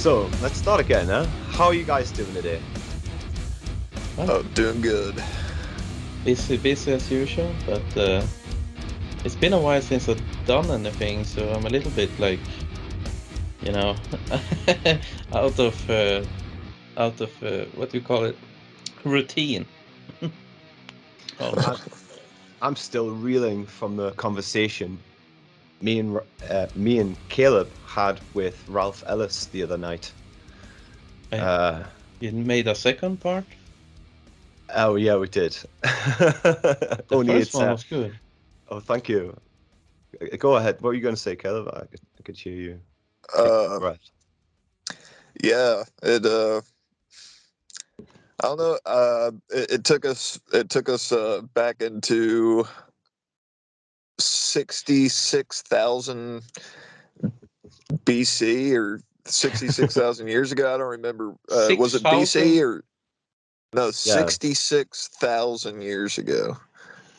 So let's start again, huh? How are you guys doing today? Oh, doing good. Busy as usual, but it's been a while since I've done anything, so I'm a little bit like, you know, out of what do you call it, routine. I'm still reeling from the conversation me and Caleb had with Ralph Ellis the other night. You made a second part? Oh yeah, we did. The first one was good. Oh, thank you. Go ahead. What were you going to say, Caleb? I could hear you. Yeah, it I don't know. It took us back into 66,000 BC or 66,000 years ago. I don't remember. Was it BC or no? 66,000 years ago,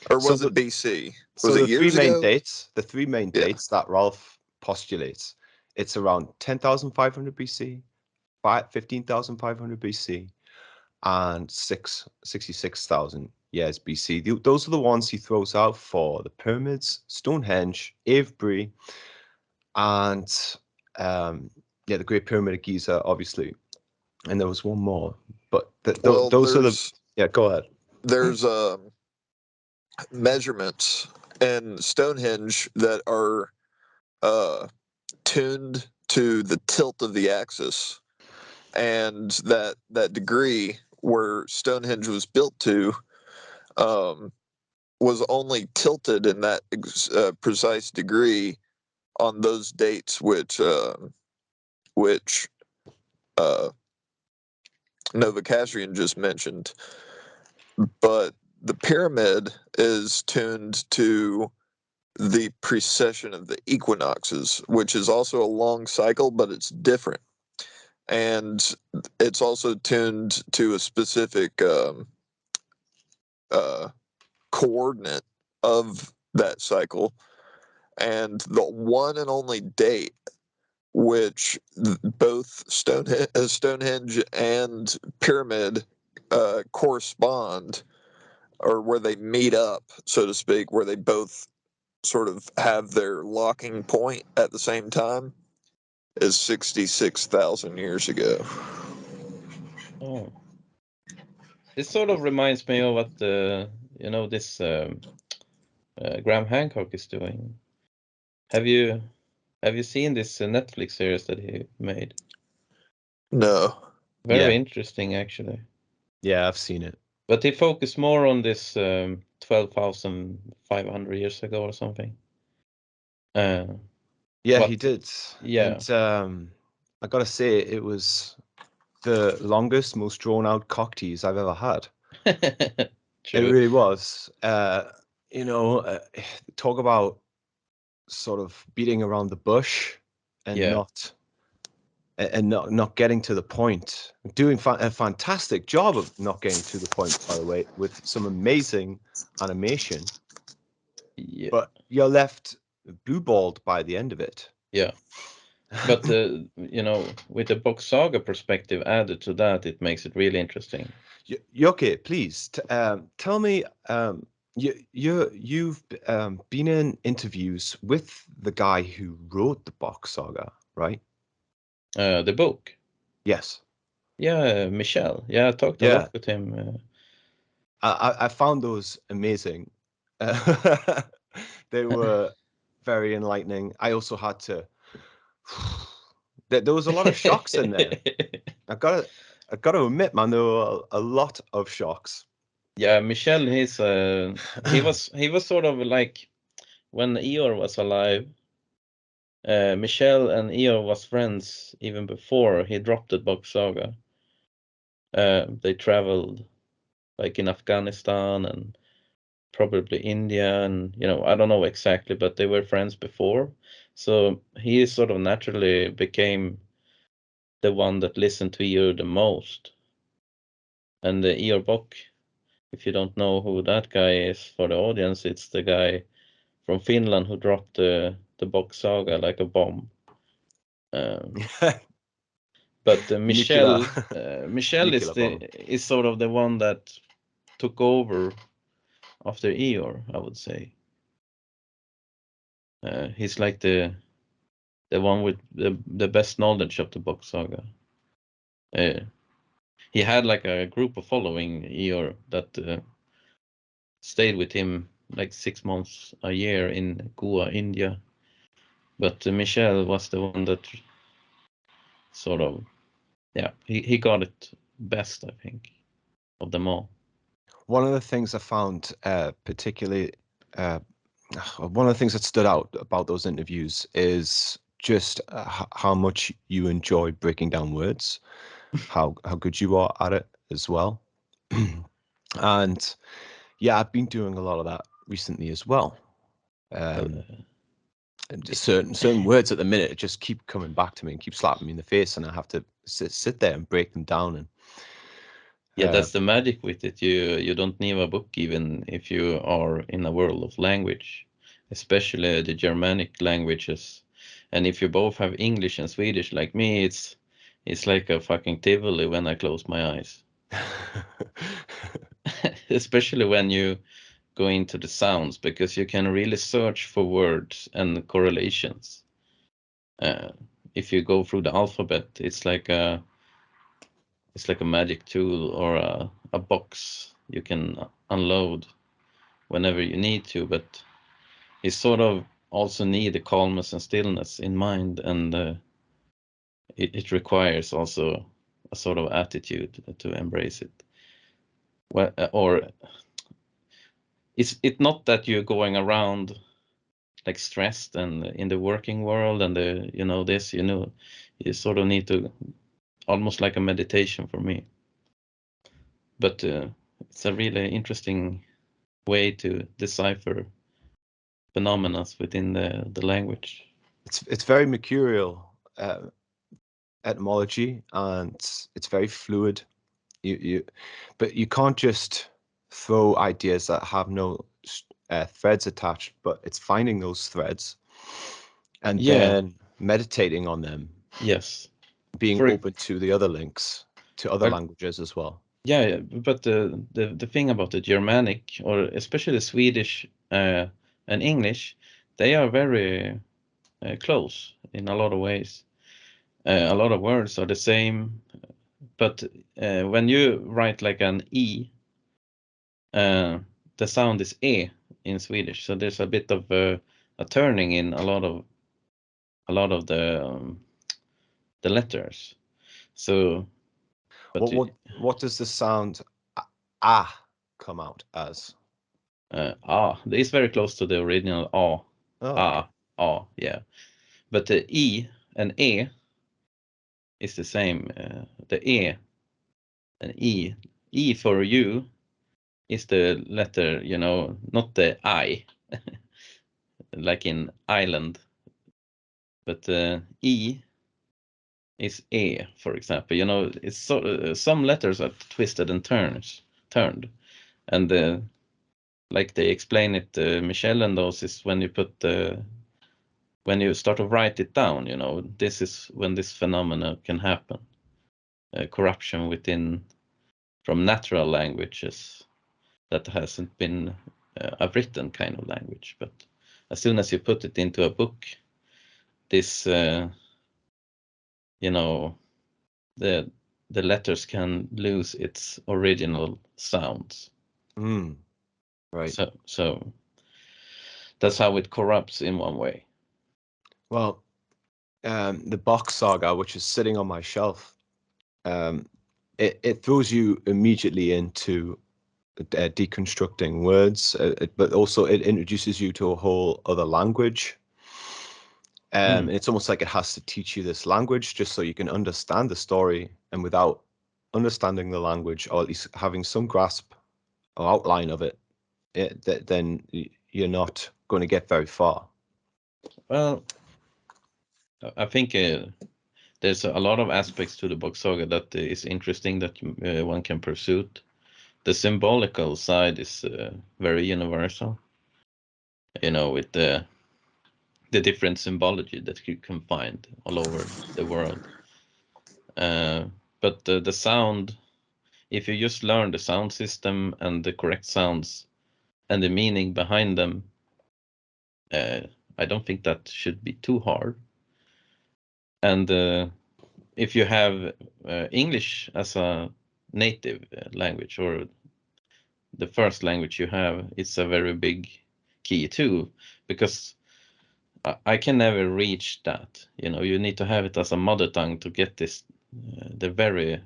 or was it BC? Was it years ago? The three main dates that Ralph postulates, it's around 10,500 BC, 15,500 BC, and 66,000 years BC. Those are the ones he throws out for the pyramids, Stonehenge, Avebury, and the Great Pyramid of Giza, obviously. And there was one more, but those are the. Yeah, go ahead. There's measurements in Stonehenge that are tuned to the tilt of the axis, and that degree where Stonehenge was built to was only tilted in that precise degree on those dates, which Novocastrian just mentioned. But the pyramid is tuned to the precession of the equinoxes, which is also a long cycle, but it's different. And it's also tuned to a specific coordinate of that cycle. And the one and only date which both Stonehenge and pyramid correspond, or where they meet up, so to speak, where they both sort of have their locking point at the same time, is 66,000 years ago. Oh, this sort of reminds me of what this Graham Hancock is doing. Have you seen this Netflix series that he made? No. Very interesting, actually. Yeah, I've seen it. But he focused more on this 12,500 years ago or something. He did. Yeah. And I gotta say, it was the longest, most drawn out cock tease I've ever had. It really was. Talk about sort of beating around the bush and not getting to the point. Doing a fantastic job of not getting to the point, by the way, with some amazing animation. Yeah. But you're left blue-balled by the end of it. Yeah. But with the Bock Saga perspective added to that, it makes it really interesting. Jocke, please tell me. You've been in interviews with the guy who wrote the Bock Saga, right? The book. Yes. Yeah, Michel. Yeah, I talked a lot with him. I found those amazing. They were very enlightening. I also had to. There was a lot of shocks in there. I got to admit, man, there were a lot of shocks. Yeah, Michel, he was sort of like when Eeyore was alive. Michel and Eeyore was friends even before he dropped the Bock Saga. They traveled like in Afghanistan and probably India, and I don't know exactly, but they were friends before. So he sort of naturally became the one that listened to Eeyore the most. And the Eeyore Bock, if you don't know who that guy is for the audience, it's the guy from Finland who dropped the Bock Saga like a bomb. But Michel nuclear is sort of the one that took over after Eeyore, I would say. He's like the one with the best knowledge of the Bock Saga. He had like a group of following Eeyore that stayed with him like 6 months, a year in Goa, India. But Michel was the one that sort of, yeah, he got it best, I think, of them all. One of the things I found particularly, one of the things that stood out about those interviews is just how much you enjoy breaking down words, how good you are at it as well. And yeah, I've been doing a lot of that recently as well. And just certain words at the minute just keep coming back to me and keep slapping me in the face, and I have to sit there and break them down. And yeah, that's the magic with it. You don't need a book even if you are in a world of language, especially the Germanic languages. And if you both have English and Swedish like me, it's like a fucking Tivoli when I close my eyes. Especially when you go into the sounds, because you can really search for words and correlations. If you go through the alphabet, it's like a magic tool or a box you can unload whenever you need to, but you sort of also need the calmness and stillness in mind, and it requires also a sort of attitude to embrace it. Well, or it's not that you're going around like stressed and in the working world and you sort of need to, almost like a meditation for me. But it's a really interesting way to decipher phenomena within the language. It's very mercurial etymology, and it's very fluid. But you can't just throw ideas that have no threads attached, but it's finding those threads and then meditating on them. Yes. Being open to the other links to other languages as well. Yeah, but the thing about the Germanic, or especially Swedish and English, they are very close in a lot of ways. A lot of words are the same, but when you write like an E, the sound is E in Swedish. So there's a bit of a turning in a lot of the letters. So, but what does the sound come out as? It's very close to the original A. Okay. Yeah. But the E and E is the same. The E and E for you is the letter, not the I, like in island. But E is E, for example. It's some letters are twisted and turned, and like they explain it, Michel and those, is when you start to write it down, this is when this phenomena can happen. Corruption from natural languages that hasn't been a written kind of language. But as soon as you put it into a book, this, the letters can lose its original sounds. Right. So that's how it corrupts in one way. Well, the Bock Saga, which is sitting on my shelf, it throws you immediately into deconstructing words, but also it introduces you to a whole other language. It's almost like it has to teach you this language just so you can understand the story, and without understanding the language, or at least having some grasp or outline of it, then you're not going to get very far. Well, I think there's a lot of aspects to the Bock Saga that is interesting that one can pursue. The symbolical side is very universal, with the different symbology that you can find all over the world. But the sound, if you just learn the sound system and the correct sounds and the meaning behind them, I don't think that should be too hard. And if you have English as a native language, or the first language you have, it's a very big key too, because I can never reach that. You need to have it as a mother tongue to get this, the very,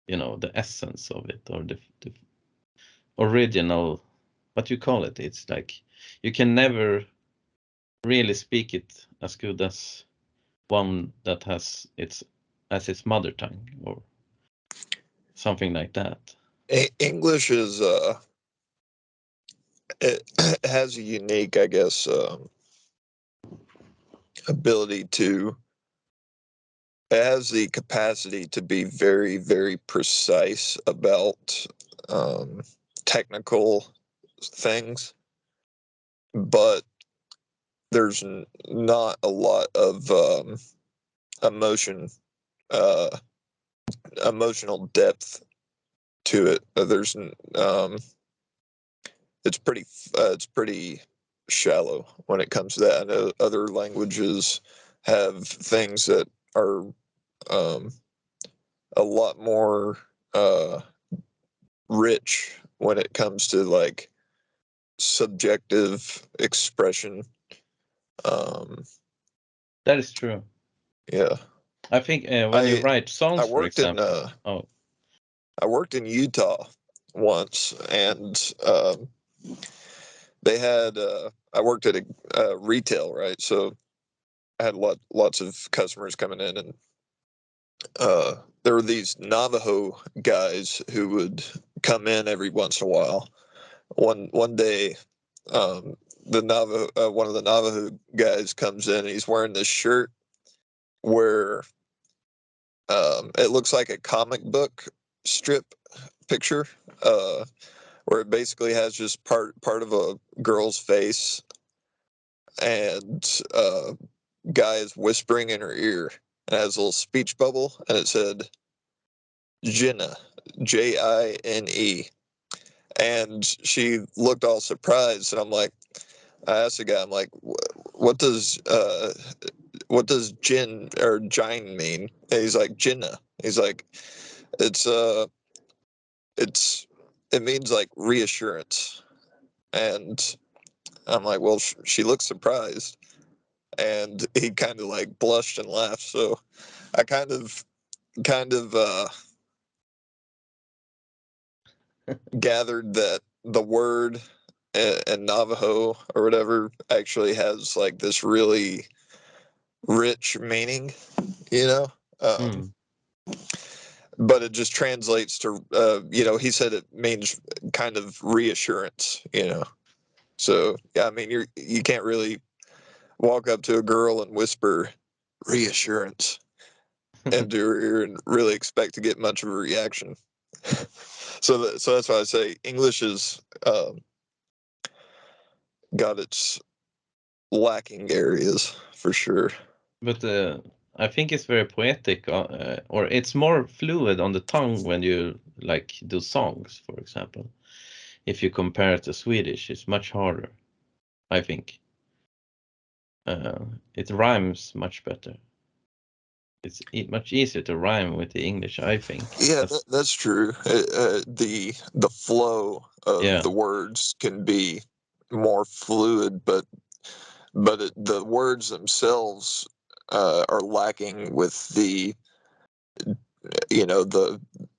the essence of it, or the original, what you call it. It's like you can never really speak it as good as one that has its mother tongue, or something like that. English is it has a unique, I guess, ability to. It has the capacity to be very, very precise about technical things, but there's not a lot of emotion, uh, emotional depth to it. It's pretty shallow when it comes to that. I know other languages have things that are a lot more rich when it comes to like subjective expression. That is true. Yeah, I think when you write I songs, for worked in example. I worked in Utah once, and they had I worked at a retail, right? So I had lots of customers coming in, and there were these Navajo guys who would come in every once in a while. One day, one of the Navajo guys comes in, and he's wearing this shirt where it looks like a comic book strip picture, where it basically has just part of a girl's face, and guy is whispering in her ear. It has a little speech bubble, and it said Jine, Jine. And she looked all surprised, and I asked the guy, I'm like, what does Jin or Jine mean? And he's like, Jinna. He's like, it's it means like reassurance. And I'm like, well, she looks surprised, and he kind of like blushed and laughed. So I kind of gathered that the word in Navajo or whatever actually has like this really rich meaning, you know. But it just translates to, he said it means kind of reassurance, So yeah, I mean, you can't really walk up to a girl and whisper reassurance into her ear and really expect to get much of a reaction. So that's why I say English is got its lacking areas for sure. But I think it's very poetic, or it's more fluid on the tongue when you like do songs, for example. If you compare it to Swedish, it's much harder, I think. It rhymes much better. It's much easier to rhyme with the English, I think. Yeah, that's true. The flow of the words can be more fluid, but the words themselves are lacking with the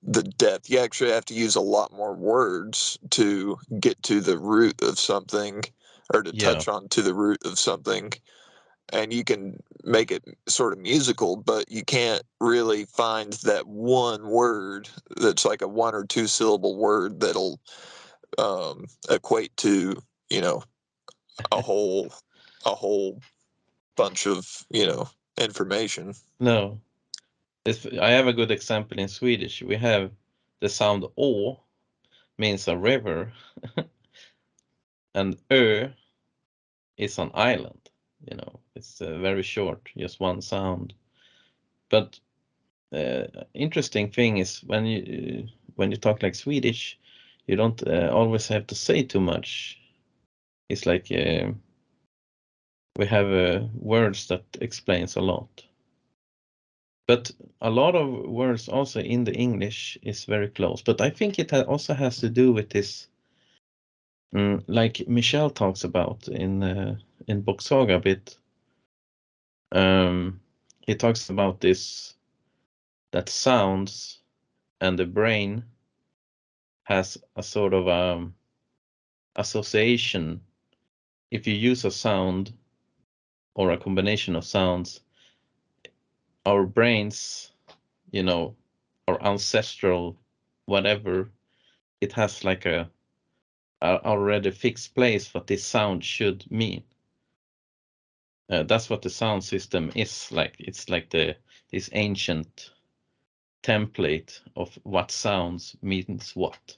the depth. You actually have to use a lot more words to get to the root of something, or to touch on to the root of something. And you can make it sort of musical, but you can't really find that one word that's like a 1 or 2 syllable word that'll equate to a whole bunch of information. No, I have a good example in Swedish. We have the sound å means a river, and ö is an island. It's very short, just one sound. But interesting thing is when you talk like Swedish, you don't always have to say too much. It's like we have words that explains a lot. But a lot of words also in the English is very close. But I think it also has to do with this, like Michel talks about in Bock Saga a bit. He talks about this, that sounds and the brain has a sort of association. If you use a sound or a combination of sounds, our brains, our ancestral whatever, it has like a already fixed place what this sound should mean. That's what the sound system is like. It's like this ancient template of what sounds means what,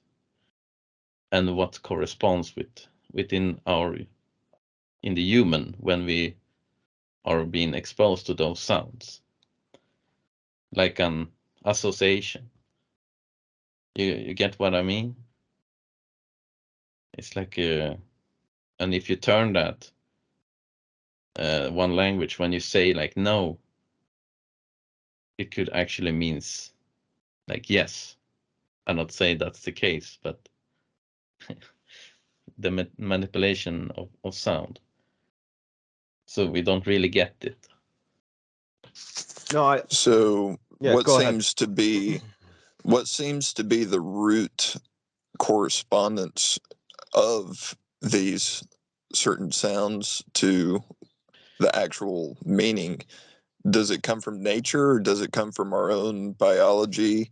and what corresponds within in the human when we are being exposed to those sounds, like an association. You get what I mean? It's like and if you turn that one language, when you say like no, it could actually means like yes. I'm not saying that's the case, but the manipulation of sound. So we don't really get it. No, So yeah, what go ahead. seems to be the root correspondence of these certain sounds to the actual meaning? Does it come from nature, or does it come from our own biology,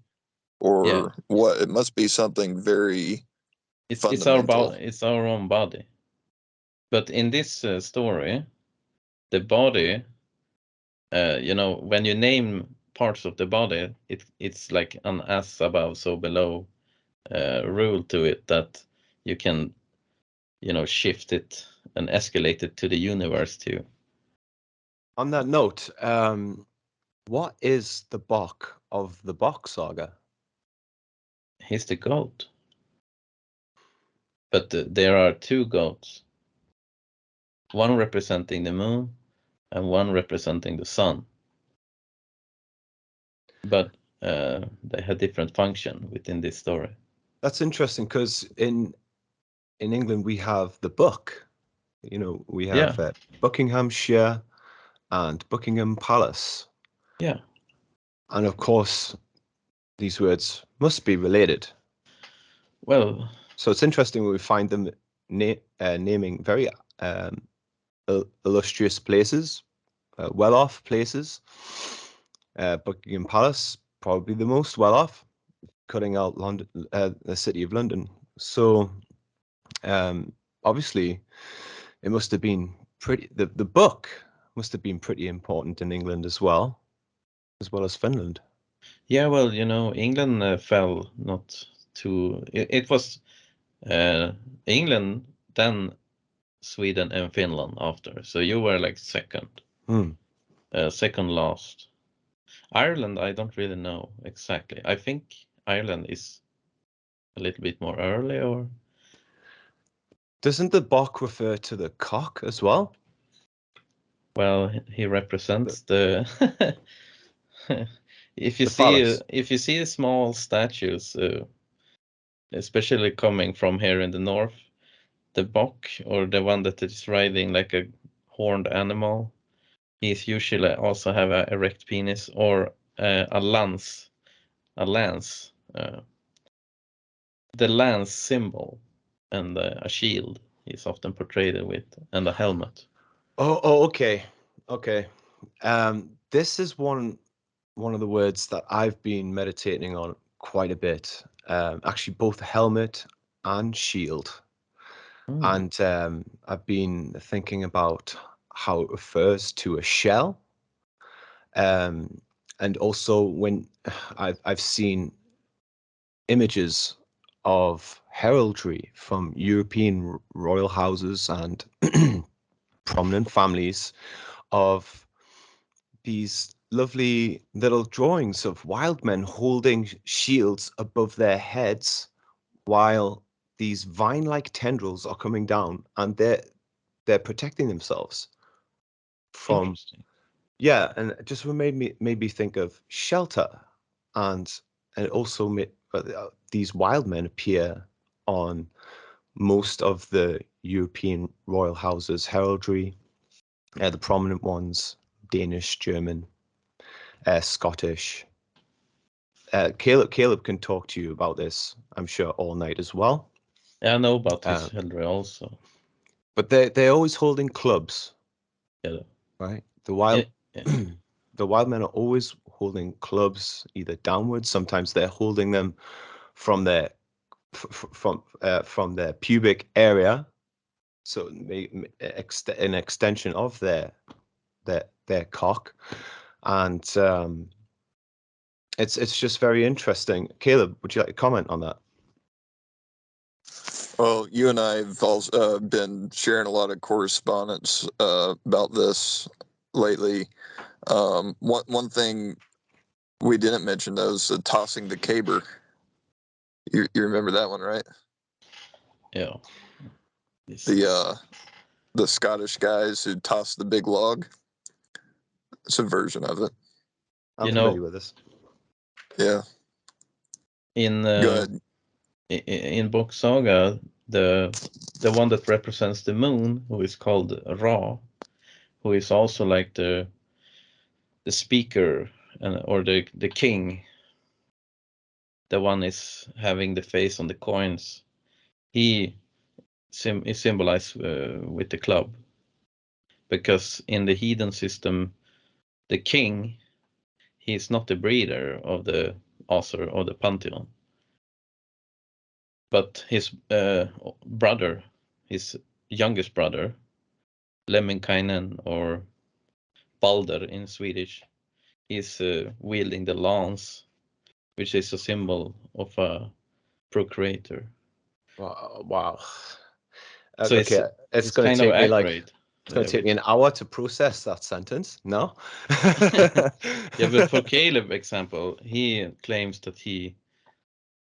or Yeah. what? It must be something very It's fundamental. it's our own body. But in this story, the body, when you name parts of the body, it's like an as above, so below rule to it, that you can, shift it and escalate it to the universe too. On that note, what is the Bock of the Bock Saga? He's the goat. But there are two goats, one representing the moon and one representing the sun. But they had different function within this story. That's interesting because in England we have the Book. We have Buckinghamshire and Buckingham Palace. Yeah. And of course, these words must be related. Well, so it's interesting when we find them naming very illustrious places, well-off places. Buckingham Palace, probably the most well-off, cutting out London, the city of London. So obviously, it must have been pretty. The book must have been pretty important in England as well as Finland. Yeah, well, England fell not too. It was England, then Sweden and Finland after. So you were like second, second last. Ireland, I don't really know exactly. I think Ireland is a little bit more early, or doesn't the Bock refer to the cock as well? Well, he represents the. If you see small statues, especially coming from here in the north, the Bock, or the one that is riding like a horned animal, he's usually also have a erect penis or a lance, the lance symbol, and a shield he's often portrayed with, and a helmet. Oh, okay. This is one of the words that I've been meditating on quite a bit. Actually, both helmet and shield. And I've been thinking about how it refers to a shell. And also when I've seen images of heraldry from European royal houses and prominent families of these lovely little drawings of wild men holding shields above their heads while these vine-like tendrils are coming down, and they're protecting themselves from. Interesting. Yeah, and it just made me think of shelter, and also these wild men appear on most of the European royal houses, heraldry, the prominent ones, Danish, German, Scottish. Caleb can talk to you about this, I'm sure, all night as well. Yeah, I know about his heraldry also. But they're always holding clubs. Yeah. Right? The wild Yeah. the wild men are always holding clubs either downwards. Sometimes they're holding them from their from their pubic area, so an extension of their cock, and it's just very interesting. Caleb, would you like to comment on that? Well, you and I have also been sharing a lot of correspondence about this lately. One thing we didn't mention though is tossing the caber. You remember that one, right? Yeah. The Scottish guys who toss the big log. It's a version of it. I'm familiar with this. Yeah. Go ahead. In Bock Saga, the one that represents the moon, who is called Ra, who is also like the speaker or the king. The one is having the face on the coins. He is symbolized with the club, because in the Heathen system, the king, he is not the breeder of the Asur or the pantheon, but his brother, his youngest brother, Lemminkainen or Balder in Swedish, is wielding the lance, which is a symbol of a procreator. Wow. So okay, it's going to take me accurate. It's going to take me an hour to process that sentence. No. Yeah, but for Caleb example, he claims that he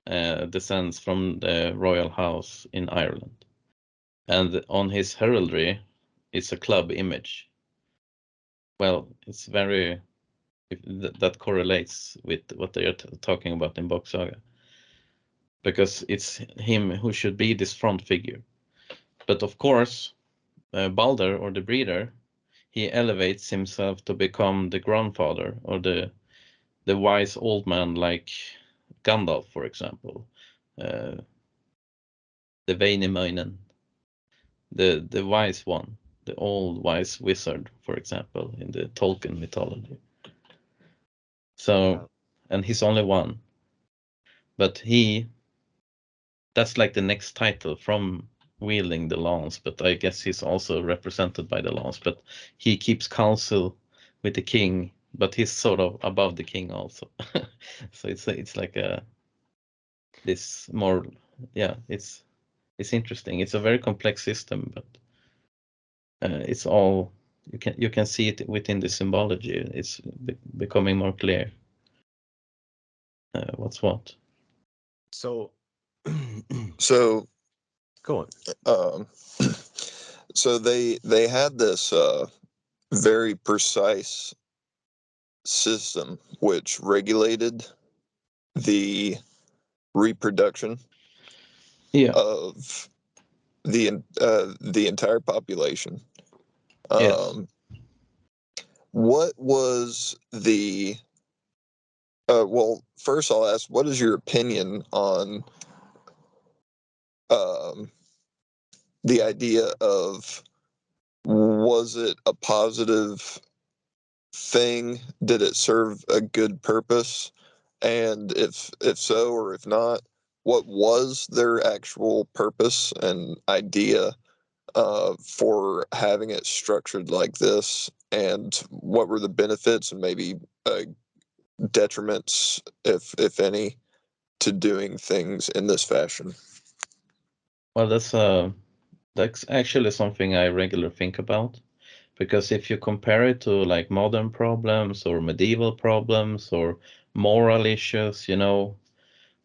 descends from the royal house in Ireland, and on his heraldry, it's a club image. Well, it's very that correlates with what they are talking about in Bock Saga, because it's him who should be this front figure. But of course, Balder, or the breeder, he elevates himself to become the grandfather, or the wise old man, like Gandalf, for example, the Väinämöinen, the wise one, the old wise wizard, for example, in the Tolkien mythology. So, and he's only one, but that's like the next title from wielding the lance, but I guess he's also represented by the lance, but he keeps counsel with the king, but he's sort of above the king also. So it's like this more, yeah, it's interesting. It's a very complex system, but it's all, you can see it within the symbology. It's becoming more clear what's what. So go on. So they had this very precise system which regulated the reproduction of the entire population. Yes. What was the well, first I'll ask, what is your opinion on the idea of, was it a positive thing? Did it serve a good purpose? And if so, or if not, what was their actual purpose and idea for having it structured like this? And what were the benefits and maybe detriments, if any, to doing things in this fashion? Well, that's actually something I regularly think about, Because if you compare it to like modern problems or medieval problems or moral issues, you know,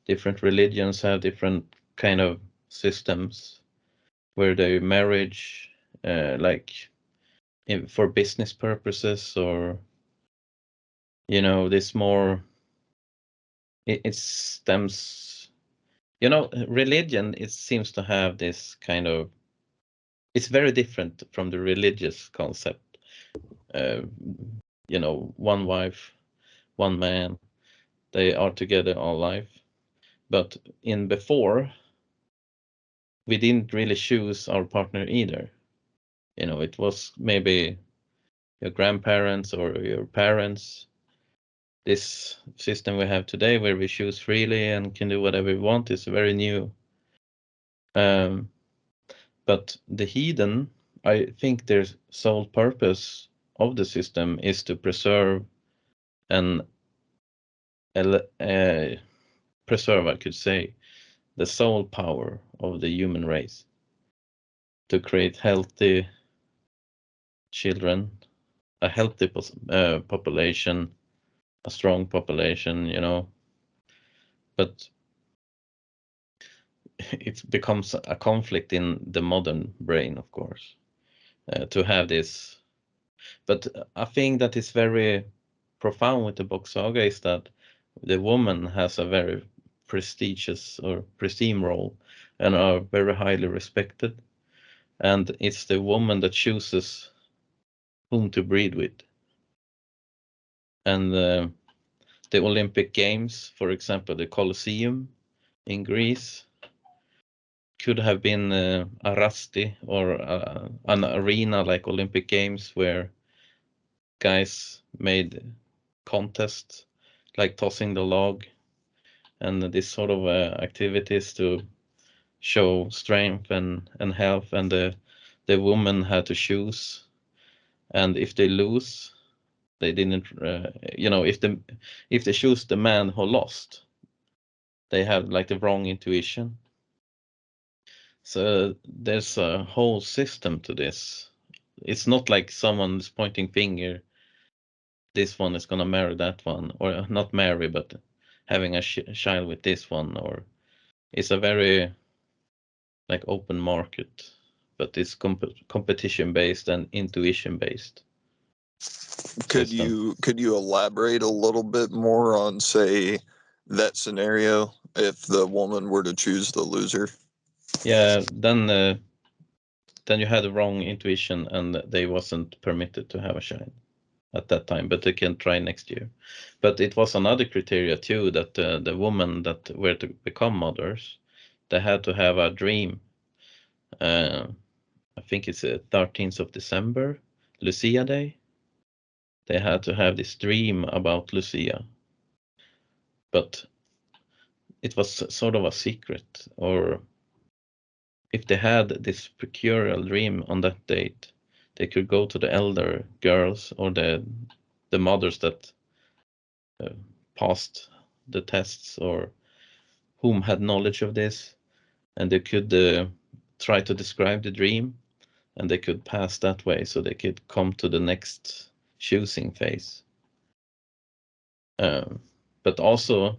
different religions have different kind of systems where they marriage like for business purposes, or you know, this more it stems, you know, religion, it seems to have this kind of, it's very different from the religious concept. You know, one wife, one man, they are together all life. But in before, we didn't really choose our partner either. You know, it was maybe your grandparents or your parents. This system we have today, where we choose freely and can do whatever we want, is very new. But the heathen, I think their sole purpose of the system is to preserve and preserve, I could say, the soul power of the human race, to create healthy children, a healthy population, a strong population, you know. But it becomes a conflict in the modern brain, of course, to have this. But a thing that is very profound with the Bock Saga is that the woman has a very prestigious or pristine role and are very highly respected. And it's the woman that chooses whom to breed with. And the Olympic Games, for example, the Colosseum in Greece, could have been a rusty or an arena like Olympic Games, where guys made contests like tossing the log and this sort of activities to show strength and health, and the woman had to choose, and if they lose, they didn't you know, if they choose the man who lost, they have like the wrong intuition. So there's a whole system to this. It's not like someone's pointing finger, this one is gonna marry that one, or not marry, but having a child with this one, or it's a very like open market, but it's competition based and intuition based. Could you elaborate a little bit more on, say, that scenario if the woman were to choose the loser? Yeah, then you had the wrong intuition, and they wasn't permitted to have a child at that time, but they can try next year. But it was another criteria too, that the women that were to become mothers, they had to have a dream. I think it's 13th of December, Lucia Day. They had to have this dream about Lucia, but it was sort of a secret. Or if they had this peculiar dream on that date, they could go to the elder girls or the mothers that passed the tests, or whom had knowledge of this, and they could try to describe the dream, and they could pass that way, so they could come to the next choosing phase. But also,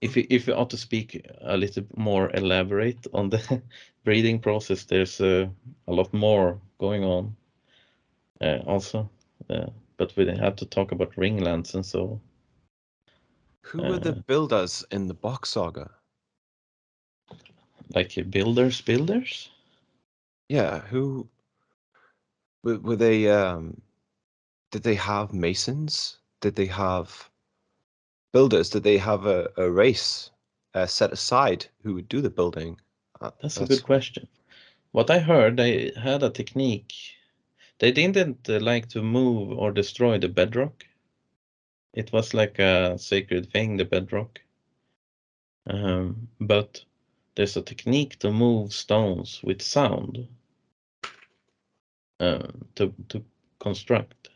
if you ought to speak a little more elaborate on the breeding process, there's a lot more going on also. But we have to talk about ringlands and so. Who were the builders in the Bock Saga? Like builders? Yeah, who were they? Did they have masons? Did they have builders? Did they have a race set aside who would do the building? That's a good question. What I heard, they had a technique. They didn't like to move or destroy the bedrock. It was like a sacred thing, the bedrock. But there's a technique to move stones with sound, to construct.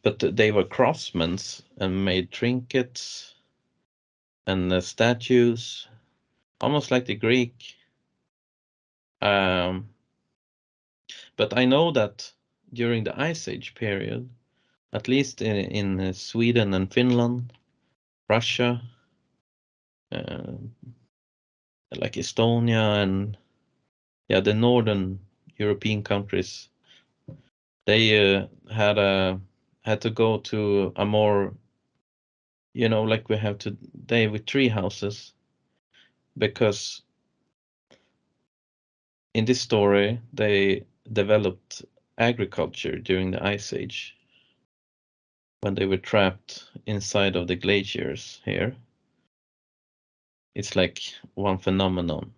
But they were craftsmen and made trinkets and statues, almost like the Greek. But I know that during the Ice Age period, at least in Sweden and Finland, Russia, like Estonia and the northern European countries, they had to go to a more, like we have today with tree houses, because in this story they developed agriculture during the Ice Age when they were trapped inside of the glaciers here. It's like one phenomenon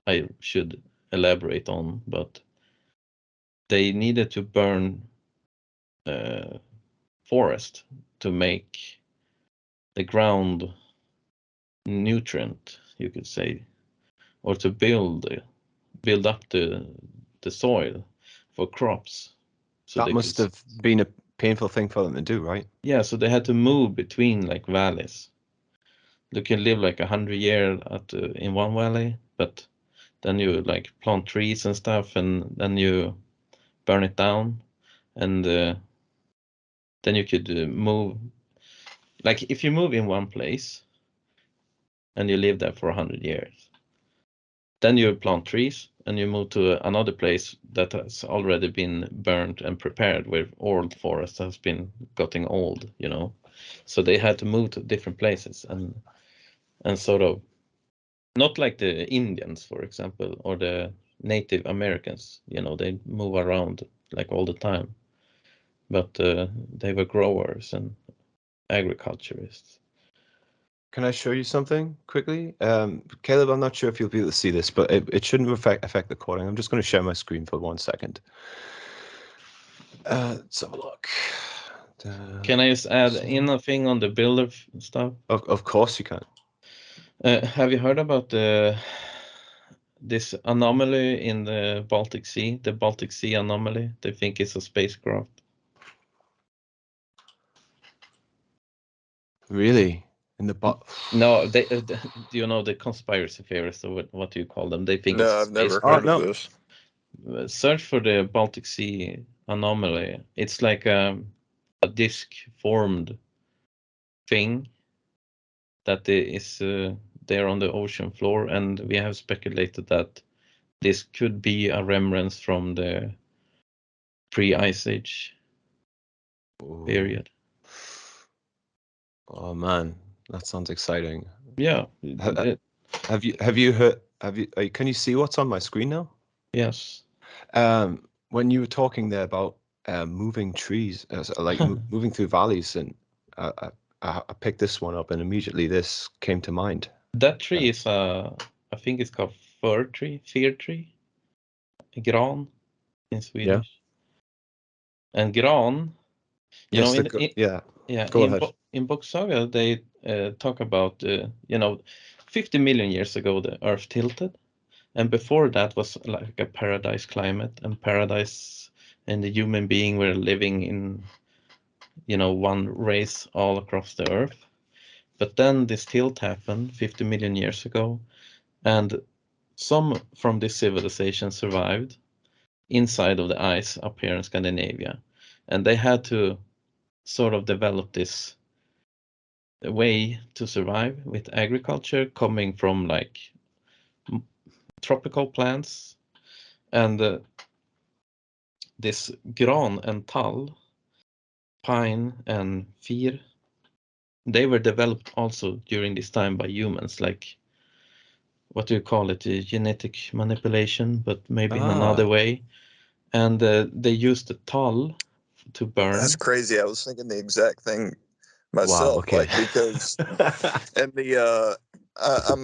I should elaborate on, but they needed to burn forest to make the ground nutrient, you could say, or to build up the soil for crops. So that must have been a painful thing for them to do, right? Yeah, so they had to move between like valleys. You can live like 100 years in one valley, but then you like plant trees and stuff, and then you burn it down, and then you could move. Like if you move in one place and you live there for 100 years, then you plant trees and you move to another place that has already been burned and prepared, where old forest has been getting old, So they had to move to different places and sort of, not like the Indians, for example, or the Native Americans, they move around like all the time, but they were growers and agriculturists. Can I show you something quickly? Caleb, I'm not sure if you'll be able to see this, but it shouldn't affect the recording. I'm just going to share my screen for 1 second. Let's have a look. Can I just add in a thing on the builder stuff? Of course you can. Have you heard about this anomaly in the Baltic Sea? The Baltic Sea anomaly. They think it's a spacecraft. Really? In the No, they. Do you know the conspiracy theorists, or what do you call them? They think it's a I've never spacecraft. heard of this. Search for the Baltic Sea anomaly. It's like a disc-formed thing that is there on the ocean floor, and we have speculated that this could be a remnants from the pre-Ice Age period. Oh man, that sounds exciting. Yeah. Have you heard? Can you see what's on my screen now? Yes. When you were talking there about moving trees, like moving through valleys, and I picked this one up, and immediately this came to mind. That tree is I think it's called fir tree, gran in Swedish. Yeah. And gran, Yes, Go ahead. In Bock Saga they talk about 50 million years ago the Earth tilted, and before that was like a paradise climate, and paradise and the human being were living in one race all across the Earth. But then this tilt happened 50 million years ago, and some from this civilization survived inside of the ice up here in Scandinavia, and they had to sort of develop this way to survive with agriculture coming from like tropical plants, and this gran and tall, pine and fir, they were developed also during this time by humans, like what do you call it, genetic manipulation, but maybe in another way. And they used the tall to burn. That's crazy. I was thinking the exact thing myself. Wow, okay. Like, because and the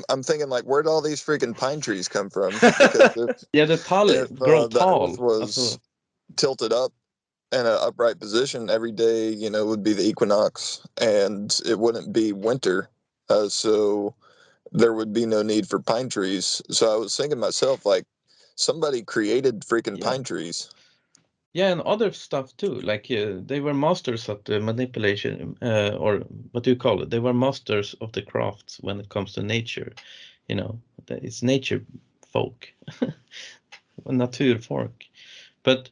I'm thinking like, where'd all these freaking pine trees come from? Because the tall grow the tall Earth was tilted up in an upright position, every day, would be the equinox, and it wouldn't be winter, so there would be no need for pine trees. So I was thinking to myself, like, somebody created freaking pine trees. Yeah, and other stuff too. Like they were masters at the manipulation, or what do you call it? They were masters of the crafts when it comes to nature. It's nature folk, naturfolk. But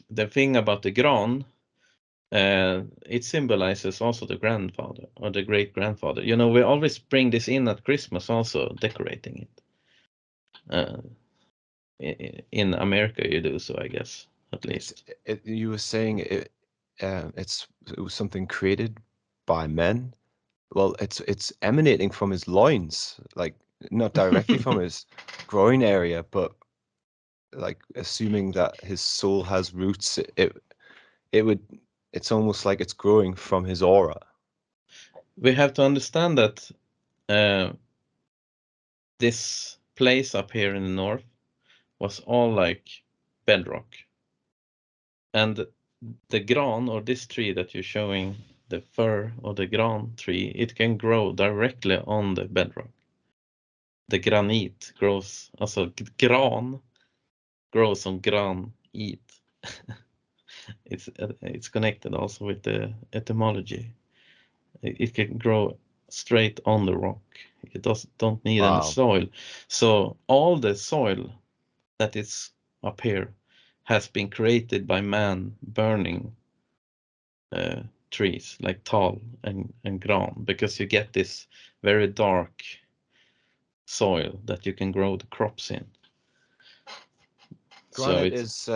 the thing about the gran, it symbolizes also the grandfather or the great grandfather. You know, we always bring this in at Christmas, also decorating it. In America, you do so, I guess, at least. You were saying it was something created by men. Well, it's emanating from his loins, like not directly from his groin area, but like assuming that his soul has roots. It's almost like it's growing from his aura. We have to understand that this place up here in the north was all like bedrock, and the gran, or this tree that you're showing, the fir or the gran tree, it can grow directly on the bedrock. The granite grows, also gran grows on granit. It's connected also with the etymology. It can grow straight on the rock. It don't need any soil. So all the soil that is up here has been created by man burning trees like tall and gran, because you get this very dark soil that you can grow the crops in. Granite is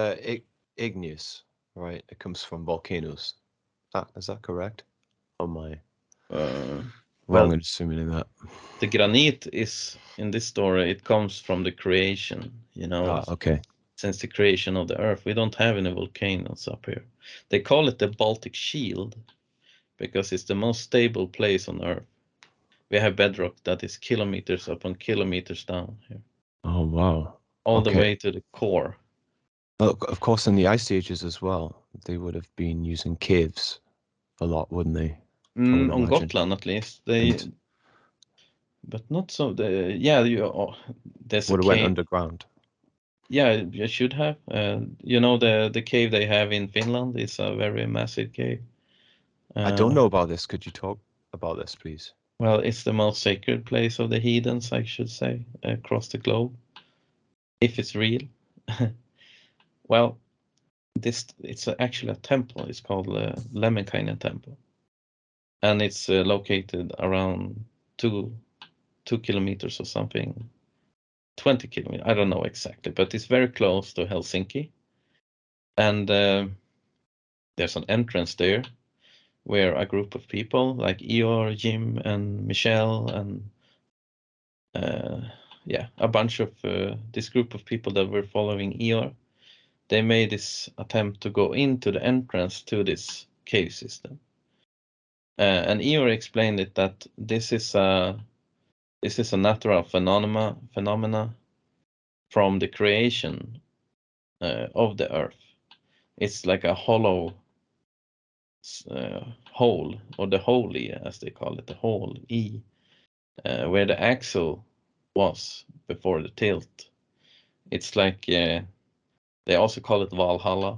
igneous, right? It comes from volcanoes. Is that correct? Oh my. Wrong in assuming that. The granite is, in this story, it comes from the creation, you know. Okay. Since the creation of the earth, we don't have any volcanoes up here. They call it the Baltic Shield because it's the most stable place on earth. We have bedrock that is kilometers upon kilometers down here. Oh wow. All the way to the core. Well, of course, in the ice ages as well, they would have been using caves a lot, wouldn't they? On Gotland, at least, but not so. There's would a have went underground. Yeah, you should have. You know, the cave they have in Finland is a very massive cave. I don't know about this. Could you talk about this, please? Well, it's the most sacred place of the heathens, I should say, across the globe. If it's real. Well, it's actually a temple. It's called the Lemminkainen Temple. And it's located around 2 kilometers or something. 20 kilometers, I don't know exactly, but it's very close to Helsinki. And there's an entrance there where a group of people like Eeyore, Jim, and Michelle, and a bunch of this group of people that were following Eeyore, they made this attempt to go into the entrance to this cave system. And Eeyore explained it that this is a natural phenomena from the creation of the earth. It's like a hollow hole, or the holy, as they call it, the hole E, where the axle was before the tilt. It's like they also call it Valhalla,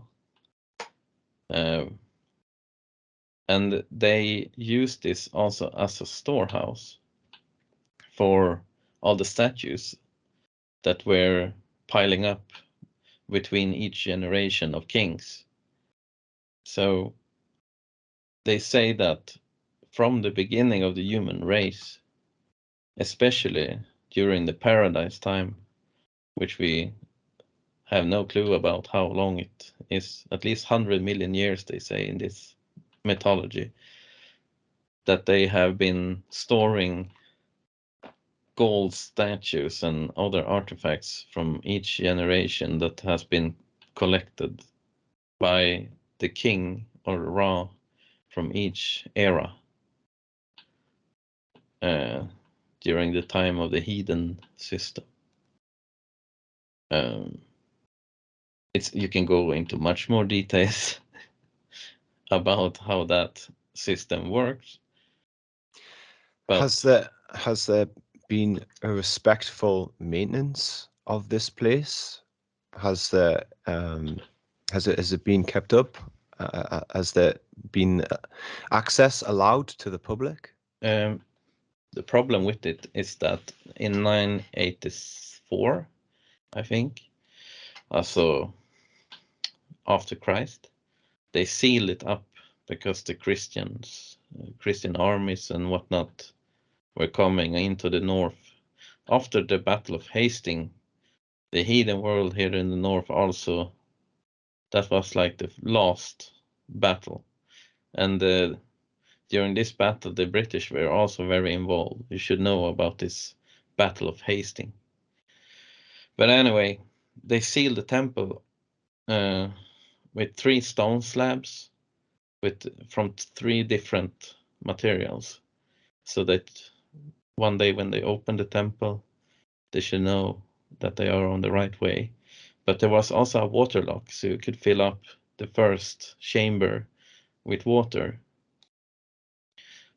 and they use this also as a storehouse for all the statues that were piling up between each generation of kings. So they say that from the beginning of the human race, especially during the paradise time, which we have no clue about how long it is, at least 100 million years, they say in this mythology, that they have been storing gold statues and other artifacts from each generation that has been collected by the king or Ra from each era during the time of the Heathen system. You can go into much more details about how that system works. But has there been a respectful maintenance of this place? Has it been kept up? Has there been access allowed to the public? The problem with it is that in 984, I think, also after Christ. They sealed it up because the Christian armies and whatnot were coming into the north. After the Battle of Hastings, the heathen world here in the north also, that was like the last battle. And during this battle, the British were also very involved. You should know about this Battle of Hastings. But anyway, they sealed the temple with 3 stone slabs from 3 different materials, so that one day when they open the temple, they should know that they are on the right way. But there was also a water lock, so you could fill up the first chamber with water.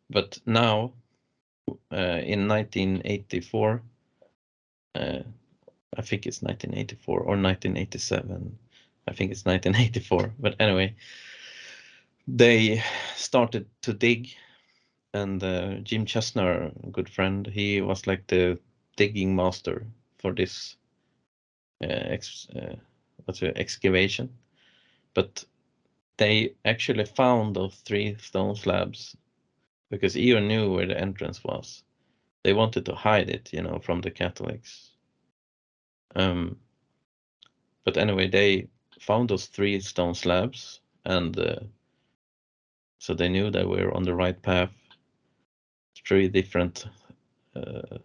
But now, in 1984, I think it's 1984 or 1987. I think it's 1984. But anyway, they started to dig, and Jim Chestnut, a good friend, he was like the digging master for this excavation. But they actually found those 3 stone slabs because Eeyore knew where the entrance was. They wanted to hide it, from the Catholics. But anyway, they found those 3 stone slabs, and so they knew that we were on the right path. 3 different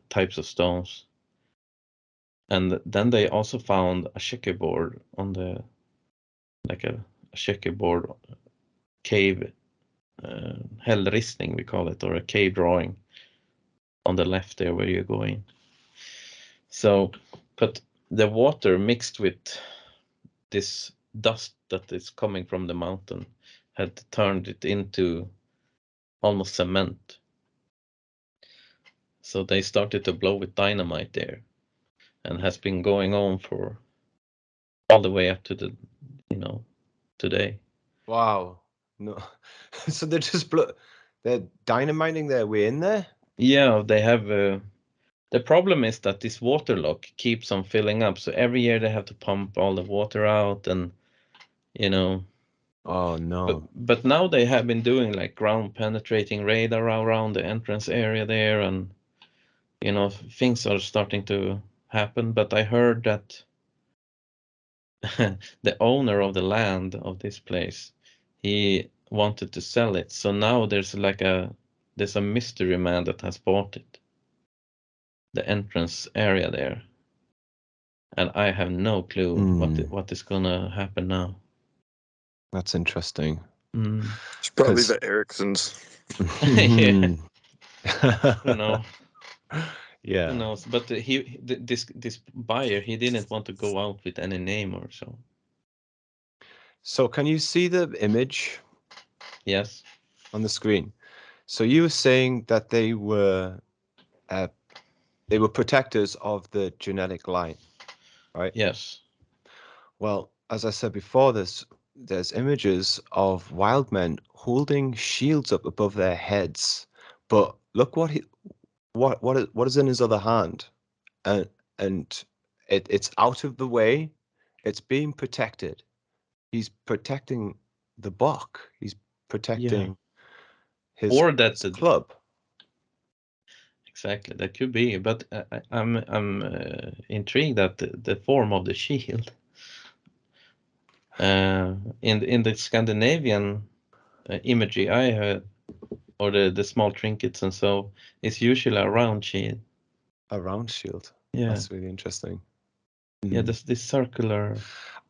types of stones. And then they also found a checkerboard on the, like a checkerboard cave, hällristning we call it, or a cave drawing on the left there where you're going. So, but the water mixed with this dust that is coming from the mountain had turned it into almost cement. So they started to blow with dynamite there, and has been going on for all the way up to the, today. Wow. No. So they're dynamiting their way in there? Yeah, they have. The problem is that this water lock keeps on filling up. So every year they have to pump all the water out, and Oh no. But now they have been doing like ground penetrating radar around the entrance area there, and things are starting to happen. But I heard that the owner of the land of this place, he wanted to sell it. So now there's a mystery man that has bought it, the entrance area there. And I have no clue what is gonna happen now. That's interesting. It's probably the Ericsons. Yeah. Who knows? Yeah. Who knows? But this buyer, he didn't want to go out with any name or so. So can you see the image? Yes. On the screen. So you were saying that they were protectors of the genetic line, right? Yes. Well, as I said before, there's images of wild men holding shields up above their heads, but look what is in his other hand, and it's out of the way. It's being protected. He's protecting the Bock. He's protecting his club. Exactly, that could be, but I'm intrigued at the form of the shield. In the Scandinavian imagery I heard, or the small trinkets and so, it's usually a round shield. A round shield. Yeah, that's really interesting. Yeah, this circular.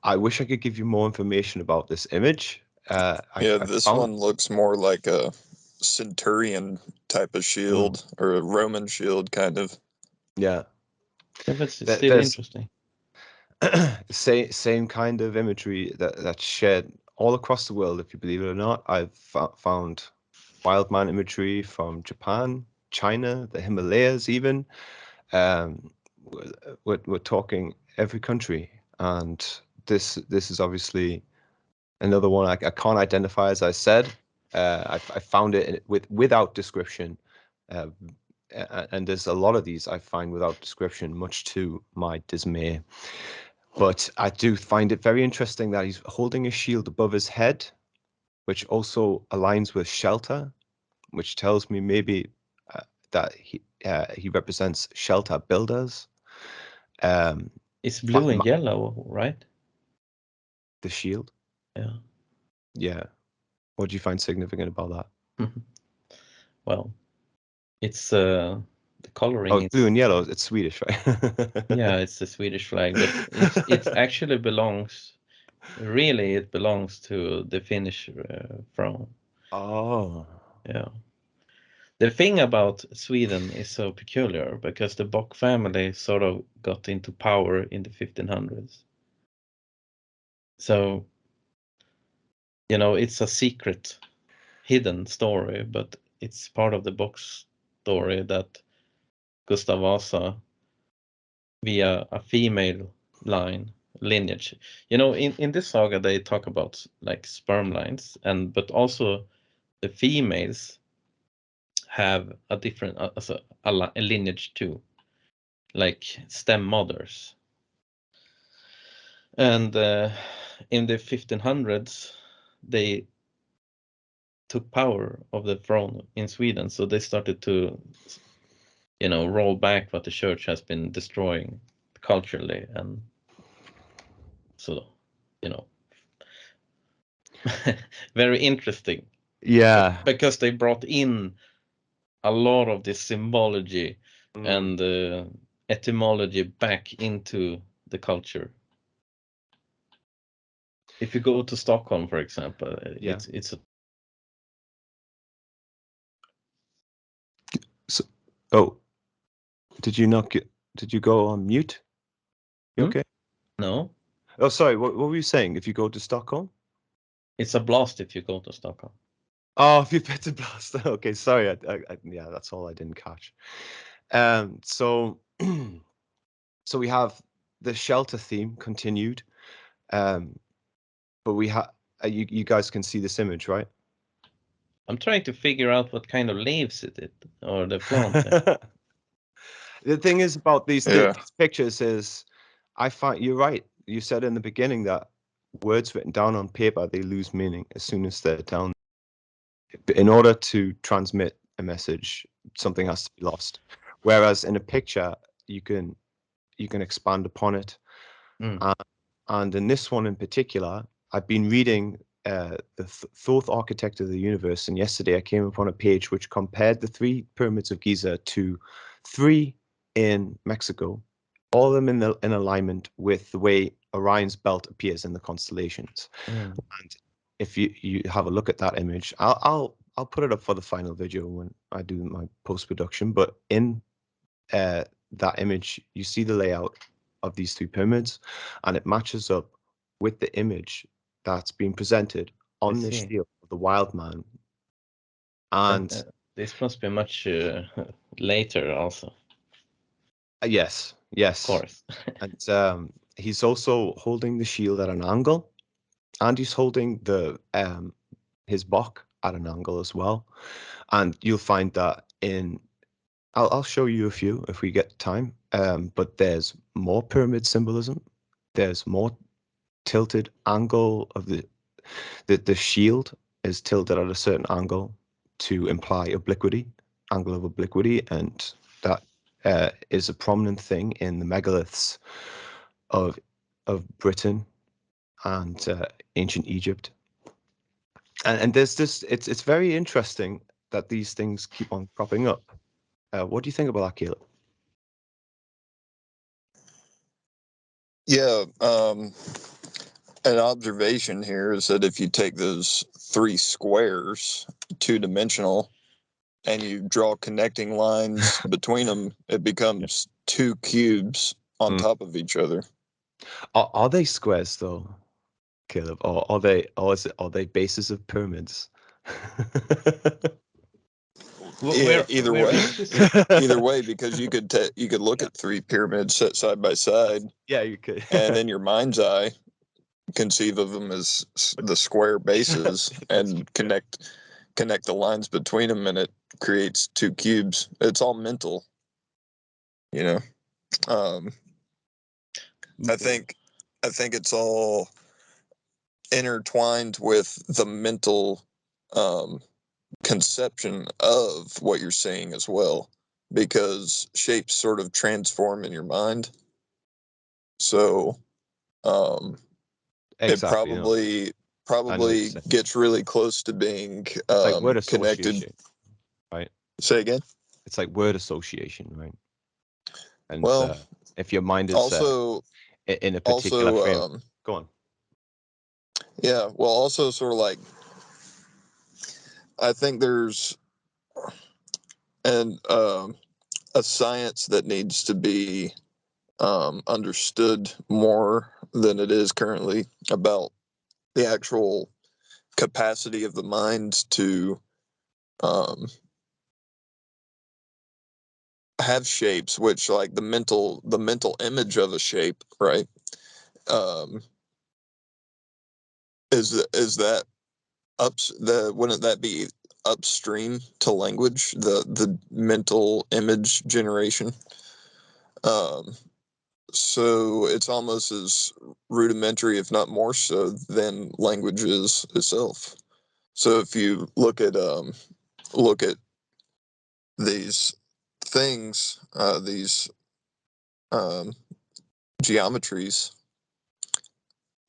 I wish I could give you more information about this image. This one looks more like a centurion type of shield, or a Roman shield, kind of. Yeah. But it's still interesting. Same kind of imagery that's shared all across the world, if you believe it or not. I've found wild man imagery from Japan, China, the Himalayas even. We're talking every country, and this is obviously another one I can't identify, as I said. I found it without description, and there's a lot of these I find without description, much to my dismay. But I do find it very interesting that he's holding a shield above his head, which also aligns with shelter, which tells me maybe that he represents shelter builders. It's blue and yellow, right? The shield. Yeah. Yeah. What do you find significant about that? Well, it's the coloring. Oh, blue and yellow. It's Swedish, right? Yeah, it's the Swedish flag, but it actually belongs. Really, it belongs to the Finnish throne. Oh. Yeah. The thing about Sweden is so peculiar because the Bock family sort of got into power in the 1500s. So, you know, it's a secret, hidden story, but it's part of the Bock story that Gustav Vasa, via a female line, lineage. You know, in this saga, they talk about like sperm lines, but also the females have a different, a lineage too, like stem mothers. And in the 1500s, they took power of the throne in Sweden, so they started to, you know, roll back what the church has been destroying culturally, and so, you know, very interesting. Yeah. Because they brought in a lot of this symbology and etymology back into the culture. If you go to Stockholm, for example, it's a. So, oh, did you go on mute? You okay? No. Oh, sorry. What were you saying? If you go to Stockholm? It's a blast if you go to Stockholm. Oh, if you bet to blast. Okay, sorry. Yeah, that's all I didn't catch. So so we have the shelter theme continued. But we have you guys can see this image, right? I'm trying to figure out what kind of leaves it is, or the plant. The thing is about these Yeah. pictures is, I find you're right. You said in the beginning that words written down on paper, they lose meaning as soon as they're down. In order to transmit a message, something has to be lost. Whereas in a picture, you can expand upon it. And in this one in particular, I've been reading the fourth architect of the universe, and yesterday I came upon a page which compared the 3 pyramids of Giza to 3 in Mexico, all of them in alignment with the way Orion's belt appears in the constellations. And if you have a look at that image, I'll put it up for the final video when I do my post-production. But in that image, you see the layout of these 3 pyramids, and it matches up with the image that's being presented on the shield of the wild man. And this must be much later also. Yes, Of course. And he's also holding the shield at an angle, and he's holding the his bock at an angle as well. And you'll find that in I'll show you a few if we get time. But there's more pyramid symbolism. There's more tilted angle of the shield is tilted at a certain angle to imply obliquity, angle of obliquity, and that is a prominent thing in the megaliths of Britain and ancient Egypt. And there's this. It's very interesting that these things keep on cropping up. What do you think about that, Caleb? Yeah, an observation here is that if you take those 3 squares, 2-dimensional, and you draw connecting lines between them, it becomes 2 cubes on top of each other. Are they squares though, Caleb, or are they bases of pyramids? Yeah, either way. Either way, because you could look at 3 pyramids set side by side. Yeah, you could. And in your mind's eye, conceive of them as the square bases and connect the lines between them, and it creates 2 cubes. It's all mental, you know. I think I think it's all intertwined with the mental conception of what you're seeing as well, because shapes sort of transform in your mind. So it Exactly. probably gets really close to being it's like word connected. association, right? Say again? It's like word association, right? And Well, if your mind is also in a particular frame, go on. Yeah, well, also sort of like, I think there's a science that needs to be understood more than it is currently about the actual capacity of the mind to have shapes, which, like, the mental image of a shape, right? Is that wouldn't that be upstream to language, the mental image generation? So it's almost as rudimentary, if not more so, than language is itself. So if you look at these things, these geometries,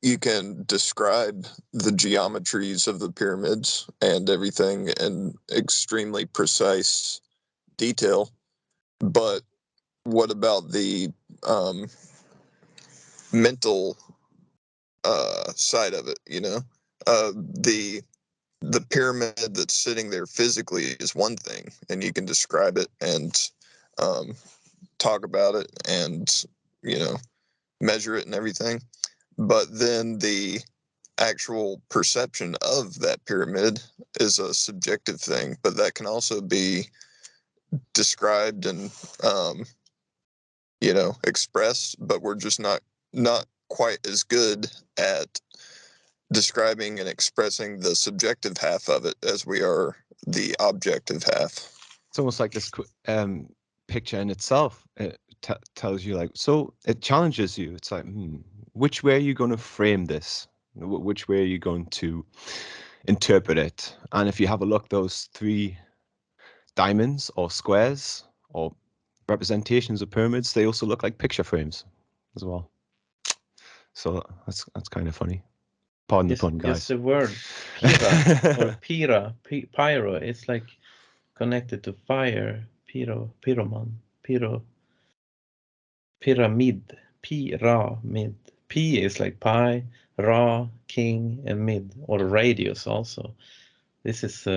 you can describe the geometries of the pyramids and everything in extremely precise detail, but what about the mental side of it? The pyramid that's sitting there physically is one thing, and you can describe it and talk about it and measure it and everything, but then the actual perception of that pyramid is a subjective thing, but that can also be described and expressed, but we're just not quite as good at describing and expressing the subjective half of it as we are the objective half. It's almost like this picture in itself. It tells you, like, so it challenges you. It's like, which way are you going to frame this? Which way are you going to interpret it? And if you have a look, those 3 diamonds or squares or representations of pyramids, they also look like picture frames as well. So that's kind of funny. Pardon the pun, guys. Just the word pira or pyro, it's like connected to fire. Pyroman, pyramid. P is like pi, ra, king, and mid, or radius also. This is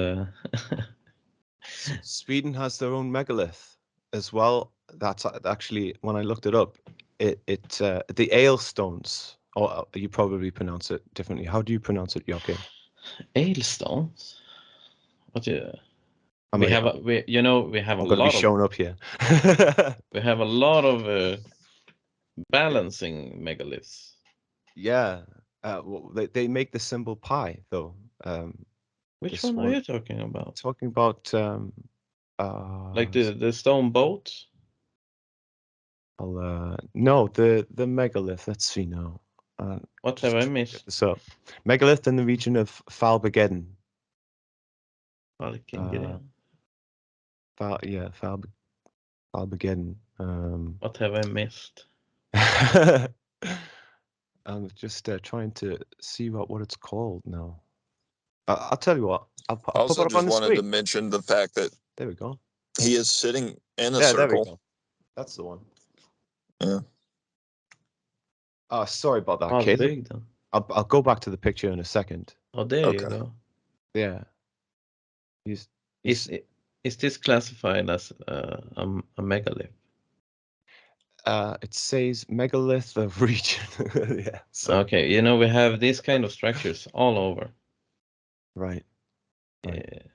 Sweden has their own megalith as well. That's actually, when I looked it up, the Ailstones, or you probably pronounce it differently. How do you pronounce it, Jocke? Ailstones. What I'm we have a going to be showing up here. we have a lot of balancing megaliths. Yeah, well, they make the symbol pi though. Which one are you talking about? Talking about like the stone boats? No, the megalith. Let's see now. What have I missed? So, megalith in the region of Falbegeden. Falbegeden. What have I missed? I'm just trying to see what it's called now. I'll tell you what. I'll also pop it up on the wanted screen. to mention the fact that there we go. He is sitting in a circle. There we go. That's the one. Yeah. Oh, sorry about that, Caleb. I'll go back to the picture in a second. Oh, there you go. Yeah. Is this classified as a megalith? It says megalith of region. Yeah. So. Okay, we have these kind of structures all over. Right.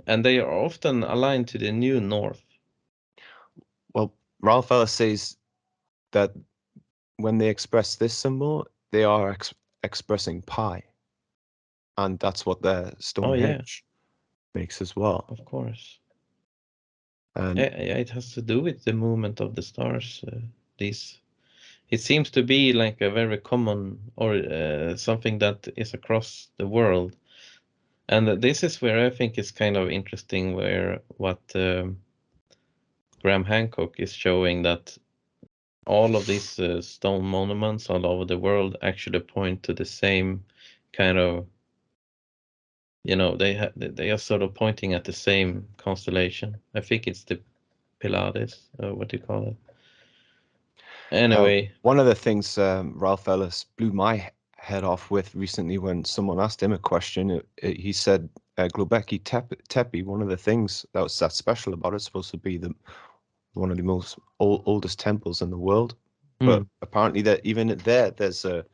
And they are often aligned to the new north. Well, Ralph Ellis says that when they express this symbol, they are expressing pi. And that's what the Stonehenge makes as well. Of course. And it has to do with the movement of the stars. These it seems to be like a very common or something that is across the world. And this is where I think it's kind of interesting where what Graham Hancock is showing that all of these stone monuments all over the world actually point to the same kind of, they are sort of pointing at the same constellation. I think it's the Pleiades, what do you call it? Anyway, one of the things Ralph Ellis blew my head off with recently when someone asked him a question, he said Globeki Tepe, one of the things that's special about it's supposed to be one of the most oldest temples in the world. But apparently that even there's a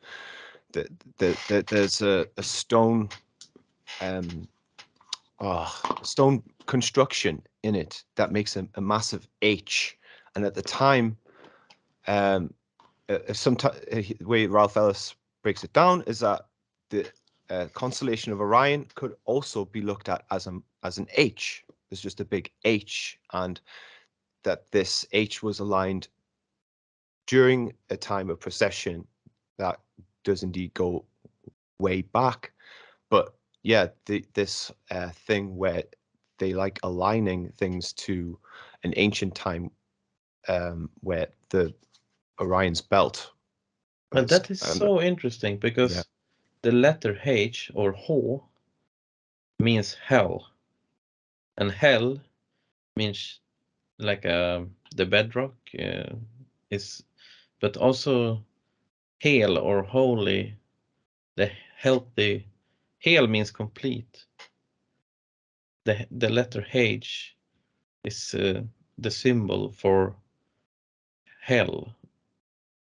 stone stone construction in it that makes a massive H. And at the time, the way Ralph Ellis breaks it down is that the constellation of Orion could also be looked at as an H. There's just a big H, and that this H was aligned during a time of precession that does indeed go way back. But yeah, this thing where they like aligning things to an ancient time where the Orion's belt. But that is so interesting because the letter H or H means hell, and hell means like the bedrock is, but also hel or holy, the healthy. Hel means complete. The letter H is the symbol for hell,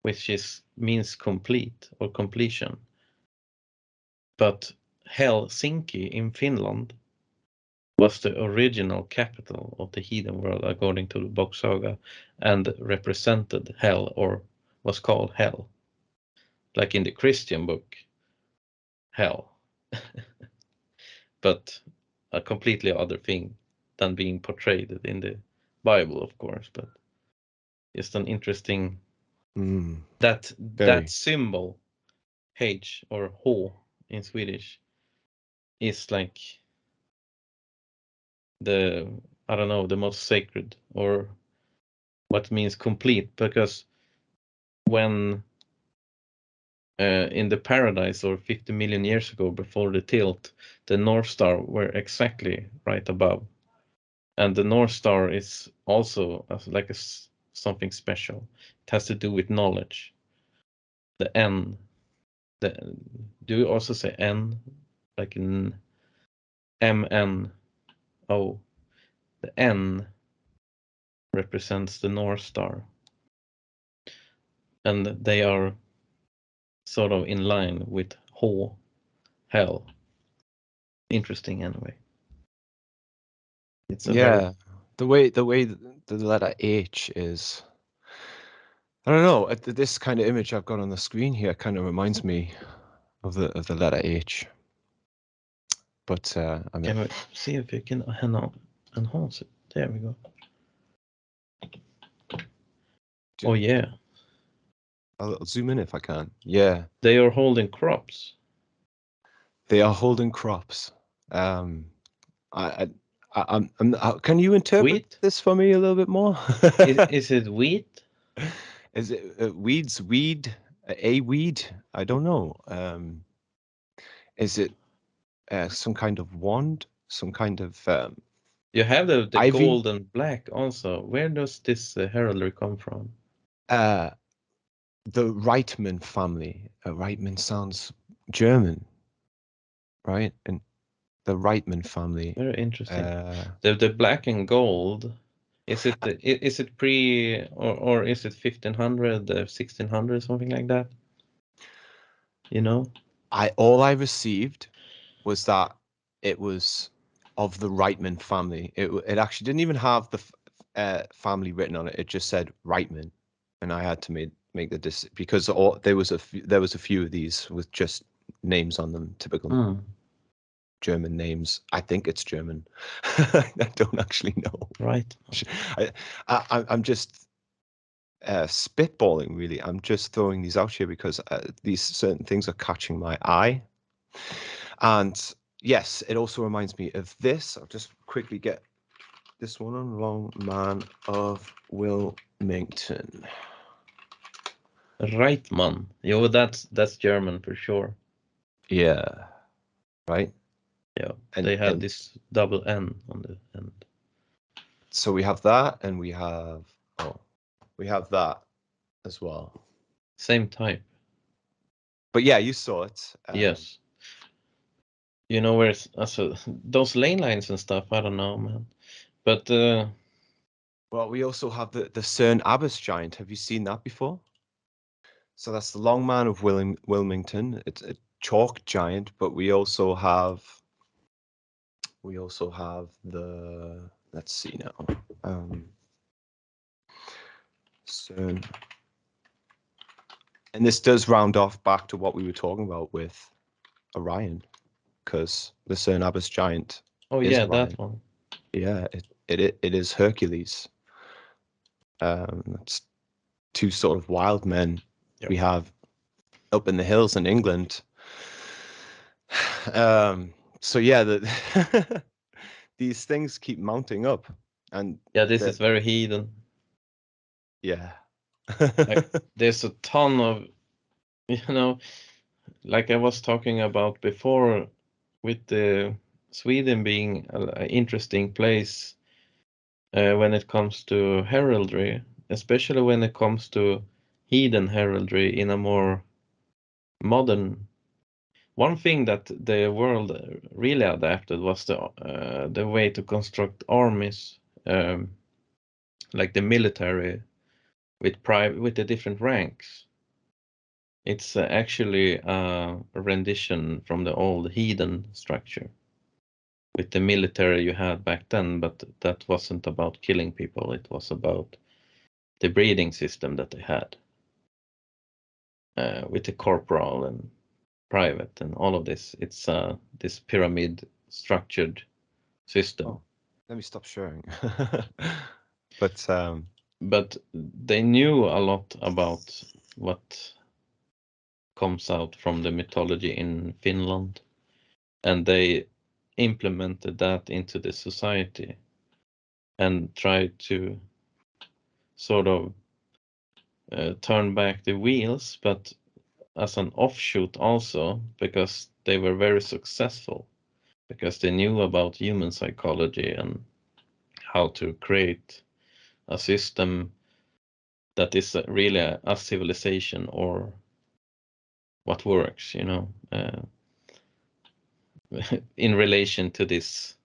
which means complete or completion. But Helsinki in Finland was the original capital of the heathen world according to the Bock Saga, and represented hell, or was called hell, like in the Christian book hell. But a completely other thing than being portrayed in the Bible, of course. But just an interesting that symbol H or H in Swedish is like the most sacred, or what means complete, because when in the paradise, or 50 million years ago before the tilt, the North Star were exactly right above, and the North Star is also like something special. It has to do with knowledge. The N, do you also say N, like in MNO? The N represents the North Star, and they are sort of in line with hell. Interesting, anyway. It's the way the letter H is. I don't know. This kind of image I've got on the screen here kind of reminds me of the letter H. But I mean, can we see if you can enhance it? There we go. Oh yeah. I'll zoom in if I can. Yeah. They are holding crops. They are holding crops. Can you interpret wheat? This for me a little bit more? Is it wheat? Is it weeds? Weed? A weed? I don't know. Is it some kind of wand? Some kind of you have the ivy? gold and black also. Where does this heraldry come from? The Reitman family. Reitman sounds German, right? And the Reitman family. Very interesting. The black and gold. Is it pre or is it 1500, 1600, something like that? All I received was that it was of the Reitman family. It actually didn't even have the family written on it. It just said Reitman, and I had to make the decision because there was a few of these with just names on them, typical German names. I think it's German. I don't actually know. Right. I'm just spitballing, really. I'm just throwing these out here because these certain things are catching my eye. And yes, it also reminds me of this. I'll just quickly get this one on. Long Man of Wilmington. Reitman. Yo, that's German for sure. Yeah. Right? Yeah, And they had this double N on the end. So we have that, and we have that as well. Same type. But yeah, you saw it. Yes. You know where's also those lane lines and stuff? I don't know, man. But well, we also have the Cern Abbas giant. Have you seen that before? So that's the Long Man of Wilmington. It's a chalk giant, but we also have the, let's see now. Cern. And this does round off back to what we were talking about with Orion, because the Cern Abbas giant. oh is yeah, Orion. that one. Yeah, it is Hercules. It's two sort of wild men we have up in the hills in England. So yeah, these things keep mounting up, and Yeah, this is very Heathen. Yeah. There's a ton of, like I was talking about before, with the Sweden being an interesting place when it comes to heraldry, especially when it comes to Heathen heraldry in a more modern. One thing that the world really adapted was the way to construct armies, like the military with the different ranks. It's actually a rendition from the old Heathen structure with the military you had back then, but that wasn't about killing people. It was about the breeding system that they had with the corporal and private and all of this. It's this pyramid structured system. Oh, let me stop sharing. But they knew a lot about what comes out from the mythology in Finland, and they implemented that into the society and tried to sort of turn back the wheels, but as an offshoot also, because they were very successful, because they knew about human psychology and how to create a system that is really a civilization or what works, in relation to this,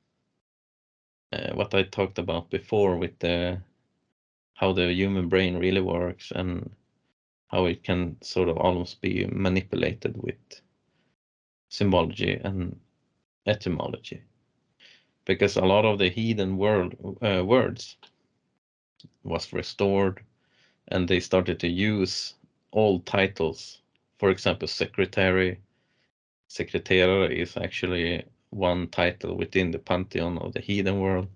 what I talked about before with how the human brain really works and how it can sort of almost be manipulated with symbology and etymology. Because a lot of the heathen words was restored, and they started to use old titles. For example, secretary. Secretary is actually one title within the pantheon of the heathen world.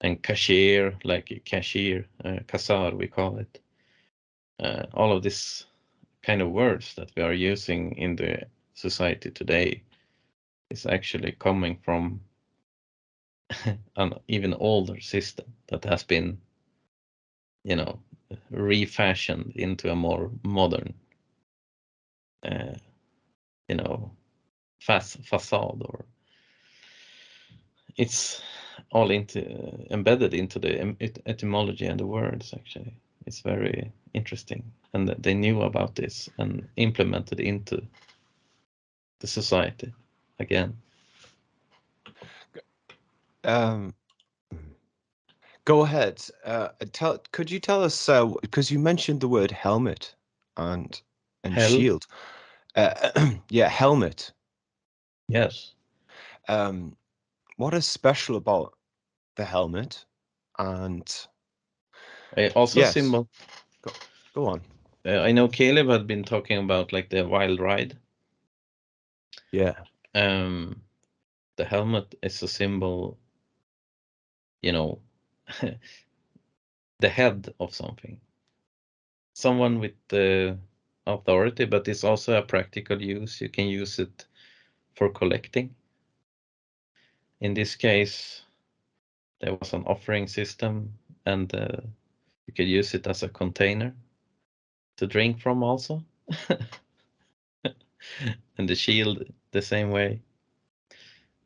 And cashier, like cashier, kasar we call it. All of this kind of words that we are using in the society today is actually coming from an even older system that has been, refashioned into a more modern, facade, or it's all embedded into the etymology and the words. Actually, it's very interesting, and they knew about this and implemented into the society again. Go ahead. Could you tell us, because you mentioned the word helmet and shield. Yeah, helmet. Yes. What is special about the helmet? And Also yes, symbol. Go on. I know Caleb had been talking about like the wild ride. Yeah. The helmet is a symbol, the head of something. someone with the authority, but it's also a practical use. You can use it for collecting. In this case, there was an offering system, and you could use it as a container to drink from also. And the shield the same way.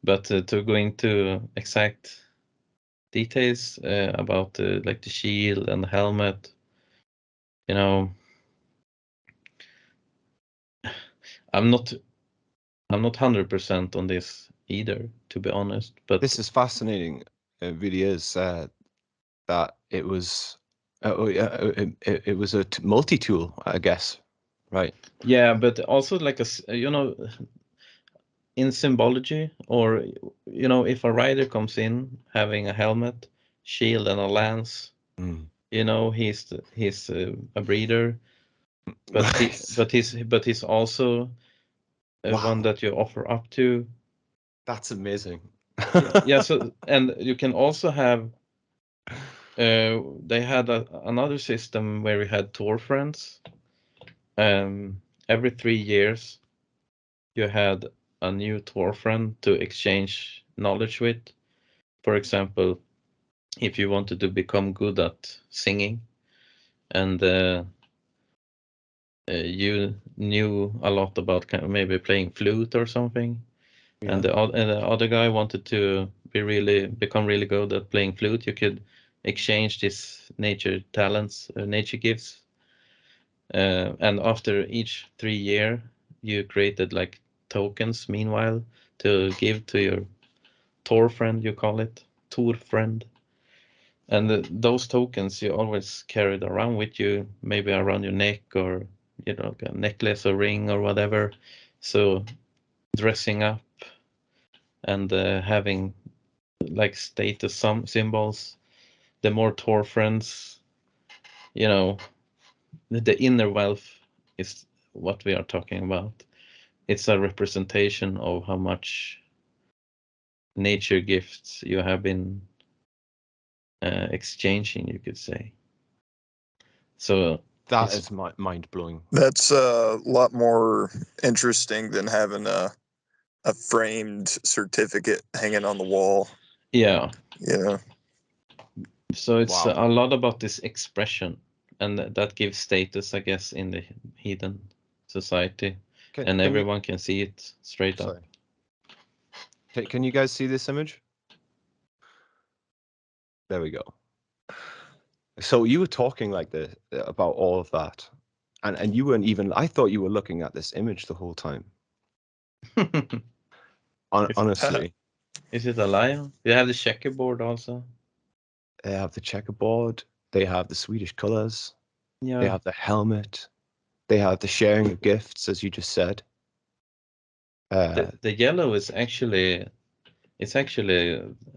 But to go into exact details about like the shield and the helmet, you know, I'm not 100% on this either, to be honest. But This is fascinating. It really is. That it was, it was a multi-tool, I guess, right? yeah, but also like you know, in symbology, or you know, if a rider comes in having a helmet, shield, and a lance, you know, he's a breeder, but he's also Wow. one that you offer up to. That's amazing. Yeah. So, and you can also have. They had another system where we had tour friends. Every 3 years, you had a new tour friend to exchange knowledge with. For example, if you wanted to become good at singing, and you knew a lot about maybe playing flute or something, Yeah. and the other guy wanted to become really good at playing flute, you could exchange these nature talents, nature gifts. And after each 3 year, you created like tokens meanwhile to give to your tour friend, you call it tour friend. And those tokens you always carried around with you, maybe around your neck, or you know, like a necklace or ring or whatever. So dressing up and having like status symbols, the more tour friends, you know, the inner wealth is what we are talking about. It's a representation of how much nature gifts you have been exchanging, you could say. So that is mind blowing. That's a lot more interesting than having a framed certificate hanging on the wall. yeah. Yeah. So it's Wow. a lot about this expression, and that gives status, I guess, in the heathen society, and everyone can see it straight up. Can you guys see this image? There we go. So you were talking like this about all of that, and you weren't even. I thought you were looking at this image the whole time. Honestly, Is it a lion? You have the checkerboard also. they have the checkerboard. They have the Swedish colors. Yeah. They have the helmet. They have the sharing of gifts, as you just said. The yellow is actually,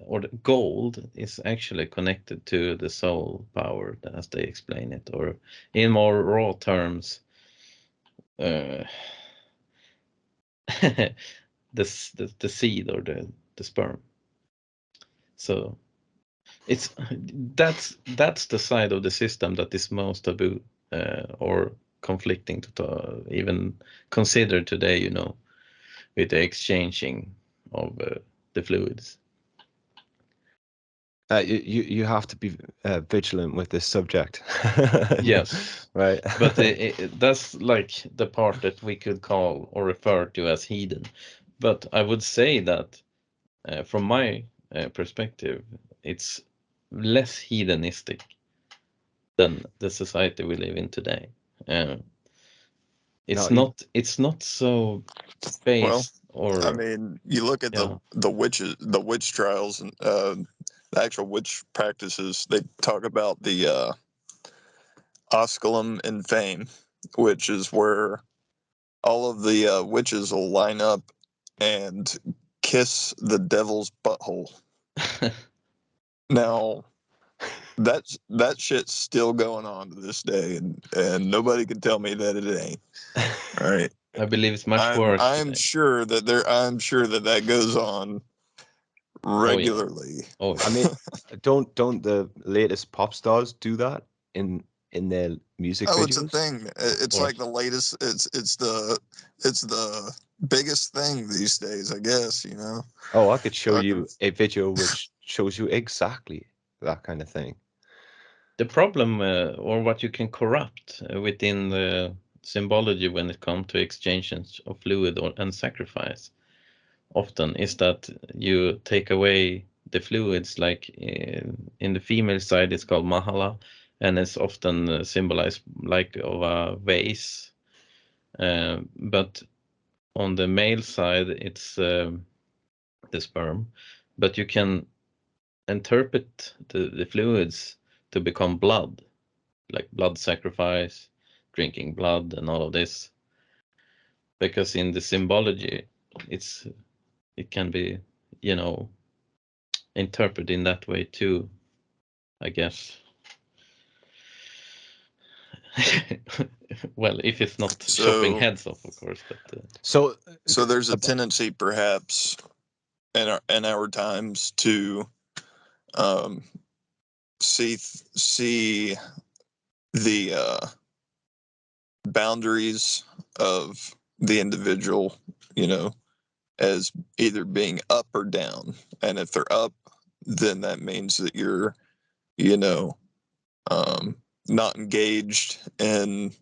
or the gold is actually connected to the soul power, as they explain it, or in more raw terms, the seed or the sperm. So that's the side of the system that is most taboo or conflicting to even consider today, you know, with the exchanging of the fluids. You have to be vigilant with this subject. Yes, right. But that's like the part that we could call or refer to as heathen. But I would say that from my perspective, it's less heathenistic than the society we live in today. It's not so based, or I mean, you look at the witch trials, and the actual witch practices. They talk about the osculum in fame, which is where all of the witches will line up and kiss the devil's butthole. Now, that shit's still going on to this day, and nobody can tell me that it ain't. All right. I believe it's much worse. I'm sure that that goes on regularly. Oh, yeah. I mean, don't the latest pop stars do that in in their music Oh, videos? it's a thing. It's Or- like the latest. It's the biggest thing these days, I guess. You know. Oh, I could show Fucking- you a video which shows you exactly that kind of thing. The problem, or what you can corrupt within the symbology when it comes to exchanges of fluid and sacrifice, often is that you take away the fluids. Like in the female side, it's called mahala, and it's often symbolized like of a vase. But on the male side, it's the sperm. But you can interpret the fluids to become blood, like blood sacrifice, drinking blood, and all of this. Because in the symbology, it can be, interpreted in that way too, I guess. Well, if it's not chopping heads off, of course, but So there's a tendency, perhaps, in our times to see the boundaries of the individual, as either being up or down. And if they're up, then that means that you're, not engaged in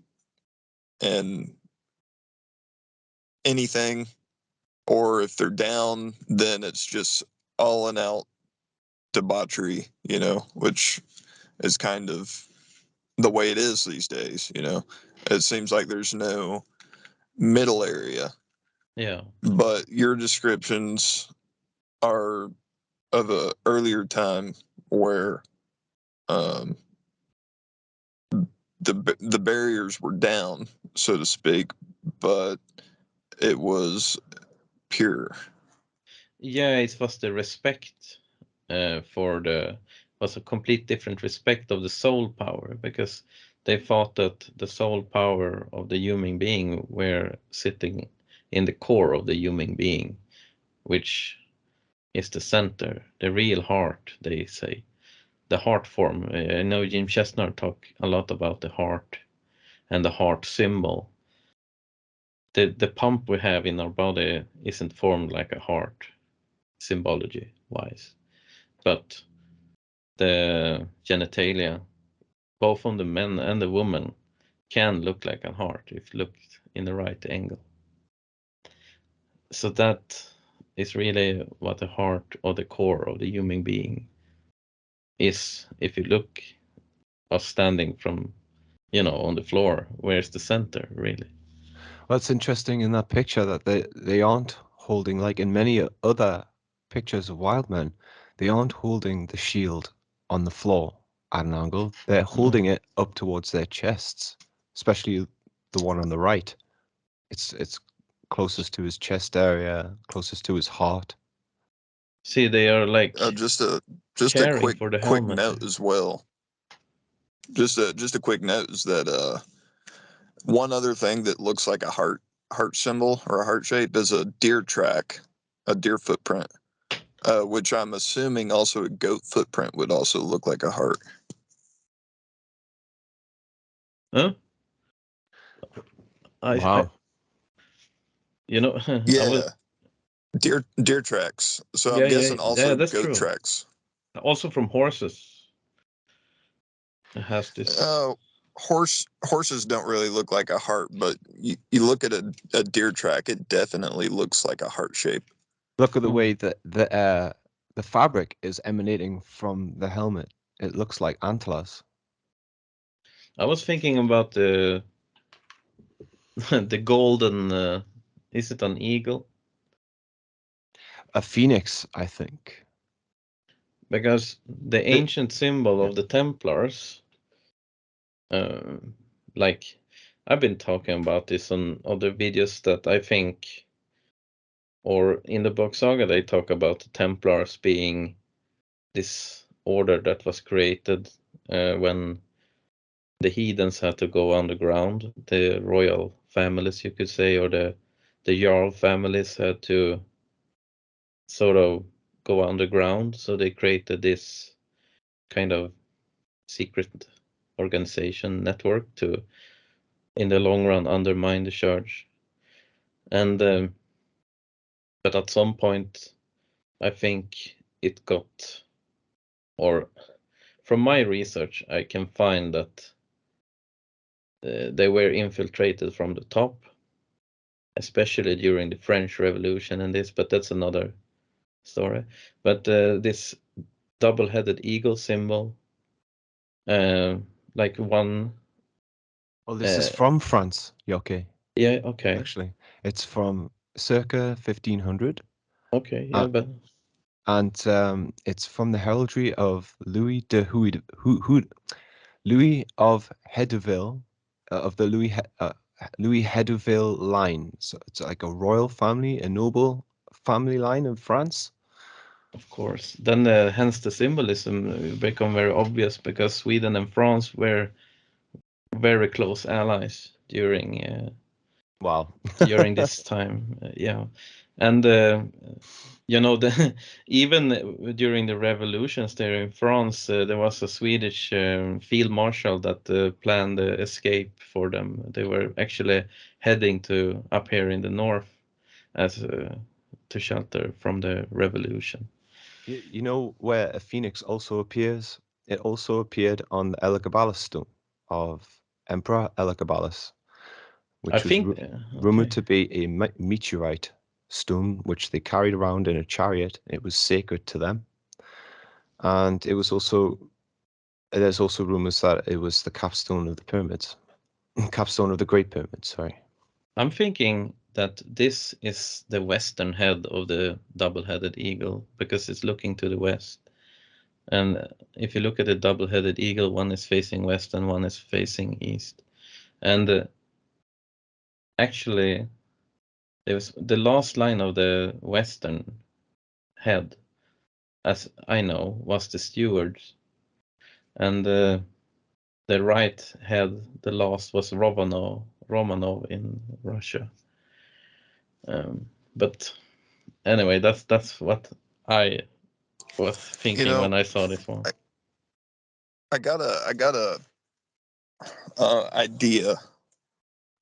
anything. Or if they're down, then it's just all and out debauchery, which is kind of the way it is these days. It seems like there's no middle area. yeah. But your descriptions are of a earlier time where the barriers were down, so to speak, but it was pure. Yeah, it was the respect was a complete different respect of the soul power, because they thought that the soul power of the human being were sitting in the core of the human being, which is the center, the real heart, they say. The heart form. I know Jim Chestnut talk a lot about the heart and the heart symbol. The pump we have in our body isn't formed like a heart, symbology wise, but the genitalia, both on the men and the woman, can look like a heart if looked in the right angle. So that is really what the heart or the core of the human being is. If you look us standing from, on the floor, where's the center really? well, it's interesting in that picture that they aren't holding, like in many other pictures of wild men, they aren't holding the shield on the floor at an angle. They're holding it up towards their chests, especially the one on the right. It's closest to his chest area, closest to his heart. See, they are like Just a caring quick for the quick helmet. note as well. Just a quick note is that one other thing that looks like a heart symbol or a heart shape is a deer track, a deer footprint, which I'm assuming also a goat footprint would also look like a heart. Huh? Wow. Yeah, I was, deer tracks. So I'm guessing also that's goat true. tracks. Also from horses. It has this. Horses don't really look like a heart, but you look at a deer track, it definitely looks like a heart shape. Look at the way that the fabric is emanating from the helmet. It looks like antlers. I was thinking about the the golden. Is it an eagle? A phoenix, I think. Because the ancient symbol of the Templars, like I've been talking about this on other videos, that I think, or in the Bock Saga, they talk about the Templars being this order that was created when the heathens had to go underground. The royal families, you could say, or the jarl families had to sort of go underground. So they created this kind of secret organization network to, in the long run, undermine the church. And but at some point, I think it got, or from my research, I can find that they were infiltrated from the top, especially during the French Revolution and this, but that's another story. But this double-headed eagle symbol, like one. Well, this is from France, Jocke. Yeah, okay. Actually, it's from circa 1500. Okay, yeah, but and it's from the heraldry of Louis de Louis of Hedeville, of the Louis Hedeville line. So it's like a royal family, a noble family line in France. of course, then hence the symbolism become very obvious, because Sweden and France were very close allies during Wow. during this time. Yeah, and you know, even during the revolutions there in France, there was a Swedish field marshal that planned the escape for them. They were actually heading to up here in the north as to shelter from the revolution. You know where a phoenix also appears? It also appeared on the Elagabalus stone of Emperor Elagabalus, I which was think rumored okay. to be a meteorite stone which they carried around in a chariot. It was sacred to them, and it was also, there's also rumors that it was the capstone of the pyramids, capstone of the Great Pyramid. Sorry. I'm thinking that this is the western head of the double-headed eagle, because it's looking to the west. And if you look at the double-headed eagle, one is facing west and one is facing east. And actually, there was the last line of the western head, as I know, was the stewards, and the right head, the last, was Romanov in Russia. But anyway, that's what I was thinking when I saw this one. I got a idea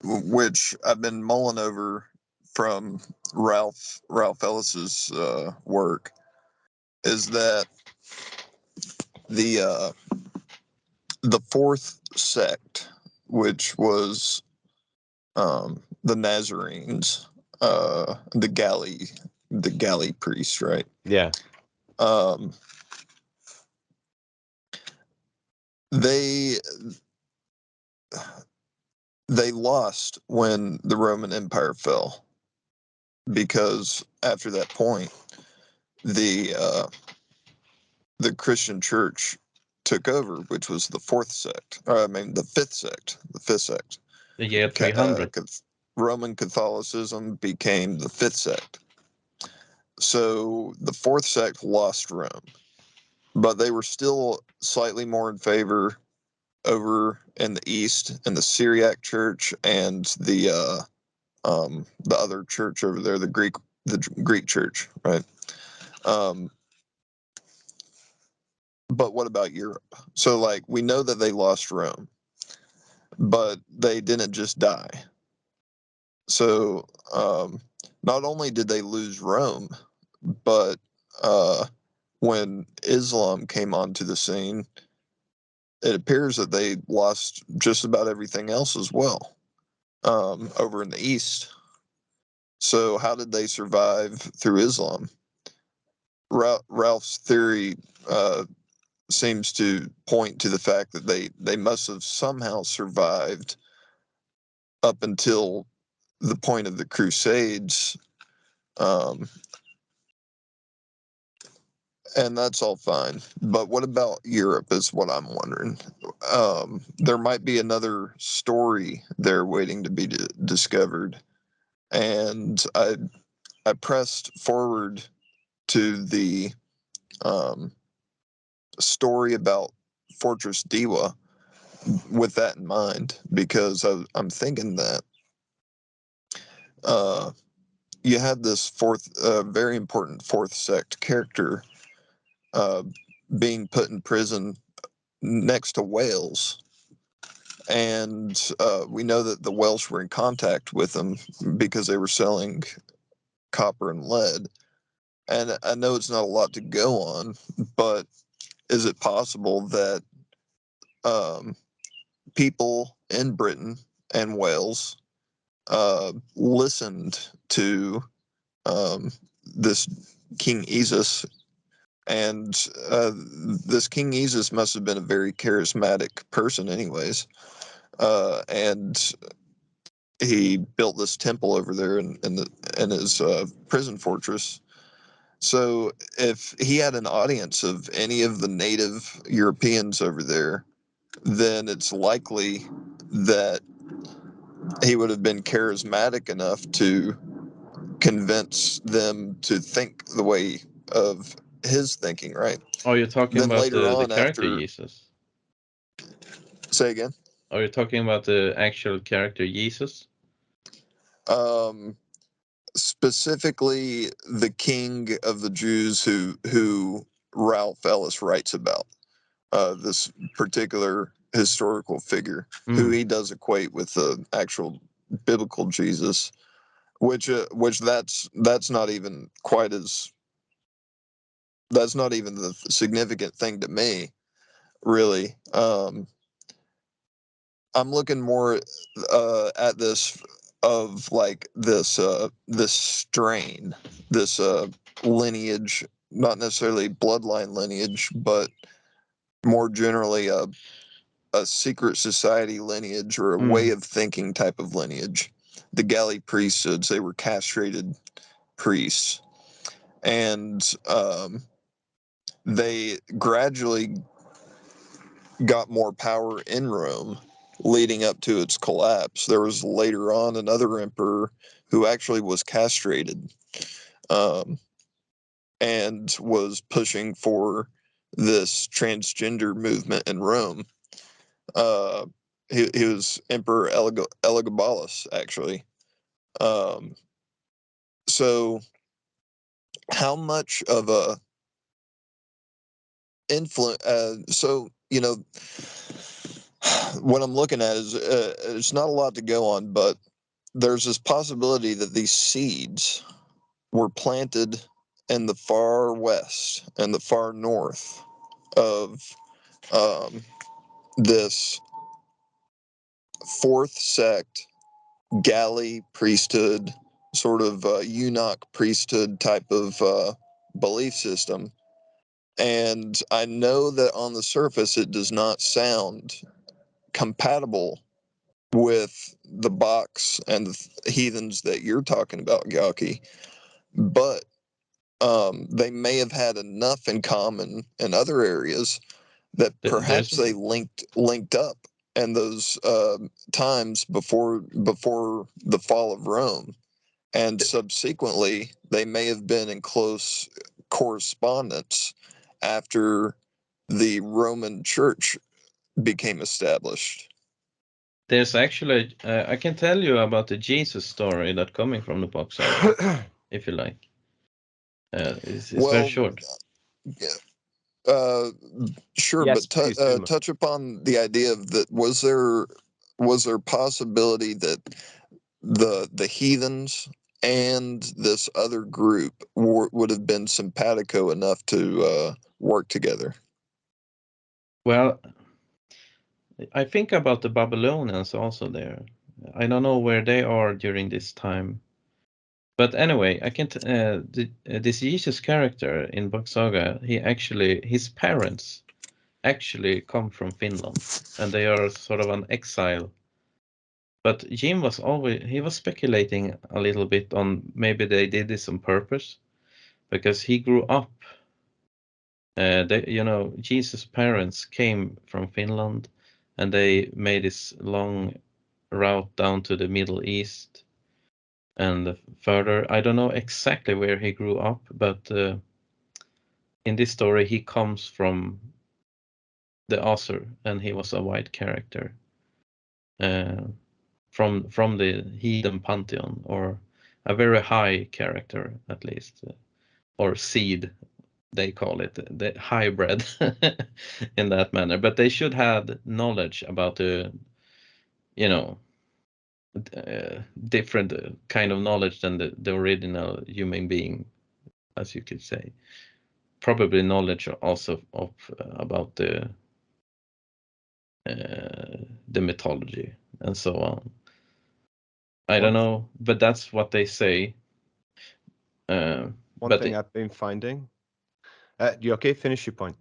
which I've been mulling over from Ralph Ellis's work, is that the fourth sect, which was the Nazarenes, the galley priests, right? Yeah. They lost when the Roman Empire fell, because after that point, the Christian Church took over, which was the fourth sect. The fifth sect. The year 300. Roman Catholicism became the fifth sect. So the fourth sect lost Rome, but they were still slightly more in favor over in the east, in the Syriac Church and the other church over there, the Greek Church, right? But what about Europe? So, like, we know that they lost Rome, but they didn't just die. So, not only did they lose Rome, but when Islam came onto the scene, it appears that they lost just about everything else as well, over in the East. So, how did they survive through Islam? Ralph's theory seems to point to the fact that they must have somehow survived up until the point of the Crusades, and that's all fine. But what about Europe is what I'm wondering. There might be another story there waiting to be discovered, and I pressed forward to the story about Fortress Dewa with that in mind, because I'm thinking that you had this very important fourth sect character being put in prison next to whales And we know that the Welsh were in contact with them because they were selling copper and lead. And I know it's not a lot to go on, but is it possible that people in Britain and Wales listened to this King Esus, and this King Esus must have been a very charismatic person anyways, and he built this temple over there in his prison fortress. So if he had an audience of any of the native Europeans over there, then it's likely that he would have been charismatic enough to convince them to think the way of his thinking, right? Are you talking Then about later the on, character after Jesus? say again, Are you talking about the actual character Jesus? Specifically the king of the Jews who Ralph Ellis writes about, this particular historical figure who he does equate with the actual biblical Jesus, which that's not even quite as that's not even the significant thing to me, really. I'm looking more at this of like this strain, this lineage, not necessarily bloodline lineage, but more generally a secret society lineage or a way of thinking type of lineage. The galley priesthoods, they were castrated priests, and they gradually got more power in Rome leading up to its collapse. There was later on another emperor who actually was castrated, and was pushing for this transgender movement in Rome. He was Emperor Elagabalus, actually. So how much of a influence? So what I'm looking at is it's not a lot to go on, but there's this possibility that these seeds were planted in the far west and the far north of this fourth sect, galley priesthood, sort of eunuch priesthood type of belief system. And I know that on the surface it does not sound compatible with the Bocks and the heathens that you're talking about, Jocke, but they may have had enough in common in other areas that perhaps they linked up in those times before the fall of Rome, and subsequently they may have been in close correspondence after the Roman Church became established. There's actually, I can tell you about the Jesus story that coming from the Bock Saga, if you like. It's very short. Sure, Yes, but please do. touch upon the idea of that. Was there possibility that the heathens and this other group would have been simpatico enough to work together? Well, I think about the Babylonians also there. I don't know where they are during this time. But anyway, I can this Jesus character in Bock Saga, his parents actually come from Finland, and they are sort of an exile. But Jim was speculating a little bit on maybe they did this on purpose, because he grew up. Jesus' parents came from Finland, and they made this long route down to the Middle East and further. I don't know exactly where he grew up, but in this story he comes from the Asur, and he was a white character from the Heathen pantheon, or a very high character at least, or seed they call it, the hybrid in that manner. But they should have knowledge about you know, different kind of knowledge than the original human being, as you could say. Probably knowledge also of about the mythology and so on. I don't know, but that's what they say. One thing I've been finding. You okay? Finish your point.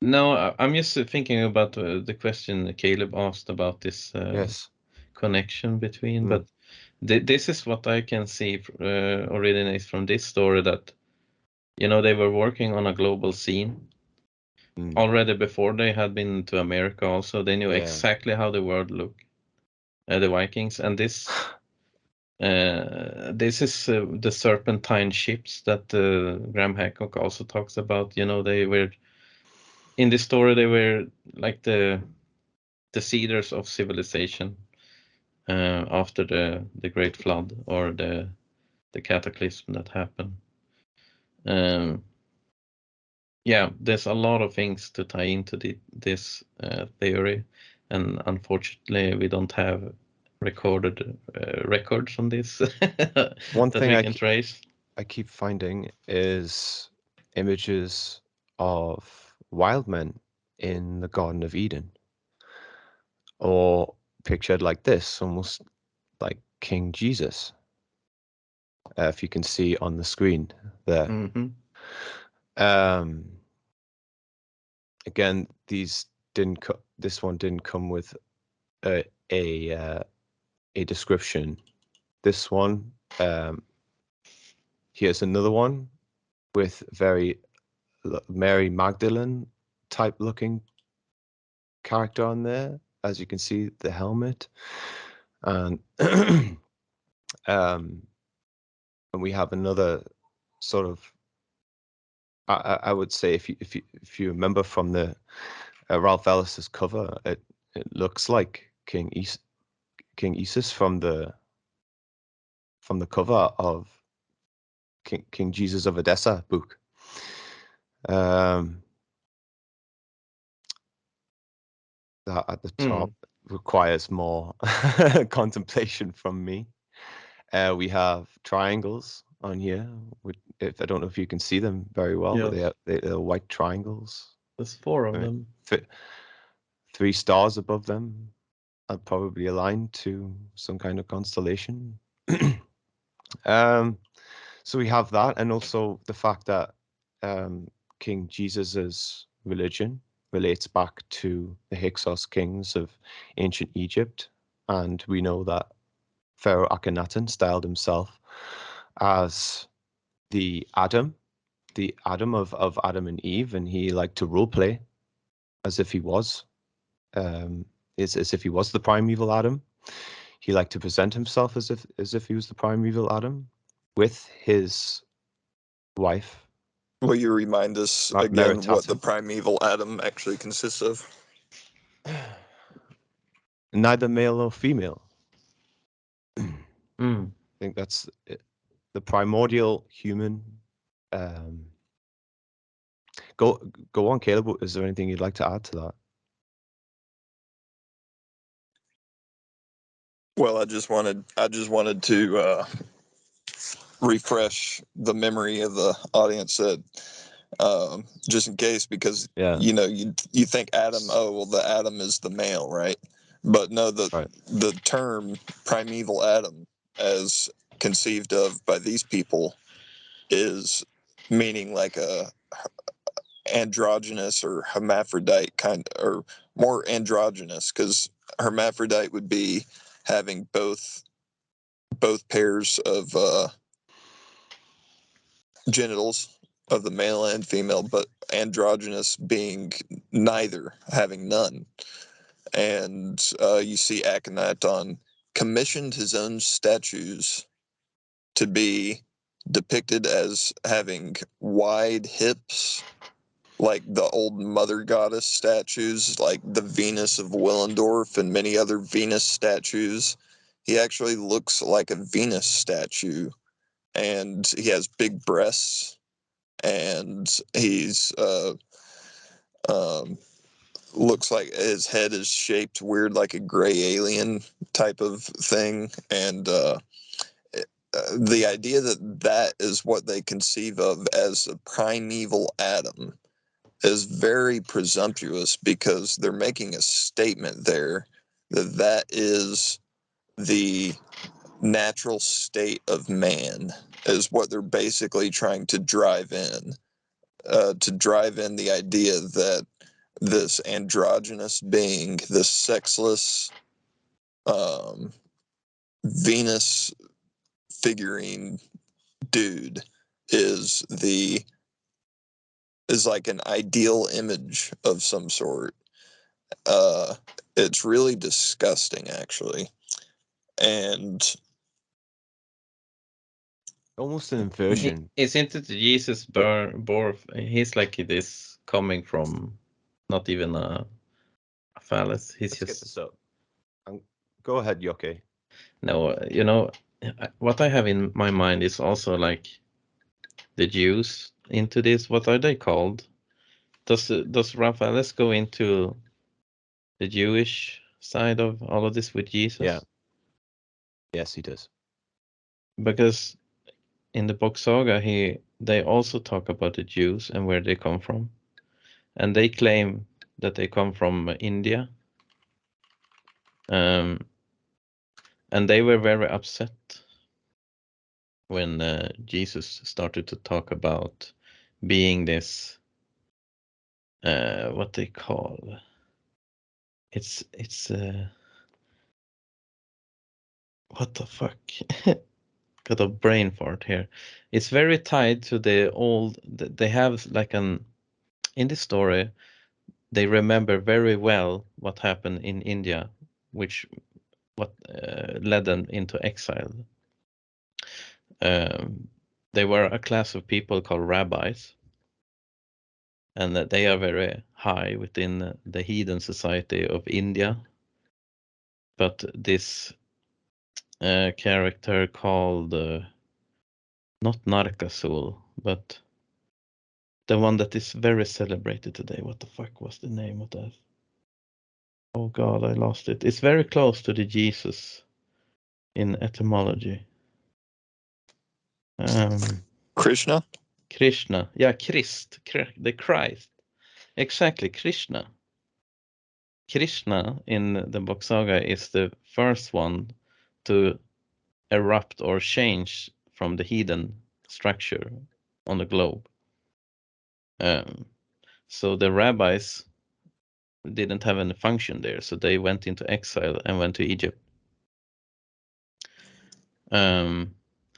No, I'm just thinking about the question Caleb asked about this Yes. connection between. But this is what I can see originates from this story, that, you know, they were working on a global scene already before they had been to America. Also, they knew exactly how the world looked, the Vikings, and this is the serpentine ships that Graham Hancock also talks about. You know, they were in this story. They were like the cedars of civilization after the Great Flood, or the cataclysm that happened. Yeah, there's a lot of things to tie into this theory, and unfortunately, we don't have recorded records on this. One that thing we can trace. I keep finding is images of wild men in the Garden of Eden, or pictured like this, almost like King Jesus. If you can see on the screen there. Again, this one didn't come with a description. This one, here's another one with very Mary Magdalene type looking character on there. As you can see, the helmet, and and we have another sort of. I would say if you remember from the Ralph Ellis's cover, it looks like King Isis from the cover of King Jesus of Edessa book. That at the top requires more contemplation from me. We have triangles on here. If I don't know if you can see them very well, but they're white triangles. There's 4 of them. 3 stars above them are probably aligned to some kind of constellation. So we have that, and also the fact that King Jesus's religion relates back to the Hyksos kings of ancient Egypt, and we know that Pharaoh Akhenaten styled himself as the Adam of Adam and Eve, and he liked to role play as if he was as if he was the primeval Adam. He liked to present himself as if he was the primeval Adam with his wife. Will you remind us again what the primeval Adam actually consists of? Neither male nor female. I think that's it. The primordial human. Go on, Caleb. Is there anything you'd like to add to that? Well, I just wanted to refresh the memory of the audience that just in case, because you know you think Adam, oh well, the Adam is the male, right? But no, the term primeval Adam, as conceived of by these people, is meaning like a androgynous or hermaphrodite kind, or more androgynous, because hermaphrodite would be having both pairs of genitals of the male and female, but androgynous being neither, having none. And you see Akhenaton commissioned his own statues to be depicted as having wide hips, like the old mother goddess statues, like the Venus of Willendorf and many other Venus statues. He actually looks like a Venus statue, and he has big breasts, and he's looks like his head is shaped weird, like a gray alien type of thing, and the idea that that is what they conceive of as a primeval Adam is very presumptuous, because they're making a statement there that that is the natural state of man, is what they're basically trying to drive in. The idea that this androgynous being, this sexless Venus figurine dude, is like an ideal image of some sort. It's really disgusting, actually, and Almost an inversion. Isn't it Jesus birth? He's like this coming from not even a phallus. He's Let's just get this up. Go ahead, Jocke. no. You know what I have in my mind is also like the Jews into this. What are they called? Does Raphaelis go into the Jewish side of all of this with Jesus? Yeah. Yes, he does. Because in the Bock Saga, they also talk about the Jews and where they come from, and they claim that they come from India. And they were very upset when Jesus started to talk about being this what they call it's what the fuck. Got a brain fart here. It's very tied to the old. They have like in the story. They remember very well what happened in India, what led them into exile. They were a class of people called rabbis, and that they are very high within the heathen society of India. But this character called not Narkasul, but the one that is very celebrated today. What the fuck was the name of that? Oh God, I lost it. It's very close to the Jesus in etymology. Krishna? Krishna. Yeah, the Christ. Exactly, Krishna. Krishna in the Bock Saga is the first one to erupt or change from the heathen structure on the globe. So the rabbis didn't have any function there, so they went into exile and went to Egypt.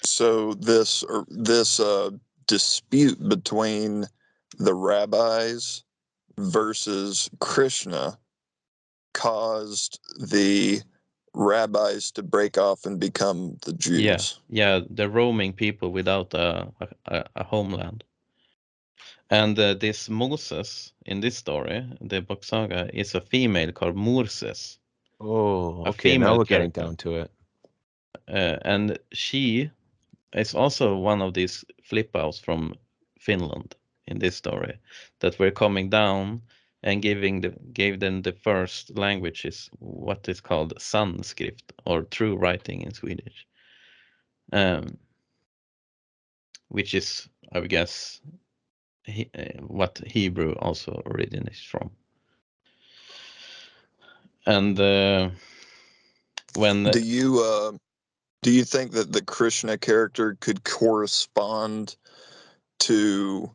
So this dispute between the rabbis versus Krishna caused the rabbis to break off and become the Jews. Yeah, the roaming people without a homeland. And this Moses in this story, the Bock Saga, is a female called Moses. Oh, A okay. Now female we're getting character. down to it. And she is also one of these flip outs from Finland in this story that were coming down and gave them the first languages, what is called Sanskrit, or true writing in Swedish, which is, I would guess, what Hebrew also originates from. And when Do you think that the Krishna character could correspond to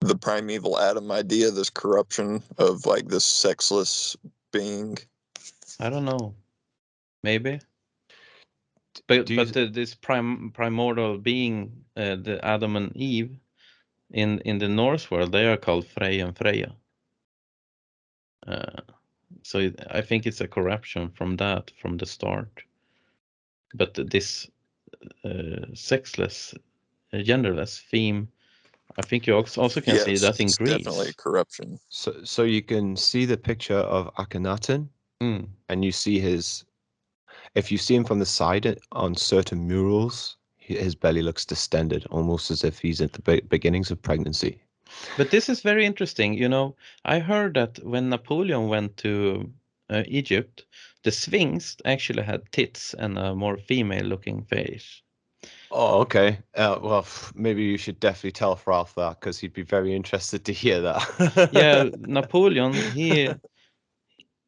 the primeval Adam idea, this corruption of like this sexless being? I don't know, maybe. But this primordial being, the Adam and Eve, in the Norse world, they are called Frey and Freya. So I think it's a corruption from that from the start. But this sexless, genderless theme, I think you also can see that in Greece. Definitely a corruption. So you can see the picture of Akhenaten, and you see if you see him from the side on certain murals, his belly looks distended, almost as if he's at the beginnings of pregnancy. But this is very interesting. You know, I heard that when Napoleon went to Egypt, the Sphinx actually had tits and a more female-looking face. Oh, okay. Well, maybe you should definitely tell Ralph that because he'd be very interested to hear that. Yeah, Napoleon,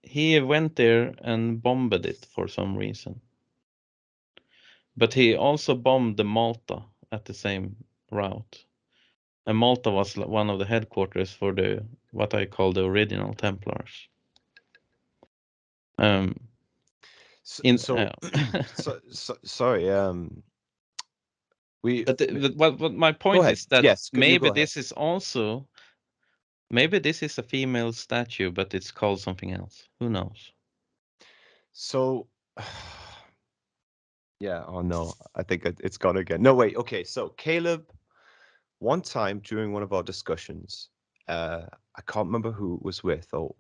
he went there and bombed it for some reason. But he also bombed the Malta at the same route. And Malta was one of the headquarters for the what I call the original Templars. So, In so, sorry. We. but my Go point ahead. is that Yes, you maybe go ahead. this is also maybe this is a female statue, but it's called something else. Who knows? So, yeah. Oh no, I think it's gone again. No, wait. Okay, so Caleb, one time during one of our discussions, I can't remember who it was with or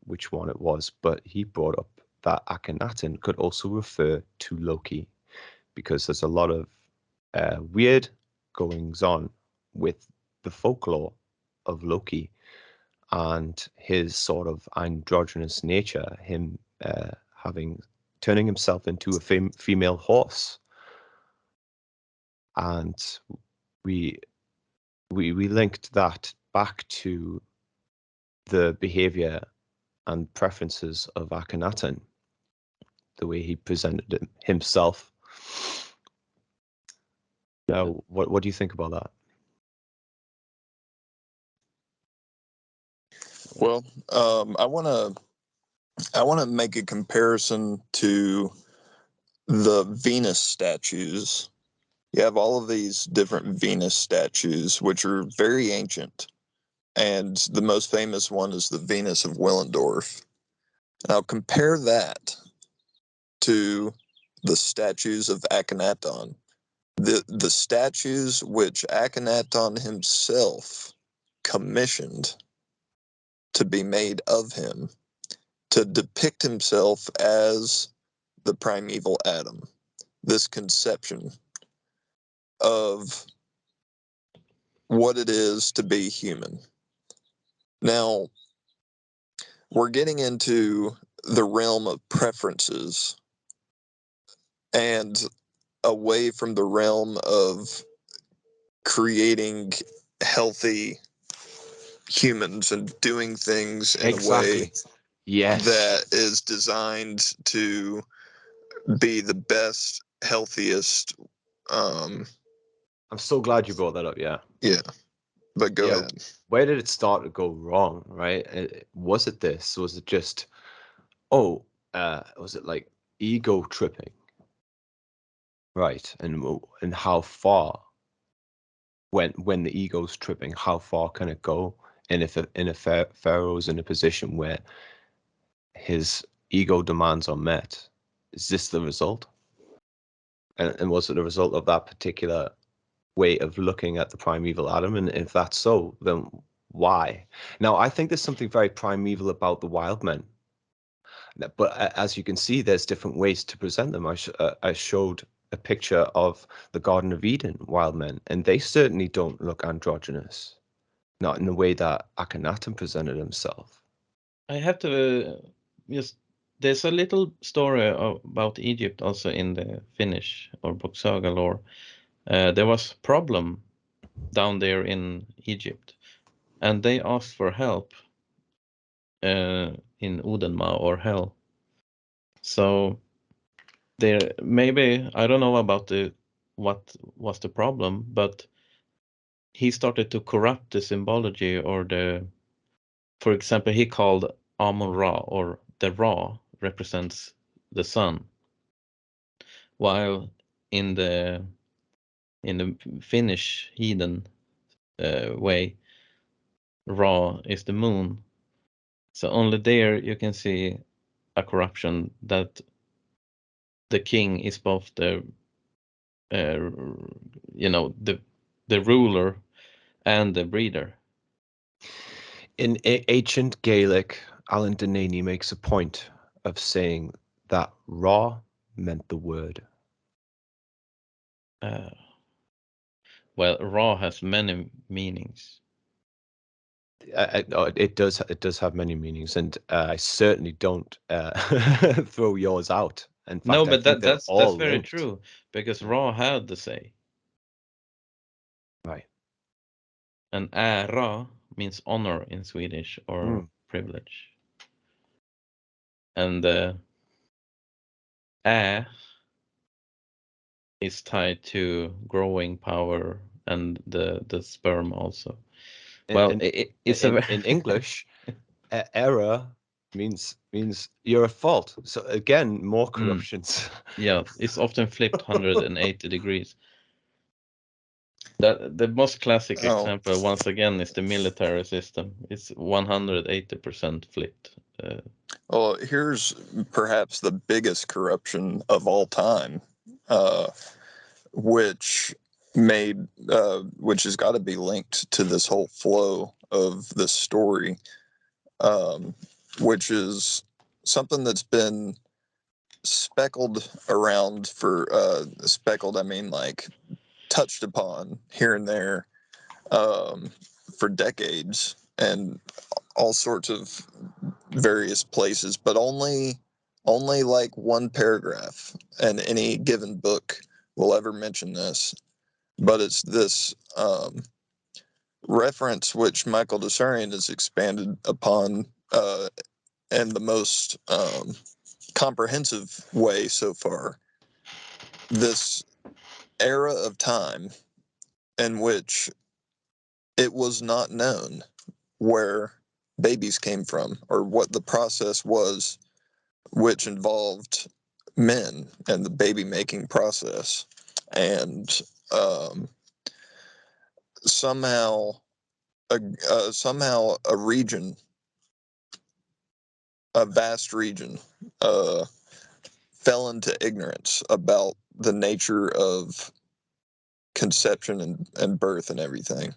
which one it was, but he brought up that Akhenaten could also refer to Loki because there's a lot of weird goings on with the folklore of Loki and his sort of androgynous nature, him turning himself into a female horse, and we linked that back to the behavior and preferences of Akhenaten, the way he presented himself. Now, what do you think about that? Well, I want to make a comparison to the Venus statues. You have all of these different Venus statues, which are very ancient, and the most famous one is the Venus of Willendorf. And I'll compare that to the statues of Akhenaton. The statues which Akhenaton himself commissioned to be made of him to depict himself as the primeval Adam. This conception of what it is to be human. Now, we're getting into the realm of preferences and away from the realm of creating healthy humans and doing things in a way that is designed to be the best, healthiest. I'm so glad you brought that up. Yeah. But go ahead. Where did it start to go wrong? Right? Was it this? Was it just? Was it like ego tripping? Right, and how far? When the ego's tripping, how far can it go? And if Pharaoh's in a position where his ego demands are met, is this the result? And was it a result of that particular way of looking at the primeval Adam? And if that's so, then why? Now, I think there's something very primeval about the wild men. But as you can see, there's different ways to present them. I showed a picture of the Garden of Eden wild men, and they certainly don't look androgynous, not in the way that Akhenaten presented himself. I have to just there's a little story about Egypt also in the Finnish or Bock Saga lore. There was a problem down there in Egypt, and they asked for help in Udenma or Hell. So there maybe I don't know about what was the problem, but he started to corrupt the symbology or for example, he called Amon Ra or the Ra represents the sun, while in the Finnish heathen way, Ra is the moon. So only there you can see a corruption that the king is both the the ruler and the breeder. In ancient Gaelic, Alan Delaney makes a point of saying that Ra meant the word. Well, Ra has many meanings. It does have many meanings, and I certainly don't throw yours out. In fact, No, I but think they're that's all very linked. true, because Ra had the say. Right. And ära means honor in Swedish, or privilege. And ä is tied to growing power and the sperm also. Well, it's in English, error means you're at fault. So again, more corruptions. Yeah, it's often flipped 180 degrees. The most classic example, once again, is the military system. It's 180% flipped. Well, here's perhaps the biggest corruption of all time, which has got to be linked to this whole flow of this story, which is something that's been speckled around for speckled. I mean, like touched upon here and there for decades and all sorts of various places, but only like one paragraph in any given book will ever mention this. But it's this reference which Michael DESERTSNOW has expanded upon in the most comprehensive way so far. This era of time in which it was not known where babies came from or what the process was, which involved men and the baby making process. And somehow a region, a vast region, fell into ignorance about the nature of conception and birth and everything.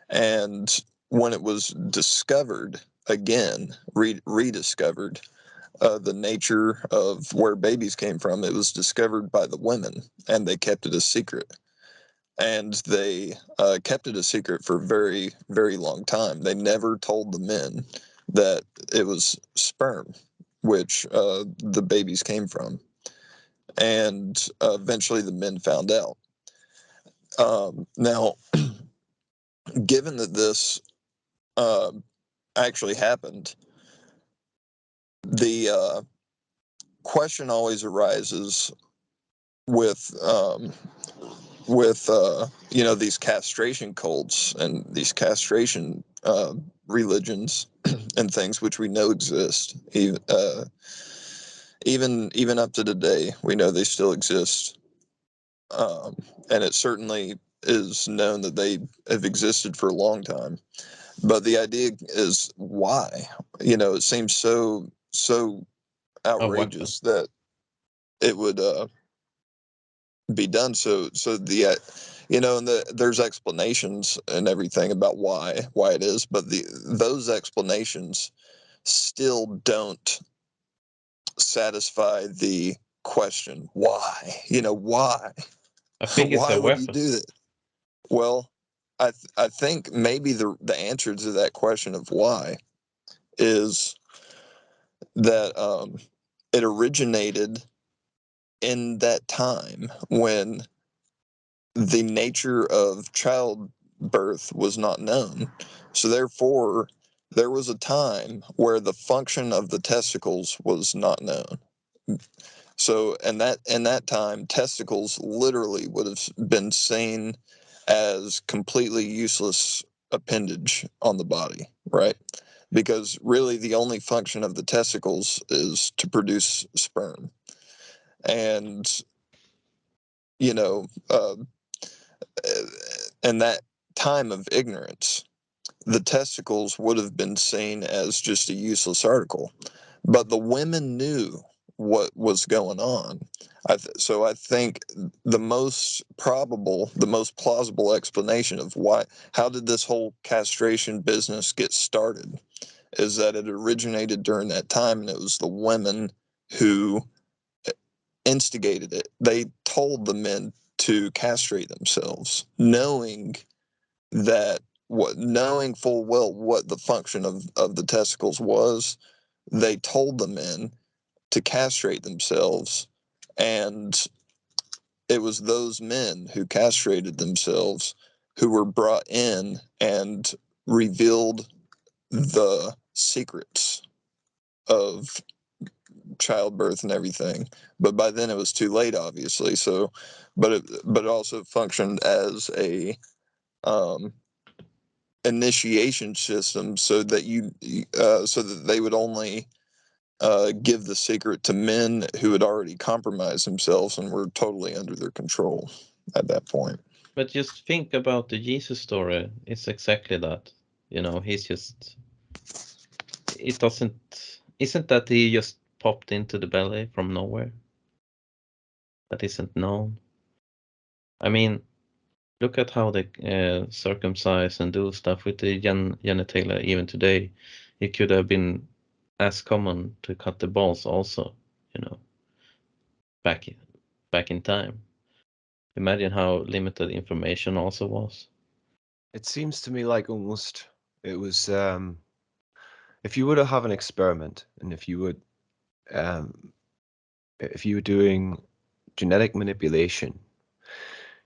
And when it was discovered again, rediscovered, the nature of where babies came from, it was discovered by the women, and they kept it a secret. And they kept it a secret for a very, very long time. They never told the men that it was sperm, which the babies came from. And eventually the men found out. Now, given that this actually happened, the question always arises with these castration cults and these castration religions and things which we know exist, even up to today. We know they still exist, and it certainly is known that they have existed for a long time. But the idea is why? It seems so outrageous that it would be done. So and there's explanations and everything about why it is, but those explanations still don't satisfy the question why. Why? I think it's Why a would you weapon. do that? Well, I think maybe the answer to that question of why is that it originated in that time when the nature of childbirth was not known. So therefore, there was a time where the function of the testicles was not known. So, in that time, testicles literally would have been seen as completely useless appendage on the body, right? Because really, the only function of the testicles is to produce sperm, and you know, in that time of ignorance, the testicles would have been seen as just a useless article. But the women knew what was going on. So I think the most probable, the most plausible explanation of how did this whole castration business get started is that it originated during that time, and it was the women who instigated it. They told the men to castrate themselves, knowing that knowing full well what the function of the testicles was, they told the men to castrate themselves, and it was those men who castrated themselves who were brought in and revealed the secrets of childbirth and everything. But by then it was too late, obviously. So, but it also functioned as a initiation system, so that so that they would only give the secret to men who had already compromised themselves and were totally under their control at that point. But just think about the Jesus story. It's exactly that. You know, he's just. It doesn't. Isn't that he just popped into the belly from nowhere? That isn't known. I mean, look at how they circumcise and do stuff with the genitalia even today. It could have been as common to cut the balls also, you know, back in time. Imagine how limited information also was. It seems to me like almost it was if you were to have an experiment, and if you were doing genetic manipulation,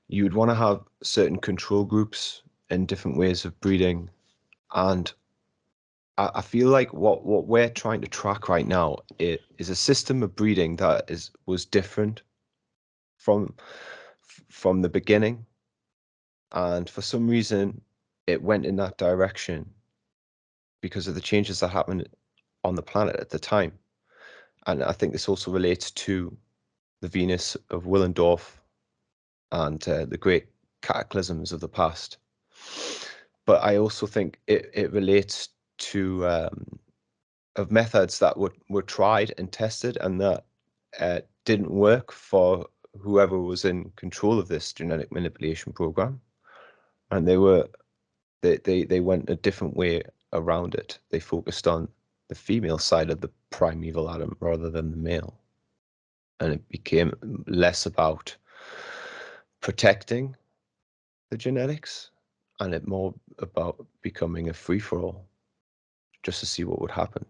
you would want to have certain control groups and different ways of breeding. And I feel like what we're trying to track right now is a system of breeding that was different from the beginning, and for some reason it went in that direction because of the changes that happened on the planet at the time. And I think this also relates to the Venus of Willendorf and the great cataclysms of the past. But I also think it relates to of methods that were tried and tested and that didn't work for whoever was in control of this genetic manipulation program, and they went a different way around it. They focused on the female side of the primeval Adam rather than the male, and it became less about protecting the genetics and it more about becoming a free-for-all just to see what would happen.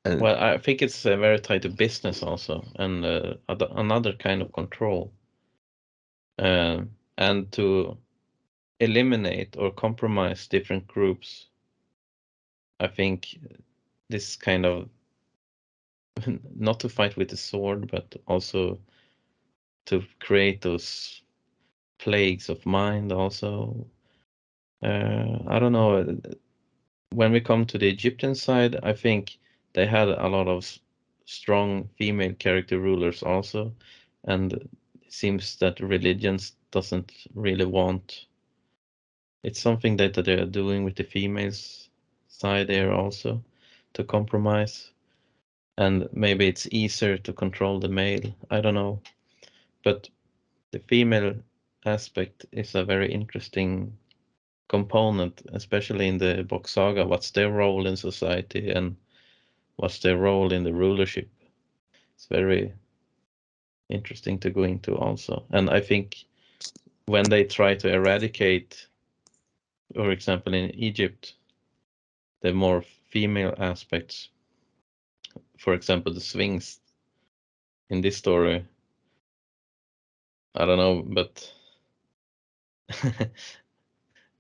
And well, I think it's very tied to business also, and another kind of control, and to eliminate or compromise different groups. I think this kind of not to fight with the sword, but also to create those plagues of mind also. I don't know. When we come to the Egyptian side, I think they had a lot of strong female character rulers also, and it seems that religions doesn't really want. It's something that they are doing with the females side there also to compromise, and maybe it's easier to control the male. I don't know, but the female aspect is a very interesting component, especially in the Bock Saga. What's their role in society and what's their role in the rulership? It's very interesting to go into also. And I think when they try to eradicate, for example, in Egypt, the more female aspects, for example, the Sphinx in this story, I don't know, but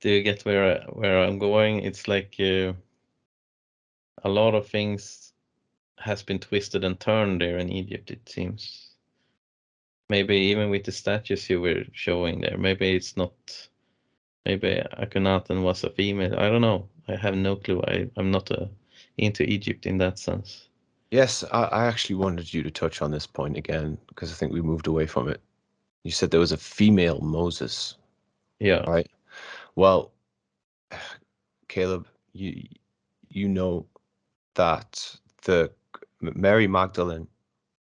do you get where I'm going? It's like a lot of things has been twisted and turned there in Egypt, it seems. Maybe even with the statues you were showing there, maybe it's not. Maybe Akhenaten was a female. I don't know. I have no clue. I'm not into Egypt in that sense. yes, I actually wanted you to touch on this point again because I think we moved away from it. You said there was a female Moses, Yeah. right? Well, Caleb, you know that the Mary Magdalene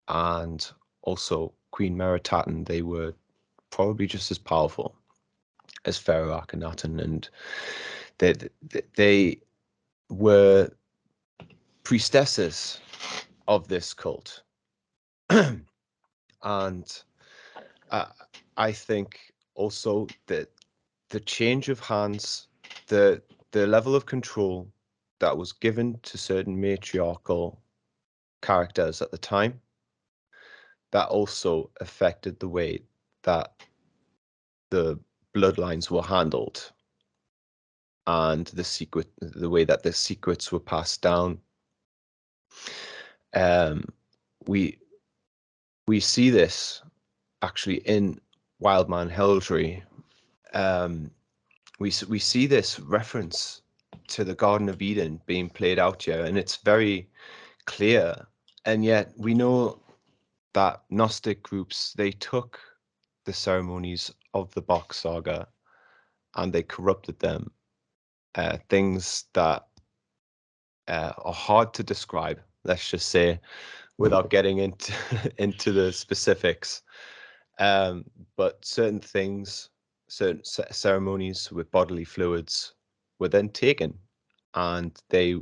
and also Queen Meritaten, they were probably just as powerful as Pharaoh Akhenaten, and they were priestesses of this cult. And I think also that the change of hands, the the level of control that was given to certain matriarchal characters at the time, that also affected the way that the bloodlines were handled and the way that the secrets were passed down. We see this actually in Wildman Heraldry. We see this reference to the Garden of Eden being played out here, and it's very clear. And yet we know that Gnostic groups, they took the ceremonies of the Bock Saga and they corrupted them. Things that are hard to describe, let's just say, without getting into into the specifics. But certain things, certain ceremonies with bodily fluids were then taken, and they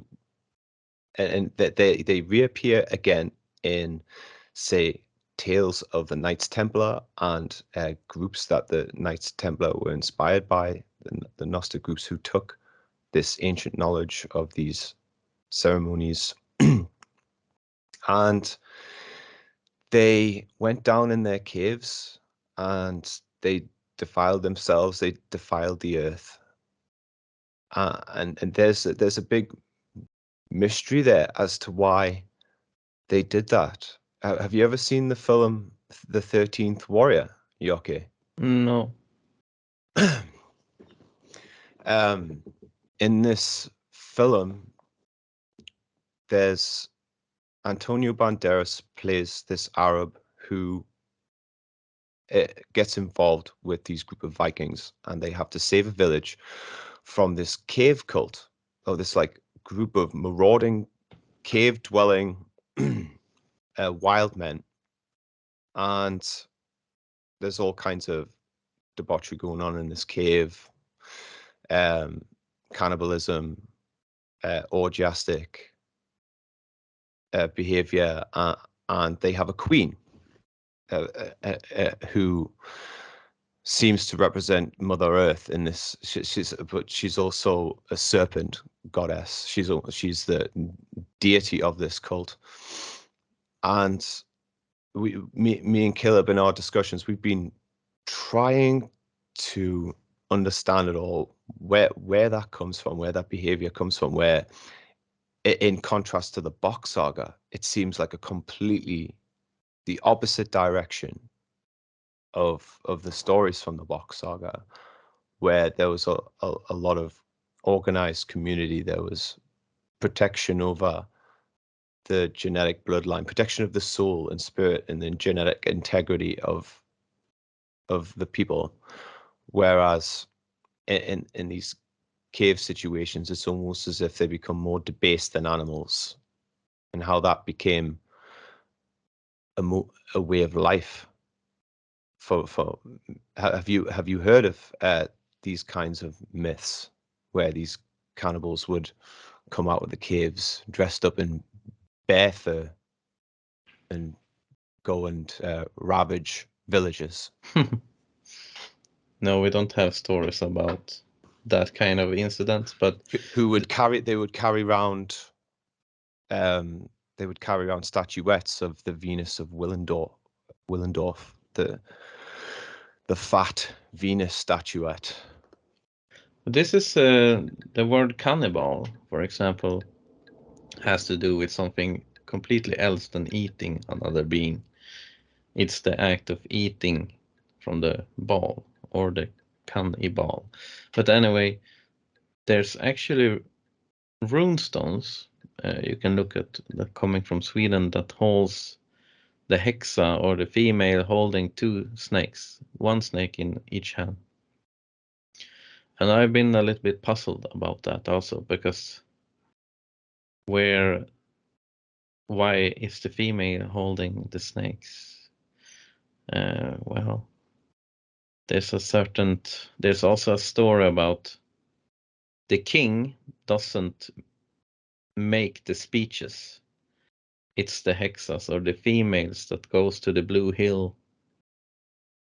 reappear again in, say, tales of the Knights Templar and groups that the Knights Templar were inspired by, the Gnostic groups who took this ancient knowledge of these ceremonies and they went down in their caves and they defiled themselves, they defiled the earth. And there's a big mystery there as to why they did that. Have you ever seen the film The 13th Warrior, Jocke? No. In this film, there's Antonio Banderas plays this Arab who gets involved with these group of Vikings, and they have to save a village from this cave cult, or this like group of marauding, cave-dwelling wild men. And there's all kinds of debauchery going on in this cave, cannibalism, orgiastic behavior, and they have a queen who seems to represent Mother Earth in this. But she's also a serpent goddess. She's the deity of this cult. And me and Caleb, in our discussions, we've been trying to understand it all, where that comes from, where that behavior comes from, where, in contrast to the Bock Saga, it seems like a completely the opposite direction of the stories from the Bock Saga, where there was a lot of organized community. There was protection over the genetic bloodline, protection of the soul and spirit and the genetic integrity of the people. Whereas in these cave situations, it's almost as if they become more debased than animals, and how that became a way of life. For have you heard of these kinds of myths where these cannibals would come out of the caves dressed up in bear fur and go and ravage villages? No, we don't have stories about that kind of incident, but who would carry around statuettes of the Venus of Willendorf, the fat Venus statuette. this is the word cannibal, for example, has to do with something completely else than eating another being. It's the act of eating from the ball, or the cannibal. But anyway, there's actually runestones you can look at that coming from Sweden that holds the hexa, or the female holding two snakes, one snake in each hand. And I've been a little bit puzzled about that also, because why is the female holding the snakes? Well, there's also a story about the king doesn't make the speeches. It's the hexas, or the females, that goes to the Blue Hill.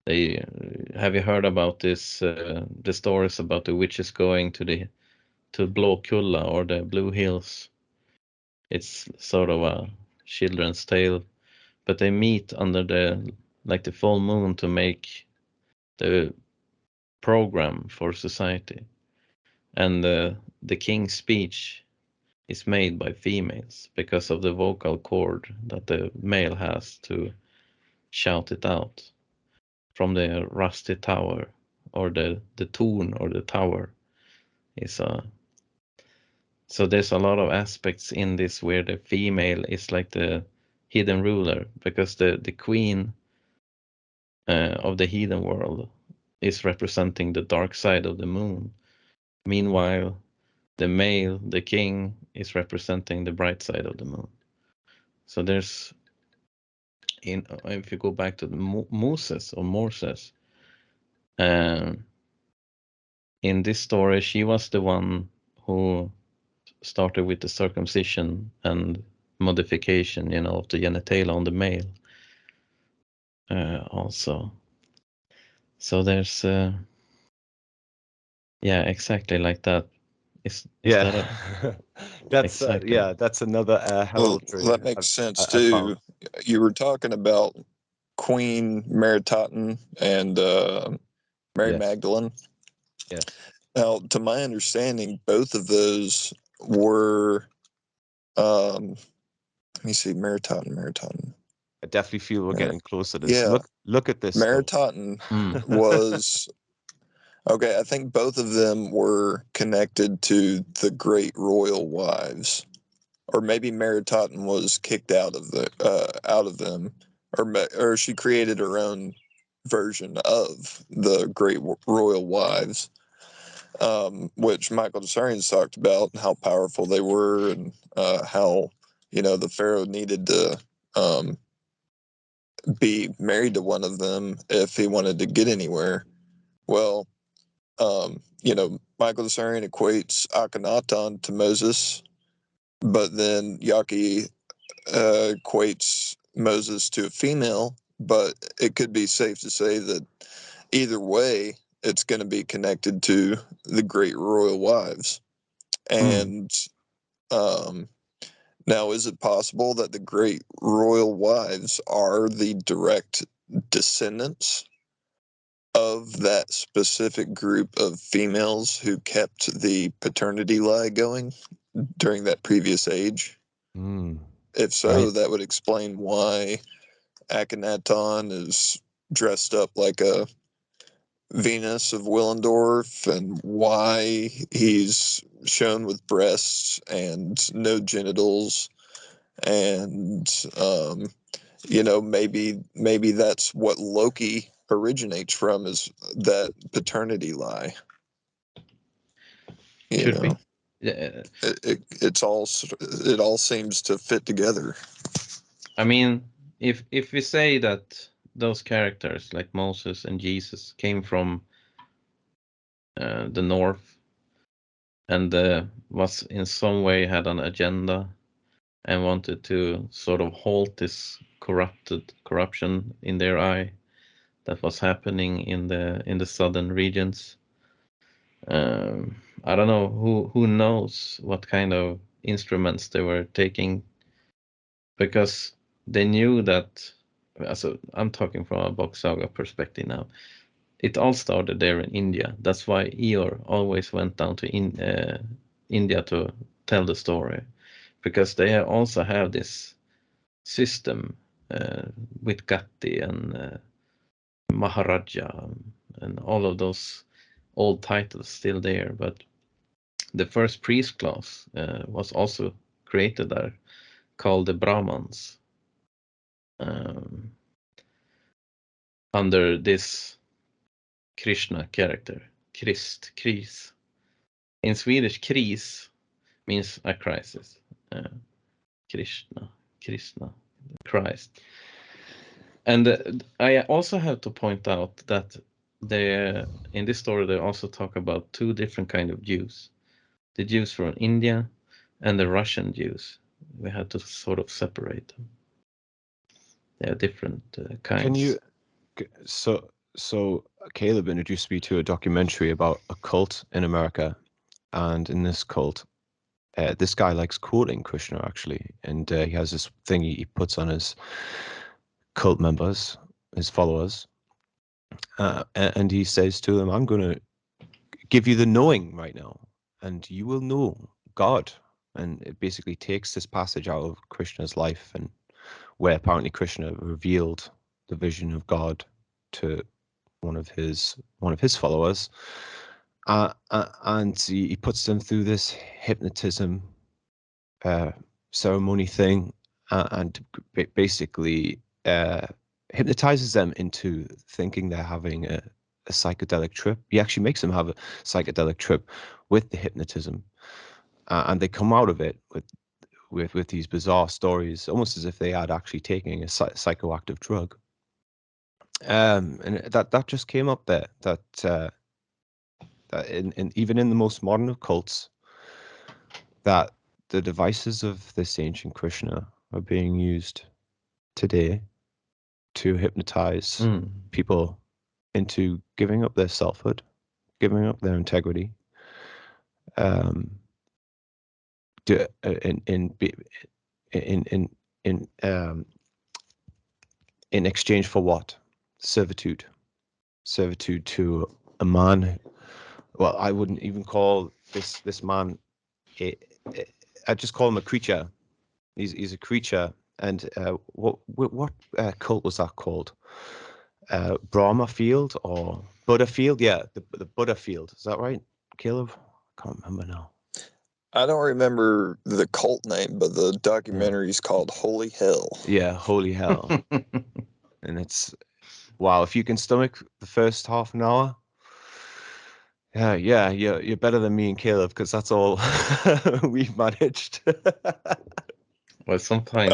Have you heard about this? The stories about the witches going to to Blåkulla or the Blue Hills. It's sort of a children's tale, but they meet under the full moon to make the program for society. And the king's speech is made by females because of the vocal cord that the male has to shout it out from the rusty tower, or the torn or the tower is so there's a lot of aspects in this where the female is like the hidden ruler, because the queen of the heathen world is representing the dark side of the moon. Meanwhile, the male, the king, is representing the bright side of the moon. So there's, if you go back to the Moses or Moses, in this story, she was the one who started with the circumcision and modification, of the genitalia on the male. Also, so there's, exactly like that. Is Yeah, that that's exactly? that's another Well, heraldry that makes sense I too. found. You were talking about Queen Meritaten and Mary Yes. Magdalene. Yes. Now, to my understanding, both of those were. Let me see, Meritaten. I definitely feel we're getting close to this. Yeah. Look at this. Meritaten was okay. I think both of them were connected to the great royal wives, or maybe Meritaten was kicked out of them, or she created her own version of the great royal wives, which Michael DeSertSNOW's talked about, how powerful they were, and how the pharaoh needed to be married to one of them if he wanted to get anywhere. Well, Michael DeSertSNOW equates Akhenaten to Moses, but then Jocke equates Moses to a female. But it could be safe to say that either way, it's going to be connected to the great royal wives. And now, is it possible that the great royal wives are the direct descendants of that specific group of females who kept the paternity lie going during that previous age? If so, Right. that would explain why Akhenaten is dressed up like a Venus of Willendorf, and why he's shown with breasts and no genitals, and maybe that's what Loki originates from, is that paternity lie. Could be. Yeah. It all seems to fit together. I mean, if we say that those characters like Moses and Jesus came from the north, and was in some way had an agenda and wanted to sort of halt this corruption in their eye that was happening in the southern regions. I don't know, who knows what kind of instruments they were taking, because they knew that. So I'm talking from a Bock Saga perspective now. It all started there in India. That's why Eeyore always went down to India to tell the story, because they also have this system with Gatti and Maharaja and all of those old titles still there. But the first priest class was also created there, called the Brahmans, under this Krishna character, Kris. In Swedish, kris means a crisis. Krishna, Christ. And I also have to point out that in this story they also talk about two different kind of Jews: the Jews from India and the Russian Jews. We have to sort of separate them. They are different kinds. Can you? So Caleb introduced me to a documentary about a cult in America, and in this cult, this guy likes quoting Krishna actually, and he has this thing he puts on his cult members, his followers, and he says to them, "I'm going to give you the knowing right now, and you will know God." And it basically takes this passage out of Krishna's life, and where apparently Krishna revealed the vision of God to one of his followers, and he puts them through this hypnotism ceremony thing, and basically hypnotizes them into thinking they're having a psychedelic trip. He actually makes them have a psychedelic trip with the hypnotism, and they come out of it with these bizarre stories, almost as if they had actually taken a psychoactive drug. And that just came up there, that in even in the most modern of cults, that the devices of this ancient Krishna are being used today to hypnotize people into giving up their selfhood, giving up their integrity, in exchange for what? Servitude to a man. Well, I wouldn't even call this man I just call him a creature. He's a creature. And what cult was that called? Brahma Field or Buddha Field? Yeah, the Buddha Field. Is that right, Caleb? I can't remember now. I don't remember the cult name, but the documentary is called Holy Hell. Yeah, Holy Hell. And it's, wow, if you can stomach the first half an hour, yeah, you're better than me and Caleb, because that's all we've managed. Well, sometimes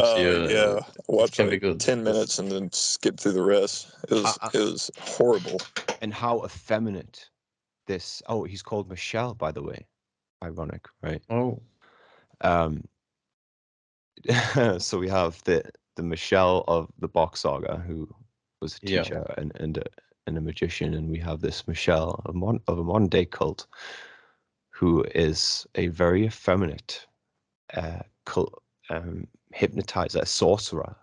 watch can be like good. 10 minutes and then skip through the rest. It was horrible. And how effeminate this. Oh, he's called Michelle, by the way. Ironic, right? Oh. So we have the Michelle of the Bock Saga, who was a teacher and a magician, and we have this Michelle of a modern day cult, who is a very effeminate cult hypnotizer, sorcerer.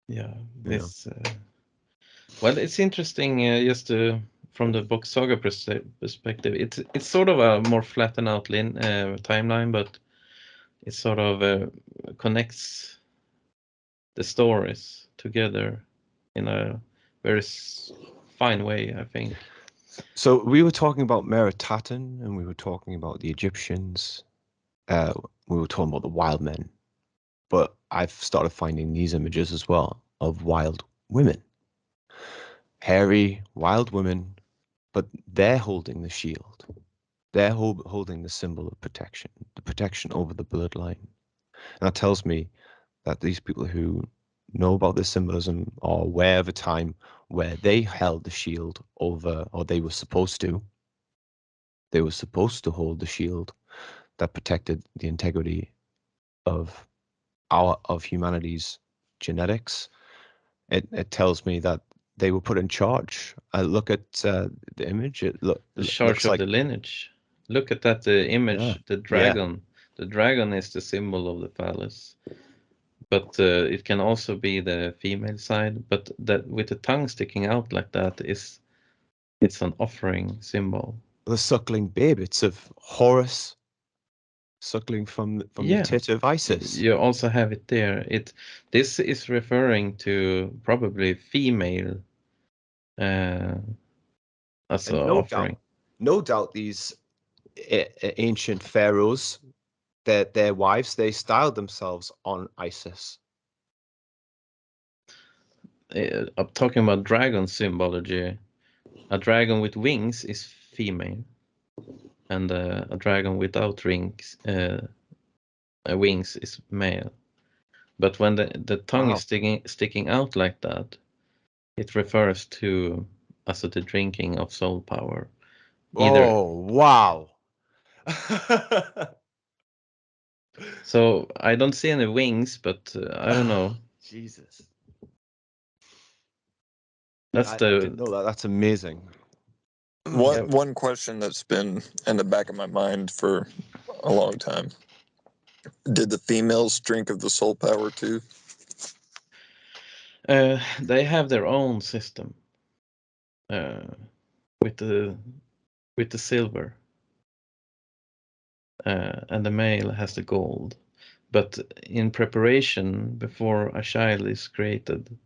Yeah, this. Well, it's interesting. Just from the Bock Saga perspective, it's sort of a more flattened out timeline, but it sort of connects the stories together in a very fine way, I think. So we were talking about Heathen, and we were talking about the Egyptians. We were talking about the wild men, but I've started finding these images as well of wild women, hairy wild women, but they're holding the shield. They're holding the symbol of protection, the protection over the bloodline. And that tells me that these people who know about this symbolism are aware of a time where they held the shield over, or they were supposed to. They were supposed to hold the shield that protected the integrity of humanity's genetics. It tells me that they were put in charge. I look at the image. The charge looks of like the lineage. Look at that image. The dragon. Yeah. The dragon is the symbol of the phallus. But it can also be the female side. But that with the tongue sticking out like that it's an offering symbol. The suckling babe. It's of Horus suckling from the tit of Isis. You also have it there. This is referring to probably female as an offering. No doubt these ancient pharaohs, their wives, they styled themselves on Isis. I'm talking about dragon symbology. A dragon with wings is female, and a dragon without wings is male. But when the tongue is sticking out like that, it refers to the drinking of soul power. Oh, wow. So I don't see any wings, but I don't know. Jesus. I didn't know that. That's amazing. One One question that's been in the back of my mind for a long time. Did the females drink of the soul power too? They have their own system with the silver, and the male has the gold. But in preparation, before a child is created,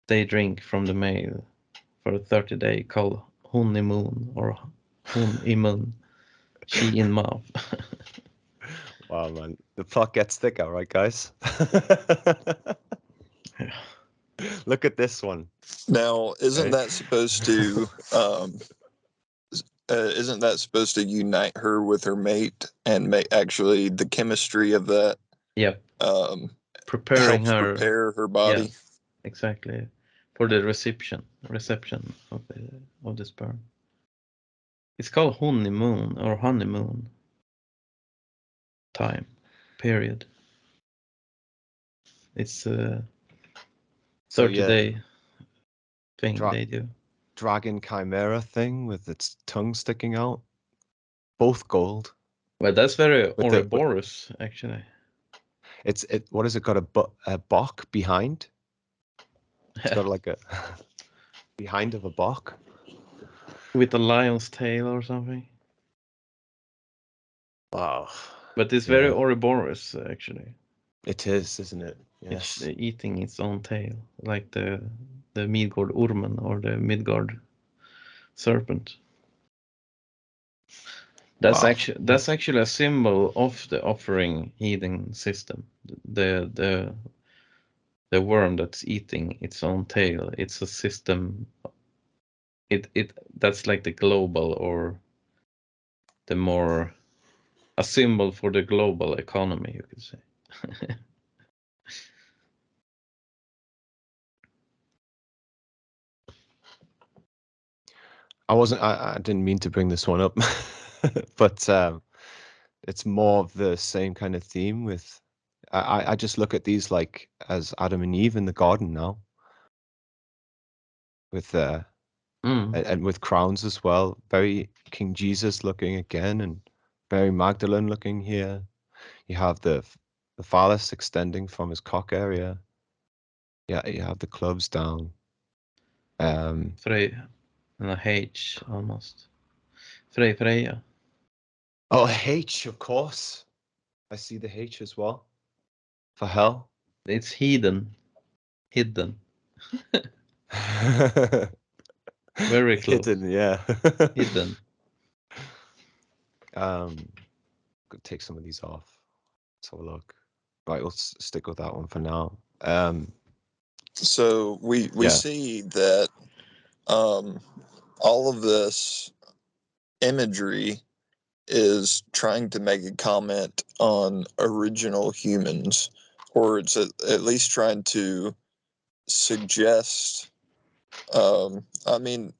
they drink from the male for a 30-day called honeymoon or hun-i-mun, she in mouth. Wow, man. The plot gets thicker, right, guys? Look at this one. Now, isn't Okay. that supposed to unite her with her mate and make actually the chemistry of that Yep. um, Preparing helps her. prepare her body? Yeah, exactly. For the reception of the sperm. It's called honeymoon or honeymoon time period. It's a 30-day thing they do. Dragon chimera thing with its tongue sticking out. Both gold. Well, that's very Ouroboros, actually. What has it got? A bock behind? It's got like a behind of a bock. With a lion's tail or something. Wow. But it's very Ouroboros, actually. It is, isn't it? Yes. It's eating its own tail, like the Midgård ormen or the Midgård serpent. That's actually a symbol of the offering heathen system. The worm that's eating its own tail. It's a system. That's like the global or the more a symbol for the global economy, you could say. I didn't mean to bring this one up, but it's more of the same kind of theme with. I just look at these like as Adam and Eve in the garden now, with and with crowns as well. Very King Jesus looking again, and very Magdalene looking here. You have the phallus extending from his cock area. Yeah, you have the clubs down. Freya, and a H almost. Freya. Oh, H, of course. I see the H as well. For hell. It's hidden. Hidden. Very close. Hidden, yeah. Hidden. Could take some of these off. Let's have a look. Right, we'll stick with that one for now. So we see that all of this imagery is trying to make a comment on original humans, or it's at least trying to suggest. I mean,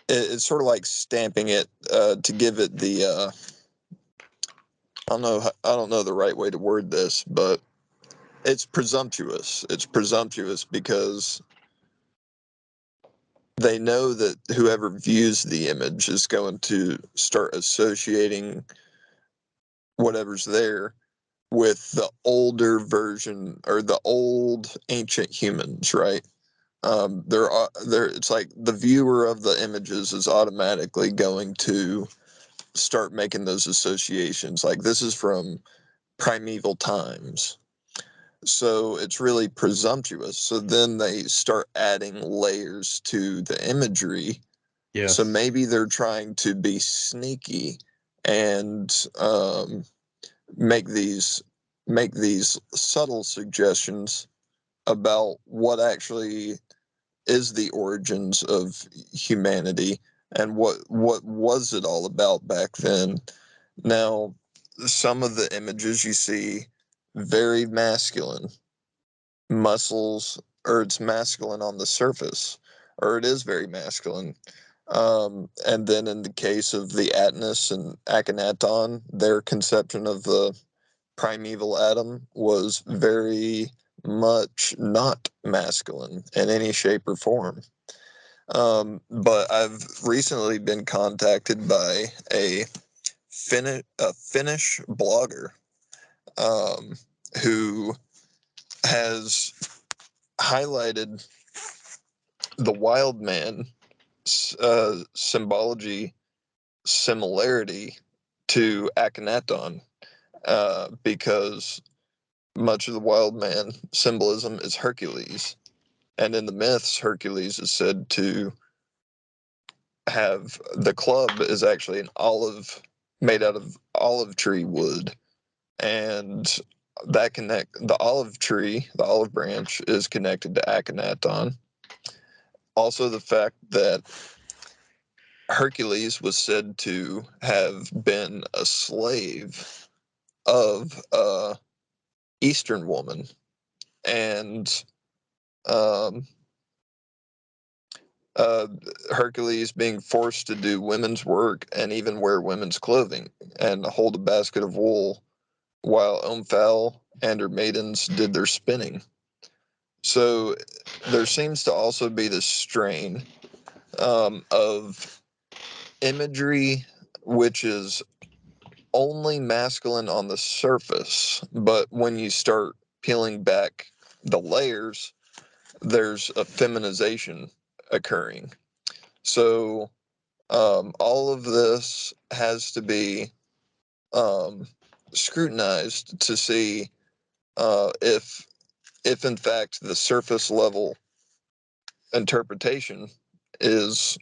it's sort of like stamping it to give it the. I don't know the right way to word this, but it's presumptuous. It's presumptuous because they know that whoever views the image is going to start associating whatever's there with the older version or the old ancient humans, right? It's like the viewer of the images is automatically going to start making those associations. Like, this is from primeval times. So it's really presumptuous. So then they start adding layers to the imagery. Yes. So maybe they're trying to be sneaky and make these subtle suggestions about what actually is the origins of humanity and what was it all about back then. Now, some of the images you see very masculine, muscles, or it's masculine on the surface, or it is very masculine. And then in the case of the Atlas and Akhenaton, their conception of the primeval Adam was very much not masculine in any shape or form. But I've recently been contacted by a Finnish blogger who has highlighted the wild man symbology similarity to Akhenaton, because much of the wild man symbolism is Hercules, and in the myths, Hercules is said to have the club is actually an olive made out of olive tree wood, and that the olive tree, the olive branch, is connected to Akhenaton. Also, the fact that Hercules was said to have been a slave of a Eastern woman, and um, Hercules being forced to do women's work and even wear women's clothing and hold a basket of wool while Omphale and her maidens did their spinning. So there seems to also be this strain of imagery which is only masculine on the surface, but when you start peeling back the layers, there's a feminization occurring. So all of this has to be scrutinized to see if in fact the surface level interpretation is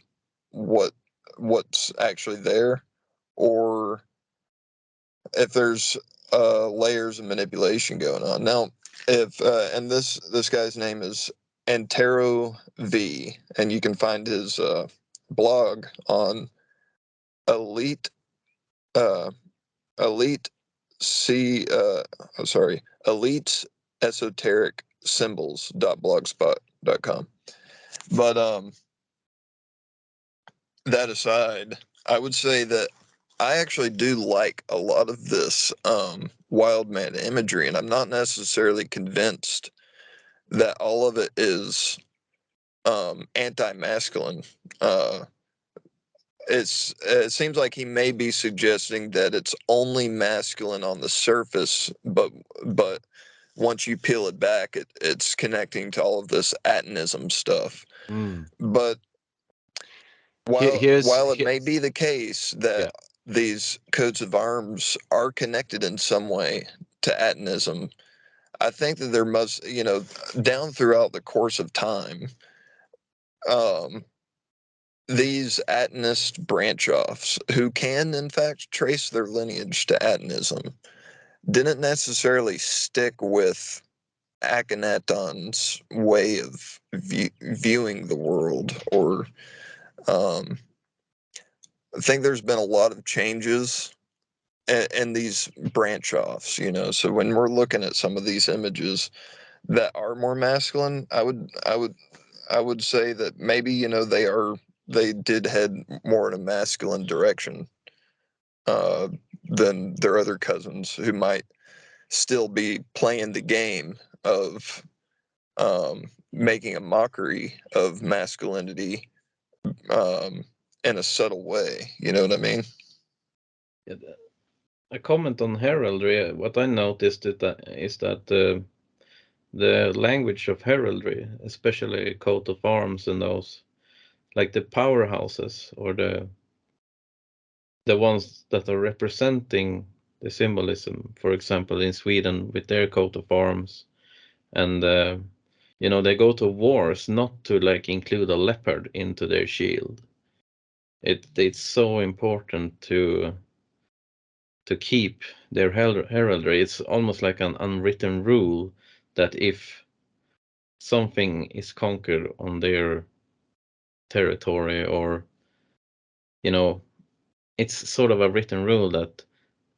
what's actually there, or if there's layers of manipulation going on. Now, if and this guy's name is Antero V, and you can find his blog on elite elite c elite esoteric symbols.blogspot.com. But that aside, I would say that I actually do like a lot of this wild man imagery, and I'm not necessarily convinced that all of it is anti-masculine. It seems like he may be suggesting that it's only masculine on the surface, but once you peel it back, it's connecting to all of this atonism stuff. But while it may be the case that these coats of arms are connected in some way to atonism, I think that there must, down throughout the course of time, these atonist branch-offs, who can in fact trace their lineage to atonism, didn't necessarily stick with Akhenaton's way of viewing the world, or I think there's been a lot of changes in these branch-offs, so when we're looking at some of these images that are more masculine, I would say that maybe they did head more in a masculine direction than their other cousins, who might still be playing the game of making a mockery of masculinity in a subtle way. You know what I mean? Yeah, a comment on heraldry. What I noticed is that the language of heraldry, especially coat of arms and those, like the powerhouses or the ones that are representing the symbolism, for example, in Sweden with their coat of arms, and they go to wars not to like include a leopard into their shield. It's so important to keep their heraldry. It's almost like an unwritten rule that if something is conquered on their territory, or it's sort of a written rule that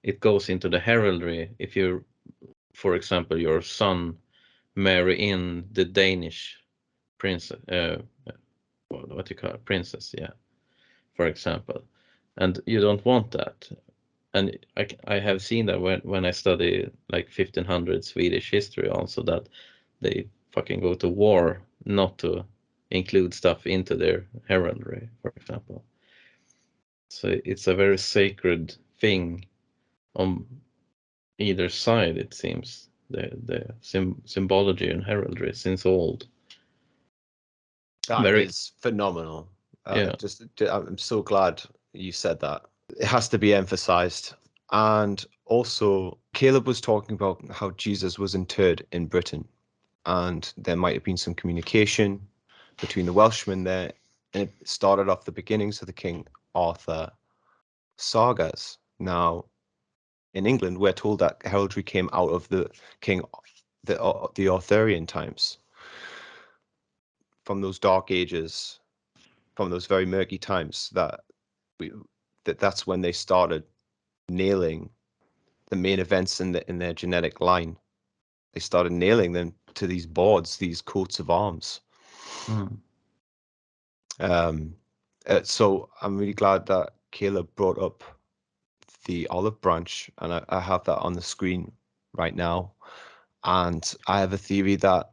it goes into the heraldry. If you, for example, your son marry in the Danish princess, what do you call it? Princess, yeah, for example, and you don't want that. And I have seen that when I study like 1500 Swedish history also, that they fucking go to war not to include stuff into their heraldry, for example. So it's a very sacred thing on either side, it seems, the symbology and heraldry since old. That is phenomenal. Yeah. I'm so glad you said that. It has to be emphasized. And also, Caleb was talking about how Jesus was interred in Britain, and there might have been some communication between the Welshmen there, and it started off the beginnings of the King Arthur sagas. Now, in England, we're told that heraldry came out of the Arthurian times, from those dark ages, from those very murky times, that's when they started nailing the main events in their genetic line. They started nailing them to these boards, these coats of arms. So I'm really glad that Caleb brought up the olive branch, and I have that on the screen right now. And I have a theory that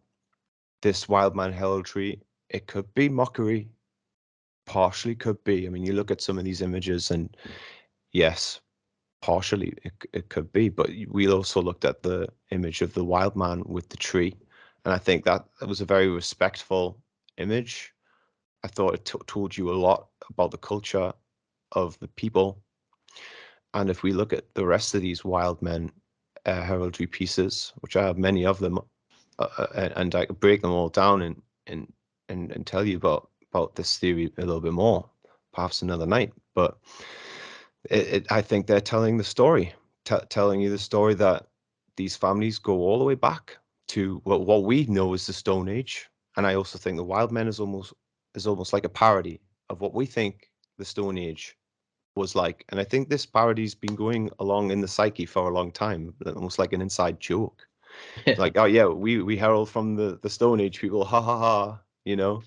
this Wildman heraldry, it could be mockery, partially could be. I mean, you look at some of these images, and yes, partially it could be, but we also looked at the image of the wild man with the tree, and I think that was a very respectful image. I thought it told you a lot about the culture of the people. And if we look at the rest of these wild men heraldry pieces, which I have many of them, and I could break them all down and tell you about this theory a little bit more, perhaps another night. But I think they're telling the story, telling you the story that these families go all the way back to what we know as the Stone Age. And I also think the Wild Men is almost like a parody of what we think the Stone Age was like. And I think this parody's been going along in the psyche for a long time, almost like an inside joke. Like, oh yeah, we herald from the Stone Age people, ha ha ha, you know.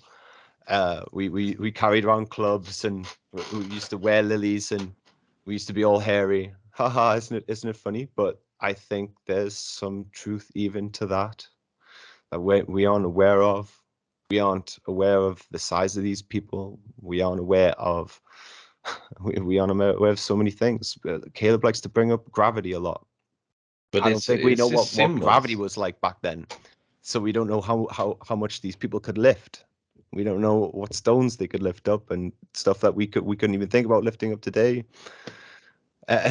We carried around clubs, and we used to wear lilies, and we used to be all hairy. Haha, isn't it funny? But I think there's some truth even to that we aren't aware of. We aren't aware of the size of these people. We aren't aware of we aren't aware of so many things. Caleb likes to bring up gravity a lot. But I don't think we know what gravity was like back then. So we don't know how much these people could lift. We don't know what stones they could lift up and stuff that we couldn't even think about lifting up today.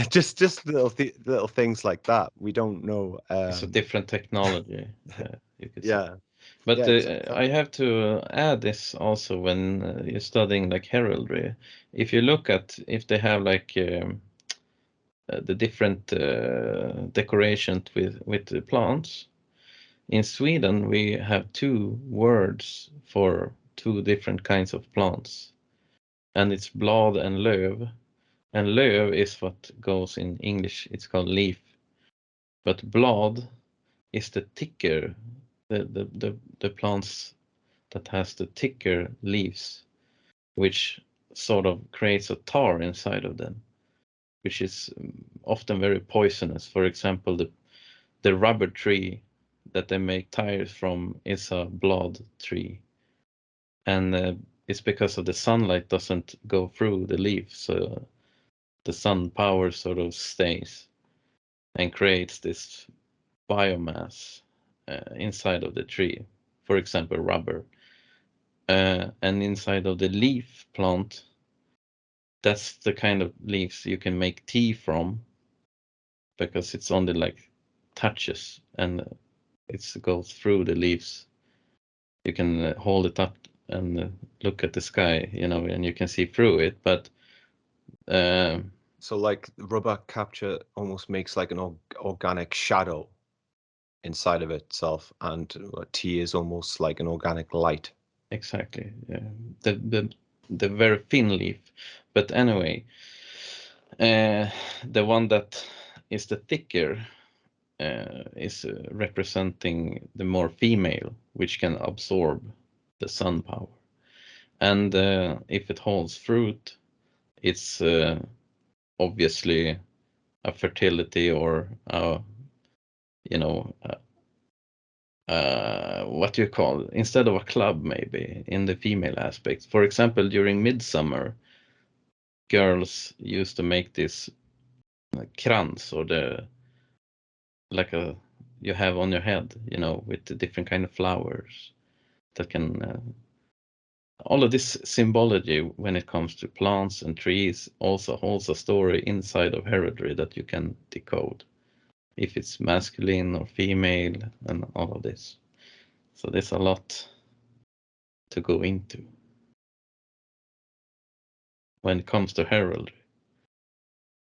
Just little things like that. We don't know. It's a different technology, you could say. Yeah. But I have to add this also when you're studying like heraldry. If you look at if they have like the different decorations with the plants. In Sweden, we have two words for two different kinds of plants, and it's blad and löv. And löv is what goes in English, it's called leaf. But blad is the thicker, the plants that has the thicker leaves, which sort of creates a tar inside of them, which is often very poisonous. For example, the rubber tree that they make tires from is a blad tree, and it's because of the sunlight doesn't go through the leaf, so the sun power sort of stays and creates this biomass inside of the tree, for example rubber, and inside of the leaf plant, that's the kind of leaves you can make tea from, because it's only like touches and it goes through the leaves. You can hold it up and look at the sky, you know, and you can see through it. But so like rubber capture almost makes like an organic shadow inside of itself, and tea is almost like an organic light. Exactly. The very thin leaf. But anyway, the one that is the thicker is representing the more female, which can absorb the sun power. And if it holds fruit, it's obviously a fertility or you know, what do you call, instead of a club, maybe in the female aspect. For example, during midsummer, girls used to make this krans, or the like a you have on your head, with the different kind of flowers that can. All of this symbology when it comes to plants and trees also holds a story inside of heraldry that you can decode, if it's masculine or female, and all of this. So there's a lot to go into when it comes to heraldry,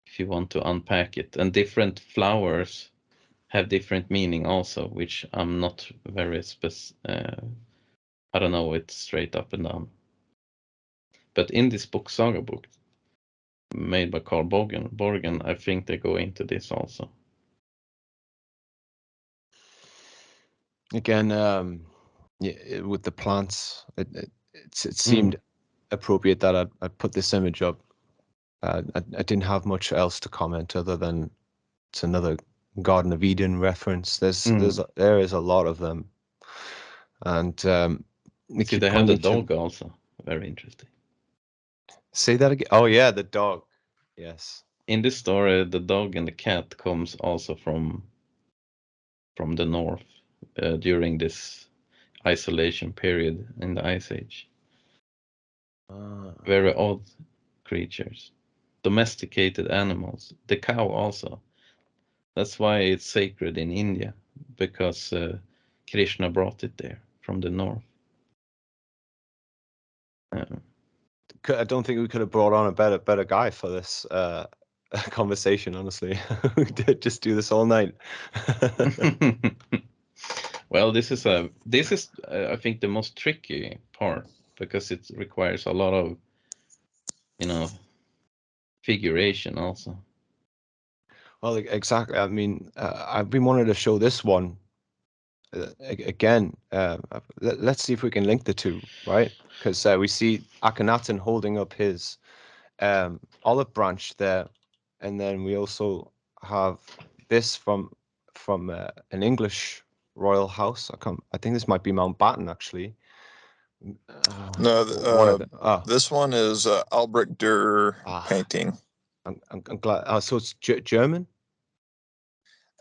if you want to unpack it. And different flowers have different meaning also, which I'm not very I don't know it straight up and down. But in this Bock Saga book, made by Carl Borgen, I think they go into this also. Again, with the plants, it seemed appropriate that I'd put this image up. I didn't have much else to comment other than it's another Garden of Eden reference. There is a lot of them, and See, they have the dog also. Very interesting. Say that again. Oh yeah, the dog. Yes. In this story, the dog and the cat comes also from the north during this isolation period in the Ice Age. Very odd creatures, domesticated animals. The cow also. That's why it's sacred in India, because Krishna brought it there from the north. I don't think we could have brought on a better guy for this conversation. Honestly, we did just do this all night. Well, this is I think the most tricky part, because it requires a lot of figuration also. Well, exactly. I mean, I've been wanting to show this one again. Let's see if we can link the two, right? Because we see Akhenaten holding up his olive branch there, and then we also have this from an English royal house. I think this might be Mountbatten, actually. This one is Albrecht Dürer painting. I'm glad. So it's German.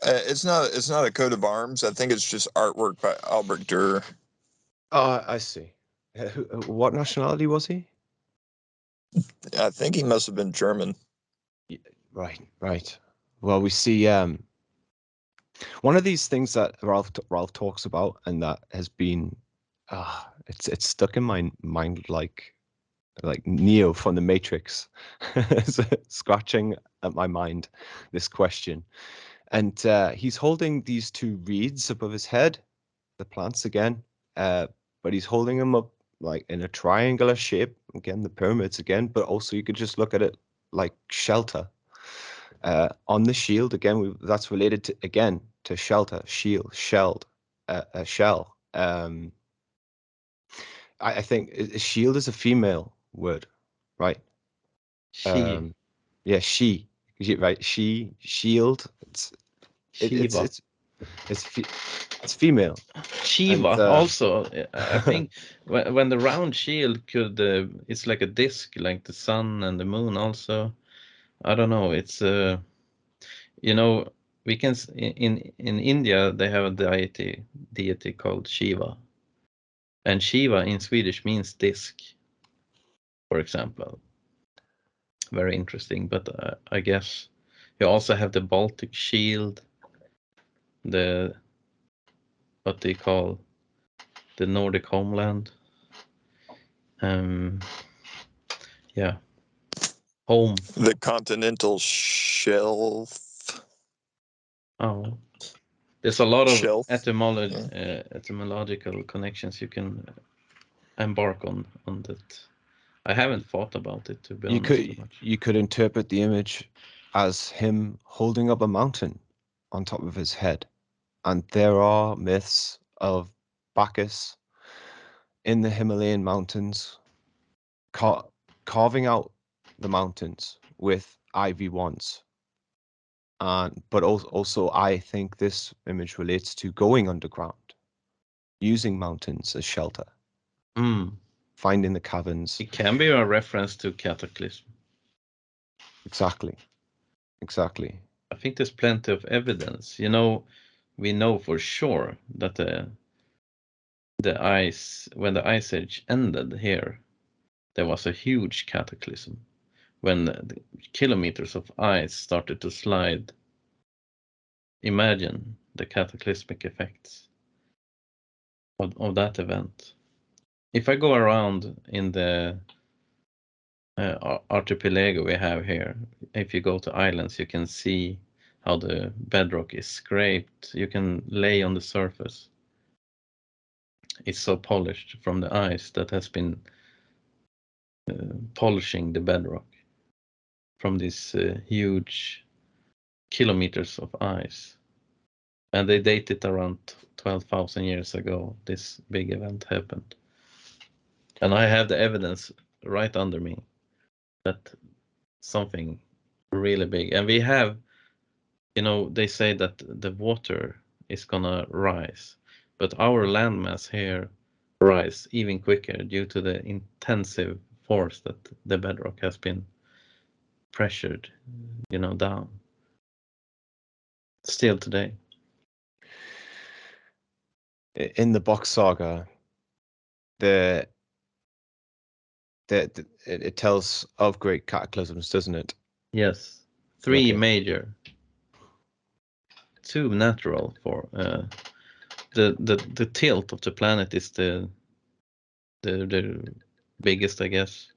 It's not a coat of arms. I think it's just artwork by Albrecht Dürer. Oh, I see. What nationality was he? I think he must have been German. Yeah, right. Well, we see one of these things that Ralph talks about, and that has been it's stuck in my mind like Neo from the Matrix, scratching at my mind this question. And he's holding these two reeds above his head, the plants again, but he's holding them up like in a triangular shape, again, the pyramids again, but also you could just look at it like shelter. On the shield, again, that's related to shelter, shield, shelled, a shell. I think shield is a female word, right? She. Yeah, she. Right, she, shield. It's female. Shiva also. I think when the round shield could, it's like a disc, like the sun and the moon also. I don't know. It's we can in India they have a deity called Shiva, and Shiva in Swedish means disc, for example. Very interesting. But I guess you also have the Baltic shield, the what they call the Nordic homeland. Yeah. Home. The continental shelf. Oh. There's a lot of etymological connections you can embark on that. I haven't thought about it, to be honest. You could interpret the image as him holding up a mountain on top of his head. And there are myths of Bacchus in the Himalayan mountains carving out the mountains with ivy wands. But also I think this image relates to going underground. using mountains as shelter, finding the caverns. It can be a reference to cataclysm. Exactly. I think there's plenty of evidence. You know, we know for sure that the ice, when the ice age ended here, there was a huge cataclysm when the kilometers of ice started to slide. Imagine the cataclysmic effects of that event. If I go around in the archipelago we have here, if you go to islands, you can see how the bedrock is scraped. You can lay on the surface. It's so polished from the ice that has been polishing the bedrock from these huge kilometers of ice. And they date it around 12,000 years ago. This big event happened. And I have the evidence right under me that something really big. And we have, you know, they say that the water is gonna rise, but our landmass here rise even quicker due to the intensive force that the bedrock has been pressured, you know, down. Still today. In the Bock Saga, it tells of great cataclysms, doesn't it? Yes, three Okay. major, two natural. For the tilt of the planet is the biggest, I guess,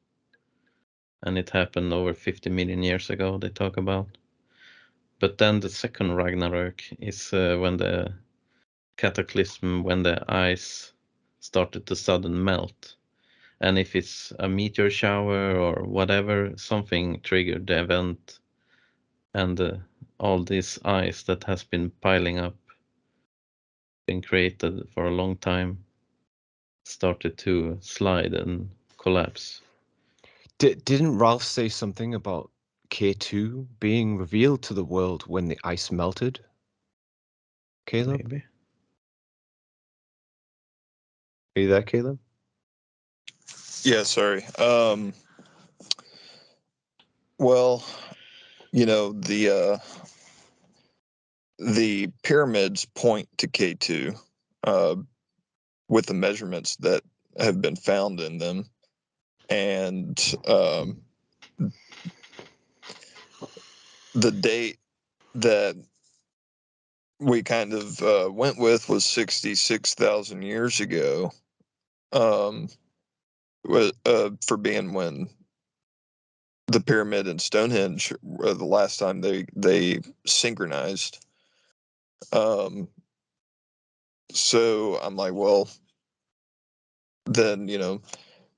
and it happened over 50 million years ago. They talk about, but then the second Ragnarok is when the cataclysm, when the ice started to sudden melt. And if it's a meteor shower or whatever, something triggered the event, and all this ice that has been piling up, been created for a long time, started to slide and collapse. Didn't Ralph say something about K2 being revealed to the world when the ice melted? Caleb? Maybe. Are you there, Caleb? Yeah, sorry. Well, you know, the pyramids point to K2 with the measurements that have been found in them, and the date that we kind of went with was 66,000 years ago, for being when the pyramid and Stonehenge were the last time they synchronized. So I'm like, well, then, you know,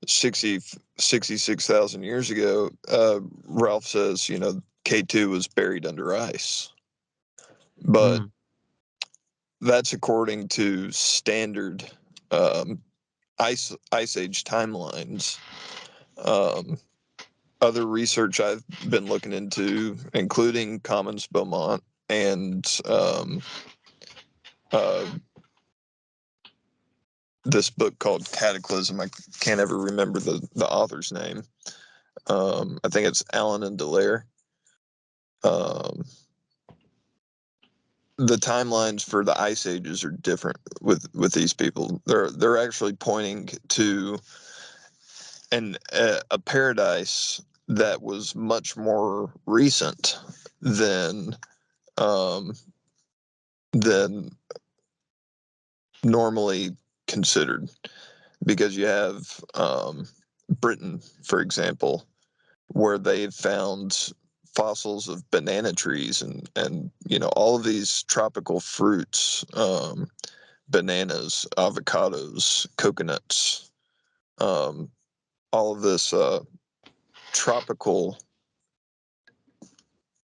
66,000 years ago, Ralph says, you know, K2 was buried under ice. But that's according to standard ice age timelines. Other research I've been looking into, including Commons Beaumont and this book called Cataclysm. I can't ever remember the author's name. I think it's Allen and Delaire. The timelines for the ice ages are different with these people. They're actually pointing to a paradise that was much more recent than normally considered, because you have Britain, for example, where they've found fossils of banana trees and you know, all of these tropical fruits, bananas, avocados, coconuts, all of this tropical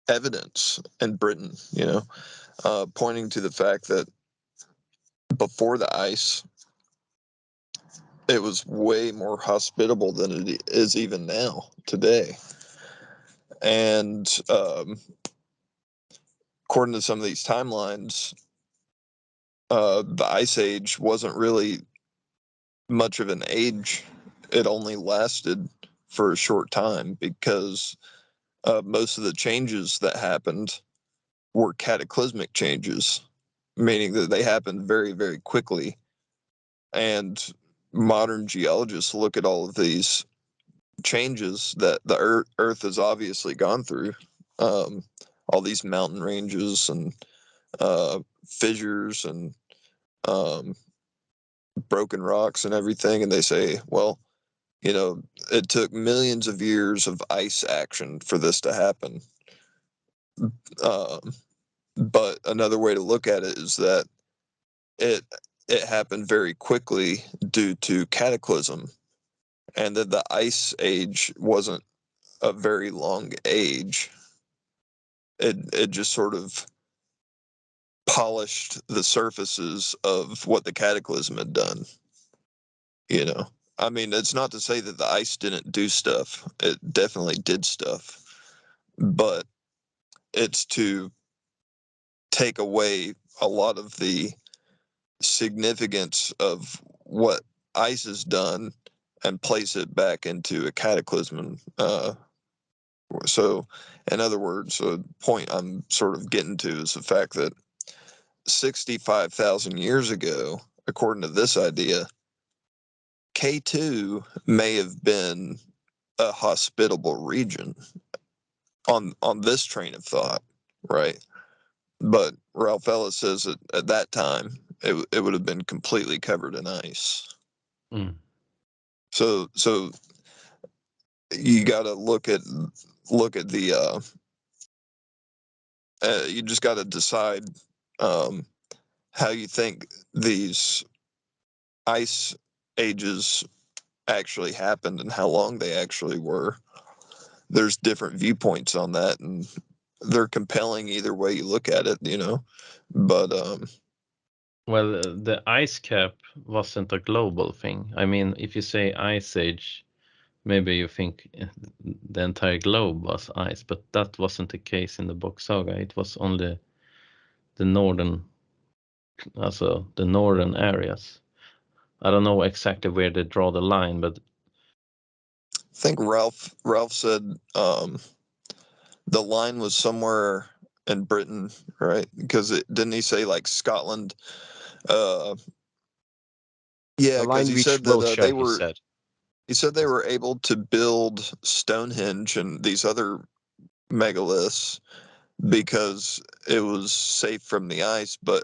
evidence in Britain, you know, pointing to the fact that before the ice, it was way more hospitable than it is even now today. And according to some of these timelines, the Ice Age wasn't really much of an age. It only lasted for a short time because most of the changes that happened were cataclysmic changes, meaning that they happened very, very quickly. And modern geologists look at all of these changes that the Earth has obviously gone through, all these mountain ranges and fissures and broken rocks and everything, and they say, well, it took millions of years of ice action for this to happen. But another way to look at it is that it happened very quickly due to cataclysm, and that the Ice Age wasn't a very long age. It just sort of polished the surfaces of what the cataclysm had done. I mean, it's not to say that the ice didn't do stuff. It definitely did stuff. But it's to take away a lot of the significance of what ice has done and place it back into a cataclysm. So, in other words, the point I'm sort of getting to is the fact that 65,000 years ago, according to this idea, K2 may have been a hospitable region on this train of thought, right? But Ralph Ellis says that at that time it would have been completely covered in ice. Mm. So you got to look at the you just got to decide how you think these ice ages actually happened and how long they actually were. There's different viewpoints on that, and they're compelling either way you look at it, But Well, the ice cap wasn't a global thing. I mean, if you say Ice Age, maybe you think the entire globe was ice, but that wasn't the case in the Bock Saga. It was only the northern areas. I don't know exactly where they draw the line, but I think Ralph said the line was somewhere in Britain, right? Because didn't he say like Scotland? Yeah, The because line he reached said that Wiltshire, they he were. said. He said they were able to build Stonehenge and these other megaliths because it was safe from the ice. But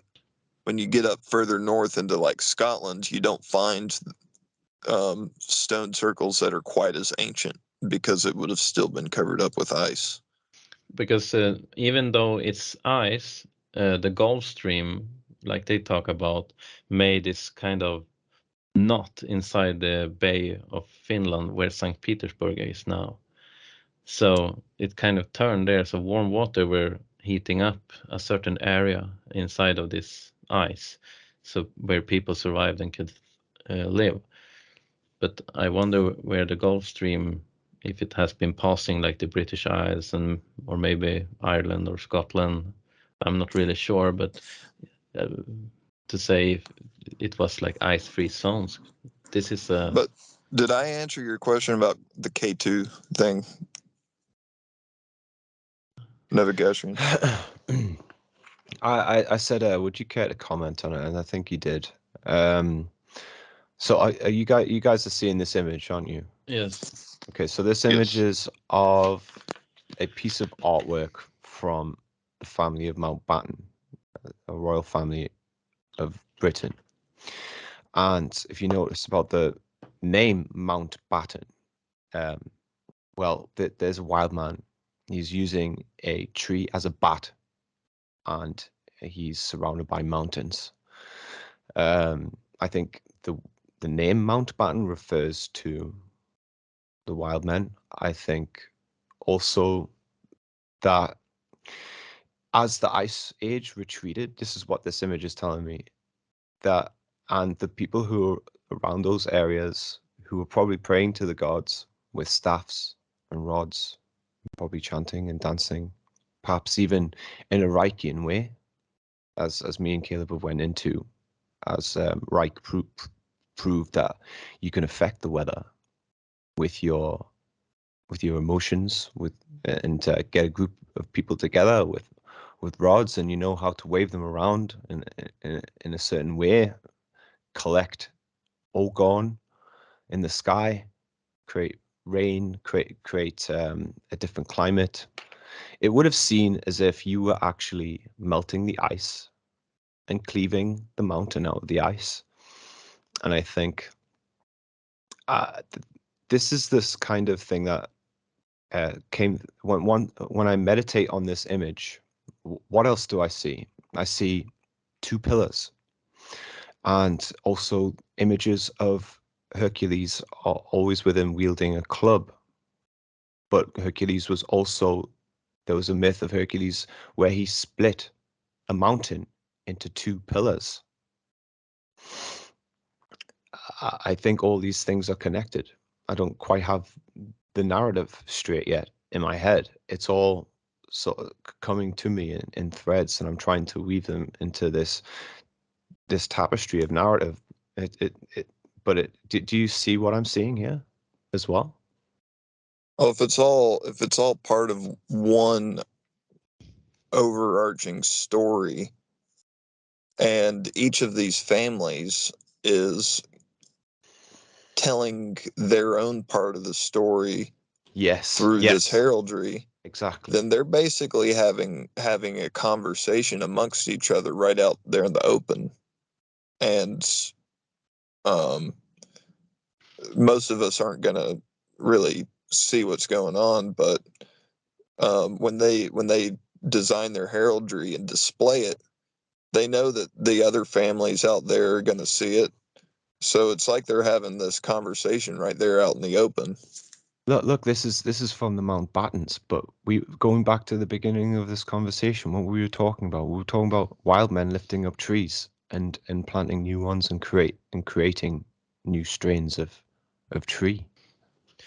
when you get up further north into like Scotland, you don't find stone circles that are quite as ancient because it would have still been covered up with ice. because even though it's ice, the Gulf Stream, like they talk about, made this kind of knot inside the Bay of Finland where St. Petersburg is now. So it kind of turned there. So warm water were heating up a certain area inside of this ice, so where people survived and could live. But I wonder where the Gulf Stream, if it has been passing like the British Isles or maybe Ireland or Scotland. I'm not really sure, but to say if it was like ice-free zones, this is a. But did I answer your question about the K2 thing? Novocastrian. I said, would you care to comment on it? And I think you did. So are you guys are seeing this image, aren't you? Yes. Okay, so this image is of a piece of artwork from the family of Mountbatten, a royal family of Britain. And if you notice about the name Mountbatten, well, there's a wild man. He's using a tree as a bat, and he's surrounded by mountains. I think the name Mountbatten refers to the wild men. I think also that as the Ice Age retreated, this is what this image is telling me, that and the people who are around those areas who were probably praying to the gods with staffs and rods, probably chanting and dancing, perhaps even in a Reichian way, as me and Caleb have went into, as Reich proved that you can affect the weather with your emotions, and get a group of people together with rods, and you know how to wave them around in a certain way, collect Ogon in the sky, create rain, create a different climate. It would have seemed as if you were actually melting the ice and cleaving the mountain out of the ice. And I think this is this kind of thing that came when I meditate on this image. What else do I see? I see two pillars, and also images of Hercules are always with him wielding a club. But Hercules was also, there was a myth of Hercules where he split a mountain into two pillars. I think all these things are connected. I don't quite have the narrative straight yet in my head. It's all sort of coming to me in threads, and I'm trying to weave them into this tapestry of narrative. Do you see what I'm seeing here as well? Oh, if it's all part of one overarching story, and each of these families is telling their own part of the story through this heraldry, exactly, then they're basically having a conversation amongst each other right out there in the open. And most of us aren't going to really see what's going on, but when they design their heraldry and display it, they know that the other families out there are going to see it. So it's like they're having this conversation right there out in the open. Look, this is from the Mountbattens, but going back to the beginning of this conversation, what we were talking about wild men lifting up trees and planting new ones and creating new strains of tree,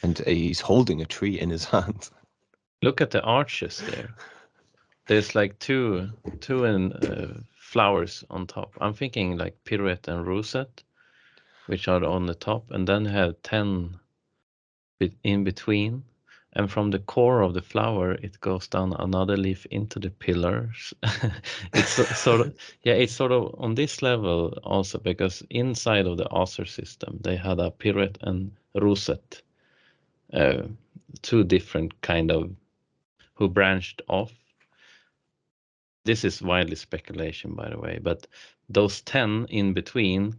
and he's holding a tree in his hand. Look at the arches there. There's like two flowers on top. I'm thinking like pirouette and rosette, which are on the top, and then you have 10 in between, and from the core of the flower it goes down another leaf into the pillars. It's it's sort of on this level also, because inside of the Acer system they had a pirouette and rosette, two different kind of who branched off. This is widely speculation, by the way, but those 10 in between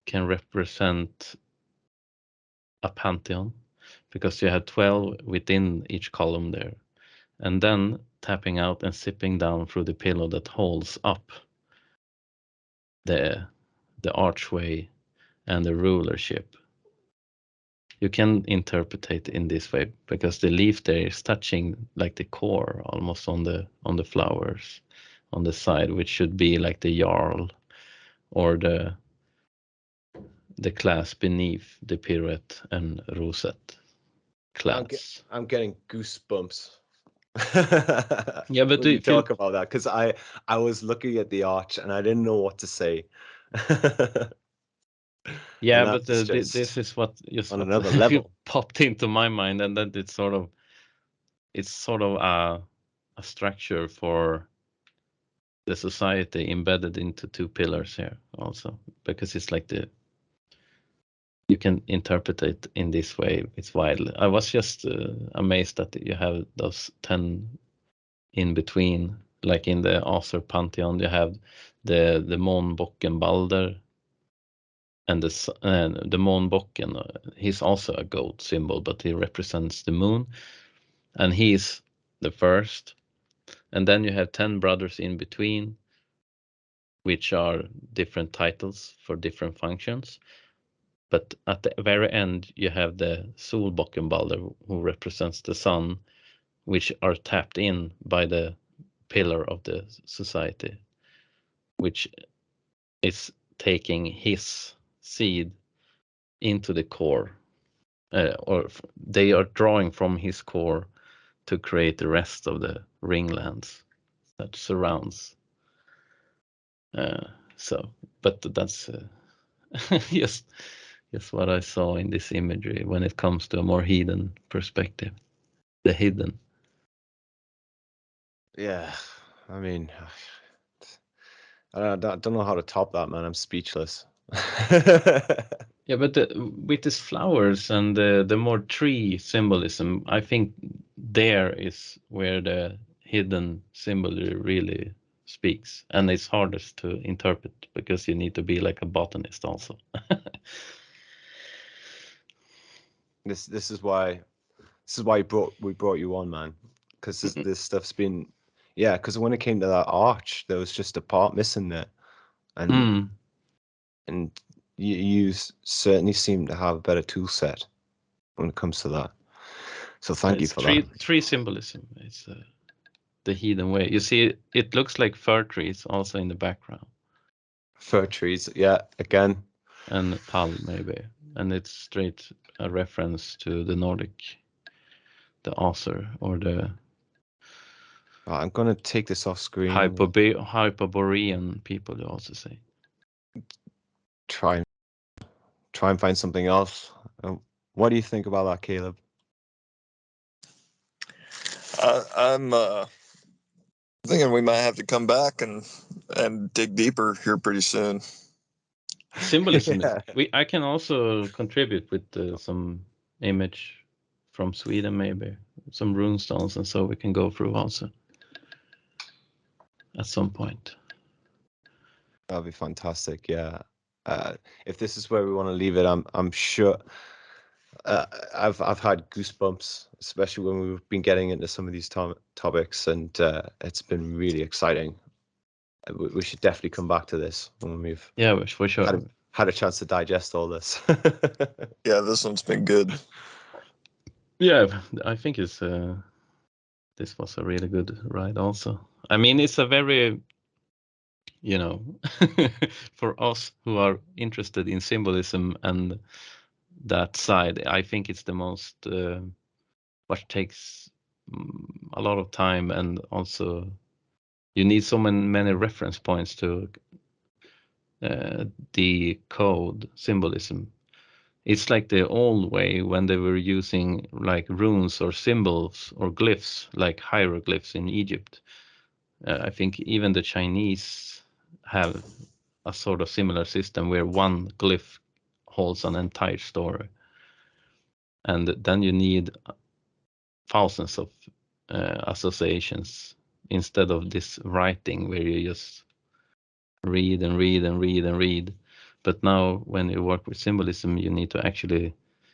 can represent a pantheon, because you have 12 within each column there, and then tapping out and sipping down through the pillow that holds up the archway and the rulership. You can interpret it in this way because the leaf there is touching like the core almost on the flowers on the side, which should be like the jarl or the class beneath the pirouette and rosette class. I'm getting goosebumps. Yeah, but when you talk about that, because I was looking at the arch and I didn't know what to say. Yeah, but this is what just on another level popped into my mind, and then it's sort of a structure for the society embedded into two pillars here also, because it's like you can interpret it in this way. It's widely. I was just amazed that you have those 10 in between, like in the Acer pantheon you have the Månbocken Balder, and the Månbocken, he's also a goat symbol, but he represents the moon, and he's the first. And then you have 10 brothers in between, which are different titles for different functions. But at the very end, you have the Solbockenbalder, who represents the sun, which are tapped in by the pillar of the society, which is taking his seed into the core, or they are drawing from his core to create the rest of the ringlands that surrounds So, but that's just what I saw in this imagery when it comes to a more hidden perspective, the hidden. Yeah, I mean, I don't know how to top that, man. I'm speechless. Yeah, but with these flowers and the more tree symbolism, I think there is where the hidden symbol really speaks, and it's hardest to interpret because you need to be like a botanist also. This is why we brought you on, man. Because this stuff's been, yeah. Because when it came to that arch, there was just a part missing there, and you certainly seem to have a better tool set when it comes to that. So thank you for that. Tree symbolism. It's the hidden way. You see, it looks like fir trees also in the background. Fir trees, yeah. Again, And palm maybe, and it's straight a reference to the Nordic, the Aser or the I'm gonna take this off screen. Hyperborean people, you also say. Try and find something else. What do you think about that, Caleb? I'm thinking we might have to come back and dig deeper here pretty soon. Symbolism. Yeah. I can also contribute with some image from Sweden, maybe some rune stones, and so we can go through also at some point. That'd be fantastic. Yeah. If this is where we want to leave it, I'm sure. I've had goosebumps, especially when we've been getting into some of these topics, and it's been really exciting. We should definitely come back to this when we've for sure had a chance to digest all this. Yeah, this one's been good. Yeah, I think it's this was a really good ride also. I mean, it's a very, for us who are interested in symbolism and that side, I think it's the most what takes a lot of time, and also you need so many reference points to decode symbolism. It's like the old way when they were using like runes or symbols or glyphs, like hieroglyphs in Egypt. I think even the Chinese have a sort of similar system where one glyph holds an entire story. And then you need thousands of associations instead of this writing where you just read and read and read and read. But now when you work with symbolism, you need to actually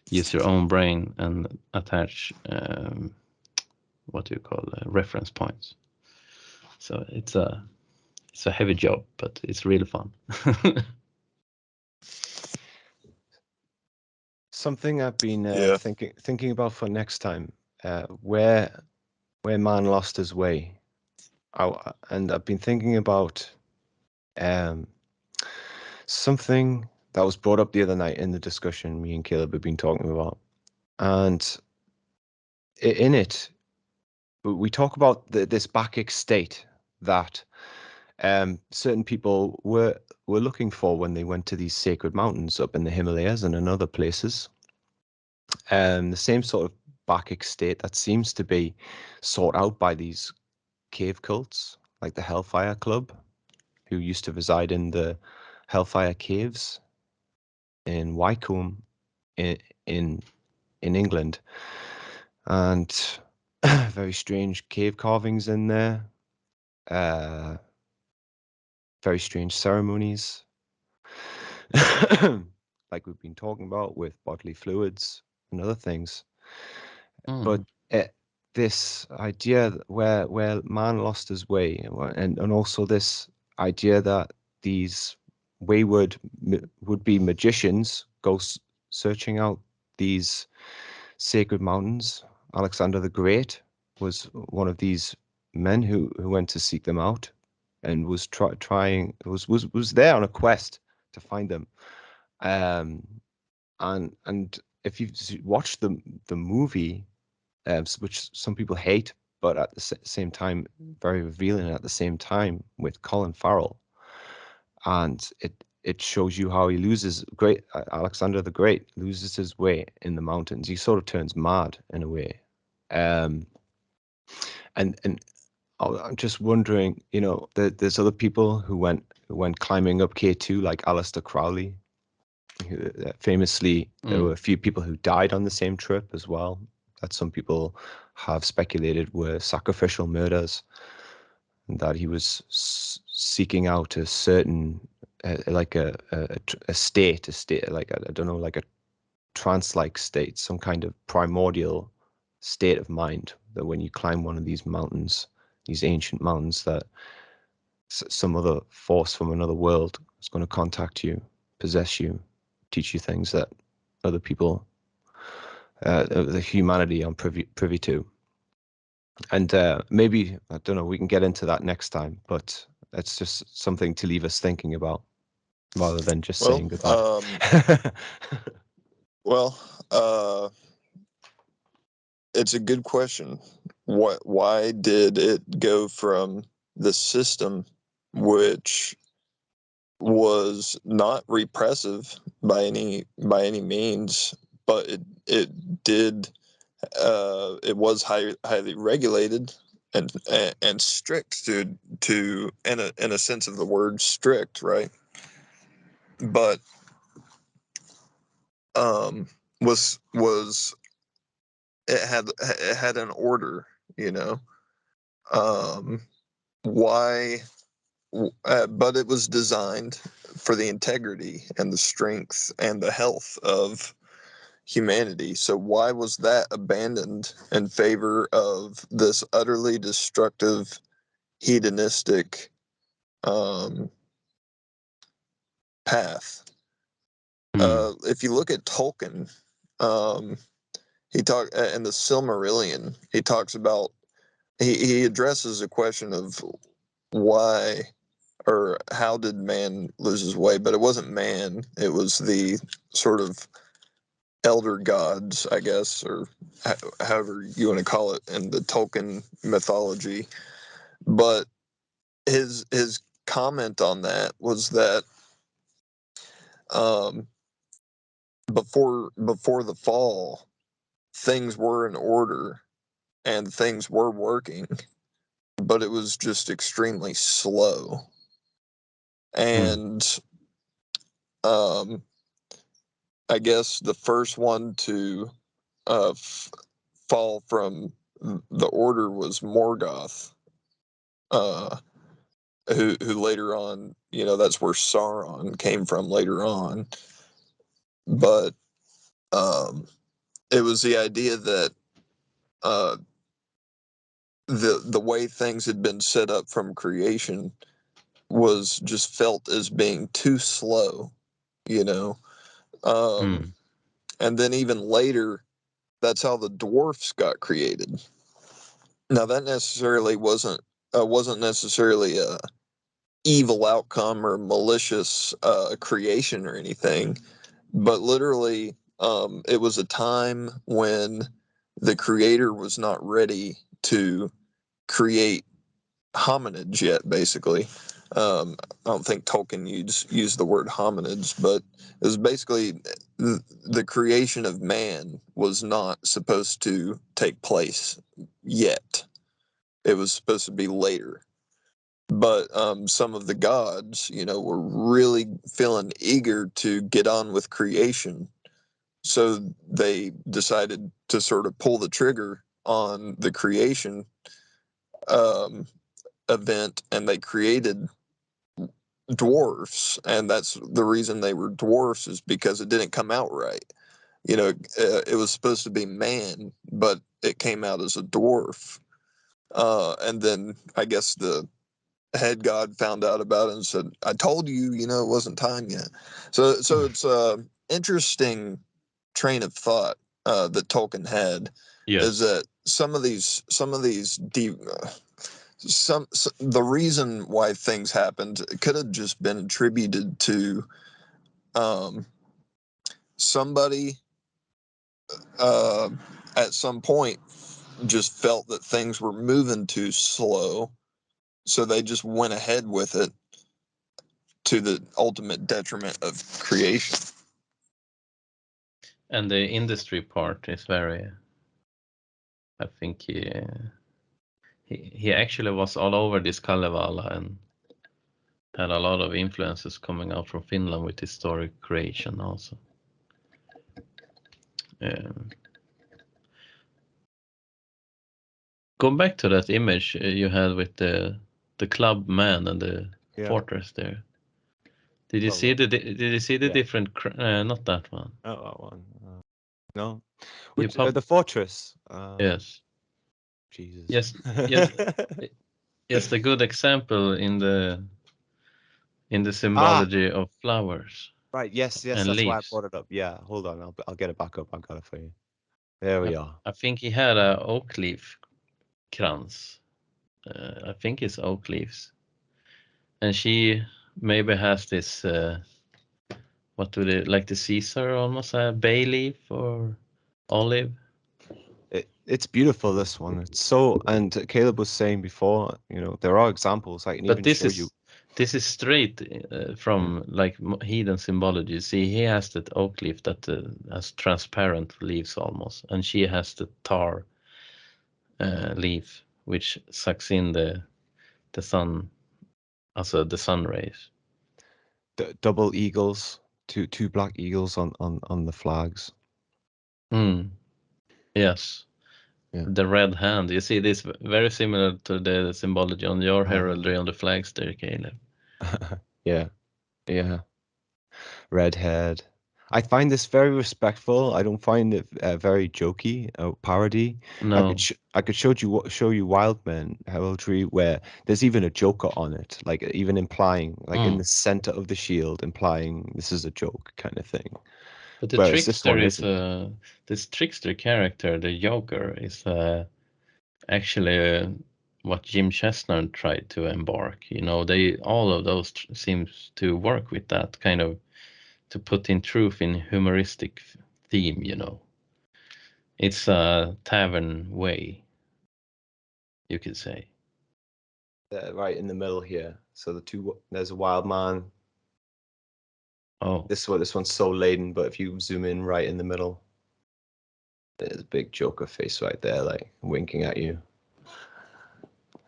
use your own brain and attach what do you call reference points. So it's a heavy job, but it's really fun. Something I've been Yeah. thinking about for next time, where man lost his way, and I've been thinking about something that was brought up the other night in the discussion me and Caleb have been talking about, and in it we talk about this Bacchic state that certain people were looking for when they went to these sacred mountains up in the Himalayas and in other places. The same sort of Bacchic state that seems to be sought out by these cave cults, like the Hellfire Club, who used to reside in the Hellfire Caves in Wycombe in England, and very strange cave carvings in there, very strange ceremonies, like we've been talking about with bodily fluids and other things. But this idea where man lost his way, and also this idea that these wayward would-be magicians go searching out these sacred mountains. Alexander the Great was one of these men who went to seek them out, and was was there on a quest to find them. And if you've watched the movie, which some people hate, but at the same time very revealing at the same time, with Colin Farrell, and it shows you how he loses Alexander the Great loses his way in the mountains. He sort of turns mad in a way, and I'm just wondering, there's other people who went climbing up K2, like Aleister Crowley. Famously, there were a few people who died on the same trip as well, that some people have speculated were sacrificial murders, and that he was seeking out a certain, like a state, like, I don't know, like a trance-like state, some kind of primordial state of mind, that when you climb one of these mountains, these ancient mountains, that some other force from another world is going to contact you, possess you, teach you things that other people, the humanity, aren't privy to. And maybe, I don't know, we can get into that next time, but that's just something to leave us thinking about rather than just saying goodbye. It's a good question. Why did it go from the system, which was not repressive by any means, but it did it was highly regulated and strict to in a sense of the word strict, right? But was it had an order, why but it was designed for the integrity and the strength and the health of humanity. So why was that abandoned in favor of this utterly destructive, hedonistic path? If you look at Tolkien, he talk in the Silmarillion, he talks about, he addresses the question of why or how did man lose his way, but it wasn't man, it was the sort of elder gods, I guess, or however you want to call it in the Tolkien mythology. But his comment on that was that before the fall, things were in order and things were working, but it was just extremely slow. And I guess the first one to fall from the order was Morgoth, who later on, that's where Sauron came from later on. But it was the idea that the way things had been set up from creation was just felt as being too slow, and then even later, that's how the dwarfs got created. Now that necessarily wasn't necessarily a evil outcome or malicious creation or anything, but literally it was a time when the creator was not ready to create hominids yet, basically. I don't think Tolkien used the word hominids, but it was basically the creation of man was not supposed to take place yet. It was supposed to be later. But some of the gods, were really feeling eager to get on with creation. So they decided to sort of pull the trigger on the creation event, and they created dwarfs. And that's the reason they were dwarfs, is because it didn't come out right. It was supposed to be man, but it came out as a dwarf. And then I guess the head god found out about it and said, I told you, it wasn't time yet. So it's a interesting train of thought that Tolkien had. Yes. Is that some of these the reason why things happened could have just been attributed to somebody at some point just felt that things were moving too slow, so they just went ahead with it, to the ultimate detriment of creation. And the industry part is very. I think he actually was all over this Kalevala and had a lot of influences coming out from Finland with historic creation also. Go back to that image you had with the club man and the fortress there. Did you see the different? Not that one. Oh, that one. No. You The fortress. Yes. Jesus. Yes. Yes, the good example in the symbology of flowers. Right. Yes. That's leaves. why I brought it up. Yeah. Hold on. I'll get it back up. I got it for you. There we are. I think he had a oak leaf krans. I think it's oak leaves, and she maybe has this. What do they like? The Caesar, almost a bay leaf or olive. It's beautiful, this one. It's so, and Caleb was saying before, there are examples I can even show you. This is straight from like Heathen symbology. See, he has that oak leaf that has transparent leaves almost, and she has the tar leaf, which sucks in the sun, also the sun rays. Double eagles, two black eagles on the flags. Yes. Yeah. The red hand. You see this very similar to the symbology on your heraldry on the flags there, Caleb. Yeah. Red head. I find this very respectful. I don't find it very jokey or parody. No. I could show you Wildmen heraldry where there's even a joker on it, like even implying, like in the center of the shield, implying this is a joke kind of thing. But the trickster is this trickster character, the Joker, is actually what Jim Chestnut tried to embark. All of those seems to work with that kind of, to put in truth in humoristic theme. It's a tavern way, you could say. Right in the middle here. So there's a wild man. Oh, this one's so laden, but if you zoom in right in the middle, there's a big Joker face right there, like winking at you.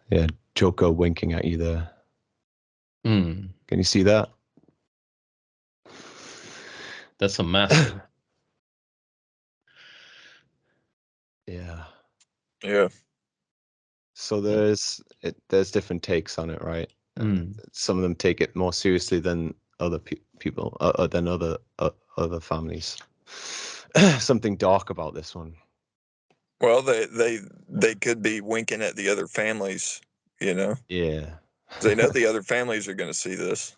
Yeah, Joker winking at you there. Can you see that? That's a massive. Yeah. So there's different takes on it, right? Some of them take it more seriously than other people, than other families. Something dark about this one. Well, they could be winking at the other families, Yeah. They know the other families are going to see this.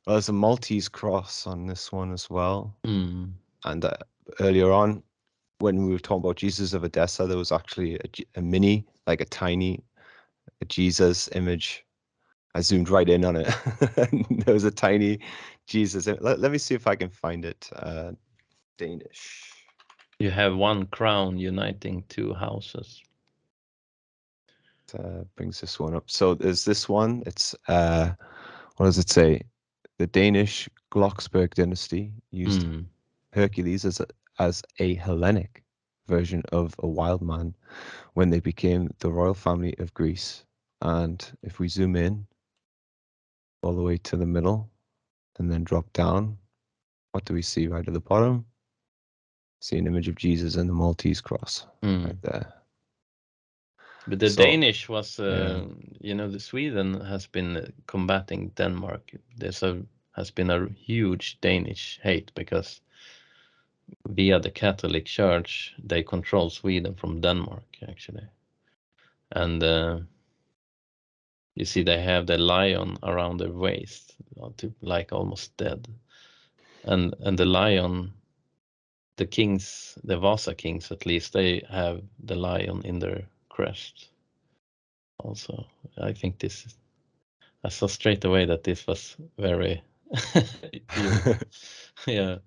Well, there's a Maltese cross on this one as well. And earlier on, when we were talking about Jesus of Edessa, there was actually a mini, like a tiny Jesus image. I zoomed right in on it. There was a tiny Jesus. Let me see if I can find it. Danish. You have one crown uniting two houses. Brings this one up. So there's this one. It's what does it say? The Danish Glocksberg dynasty used Hercules as a Hellenic version of a wild man when they became the royal family of Greece. And if we zoom in all the way to the middle and then drop down, what do we see right at the bottom? See an image of Jesus and the Maltese cross right there. But the Danish was, the Sweden has been combating Denmark. Has been a huge Danish hate because via the Catholic Church they control Sweden from Denmark actually, and you see they have the lion around their waist, like almost dead, and the lion, the kings, the Vasa kings at least, they have the lion in their crest. Also, I think I saw straight away that this was very, yeah.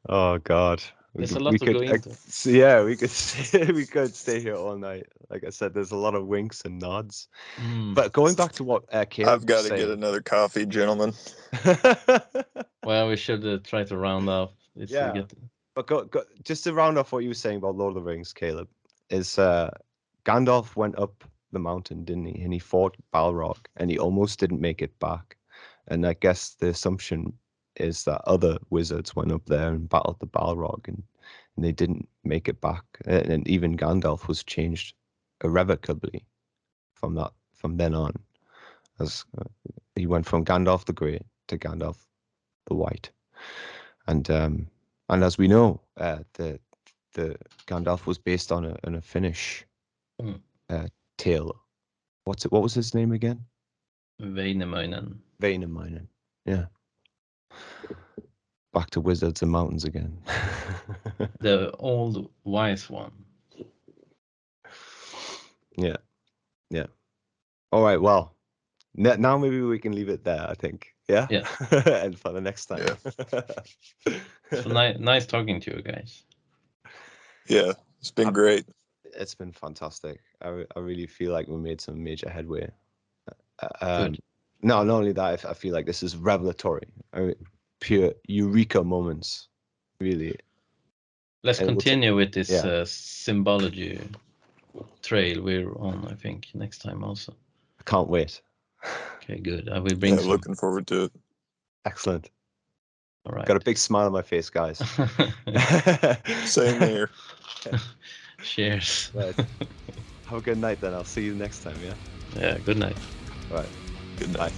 Oh God, There's a lot to go into. Yeah, we could we could stay here all night. Like I said, there's a lot of winks and nods. But going back to what Caleb I've got was to get saying. another coffee, gentlemen. Well, we should try to round off. Yeah. But go, just to round off what you were saying about Lord of the Rings, Caleb, is Gandalf went up the mountain, didn't he? And he fought Balrog, and he almost didn't make it back. And I guess the assumption is that other wizards went up there and battled the Balrog, and they didn't make it back. And even Gandalf was changed irrevocably from then on, as he went from Gandalf the Grey to Gandalf the White. And as we know, the Gandalf was based on a Finnish tale. What was his name again? Väinämöinen. Yeah. Back to wizards and mountains again. The old wise one. Yeah. All right. Well, now maybe we can leave it there, I think. Yeah. Yeah. And for the next time. Yeah. So nice talking to you guys. Yeah, it's been great. It's been fantastic. I really feel like we made some major headway. Good. No, not only that, I feel like this is revelatory. Pure eureka moments, really. Let's continue with this symbology trail we're on, I think, next time also. I can't wait. Okay, good. I will bring some. Looking forward to it. Excellent. All right. Got a big smile on my face, guys. Same here. Cheers. Right. Have a good night then. I'll see you next time, yeah? Yeah, good night. All right. Good night.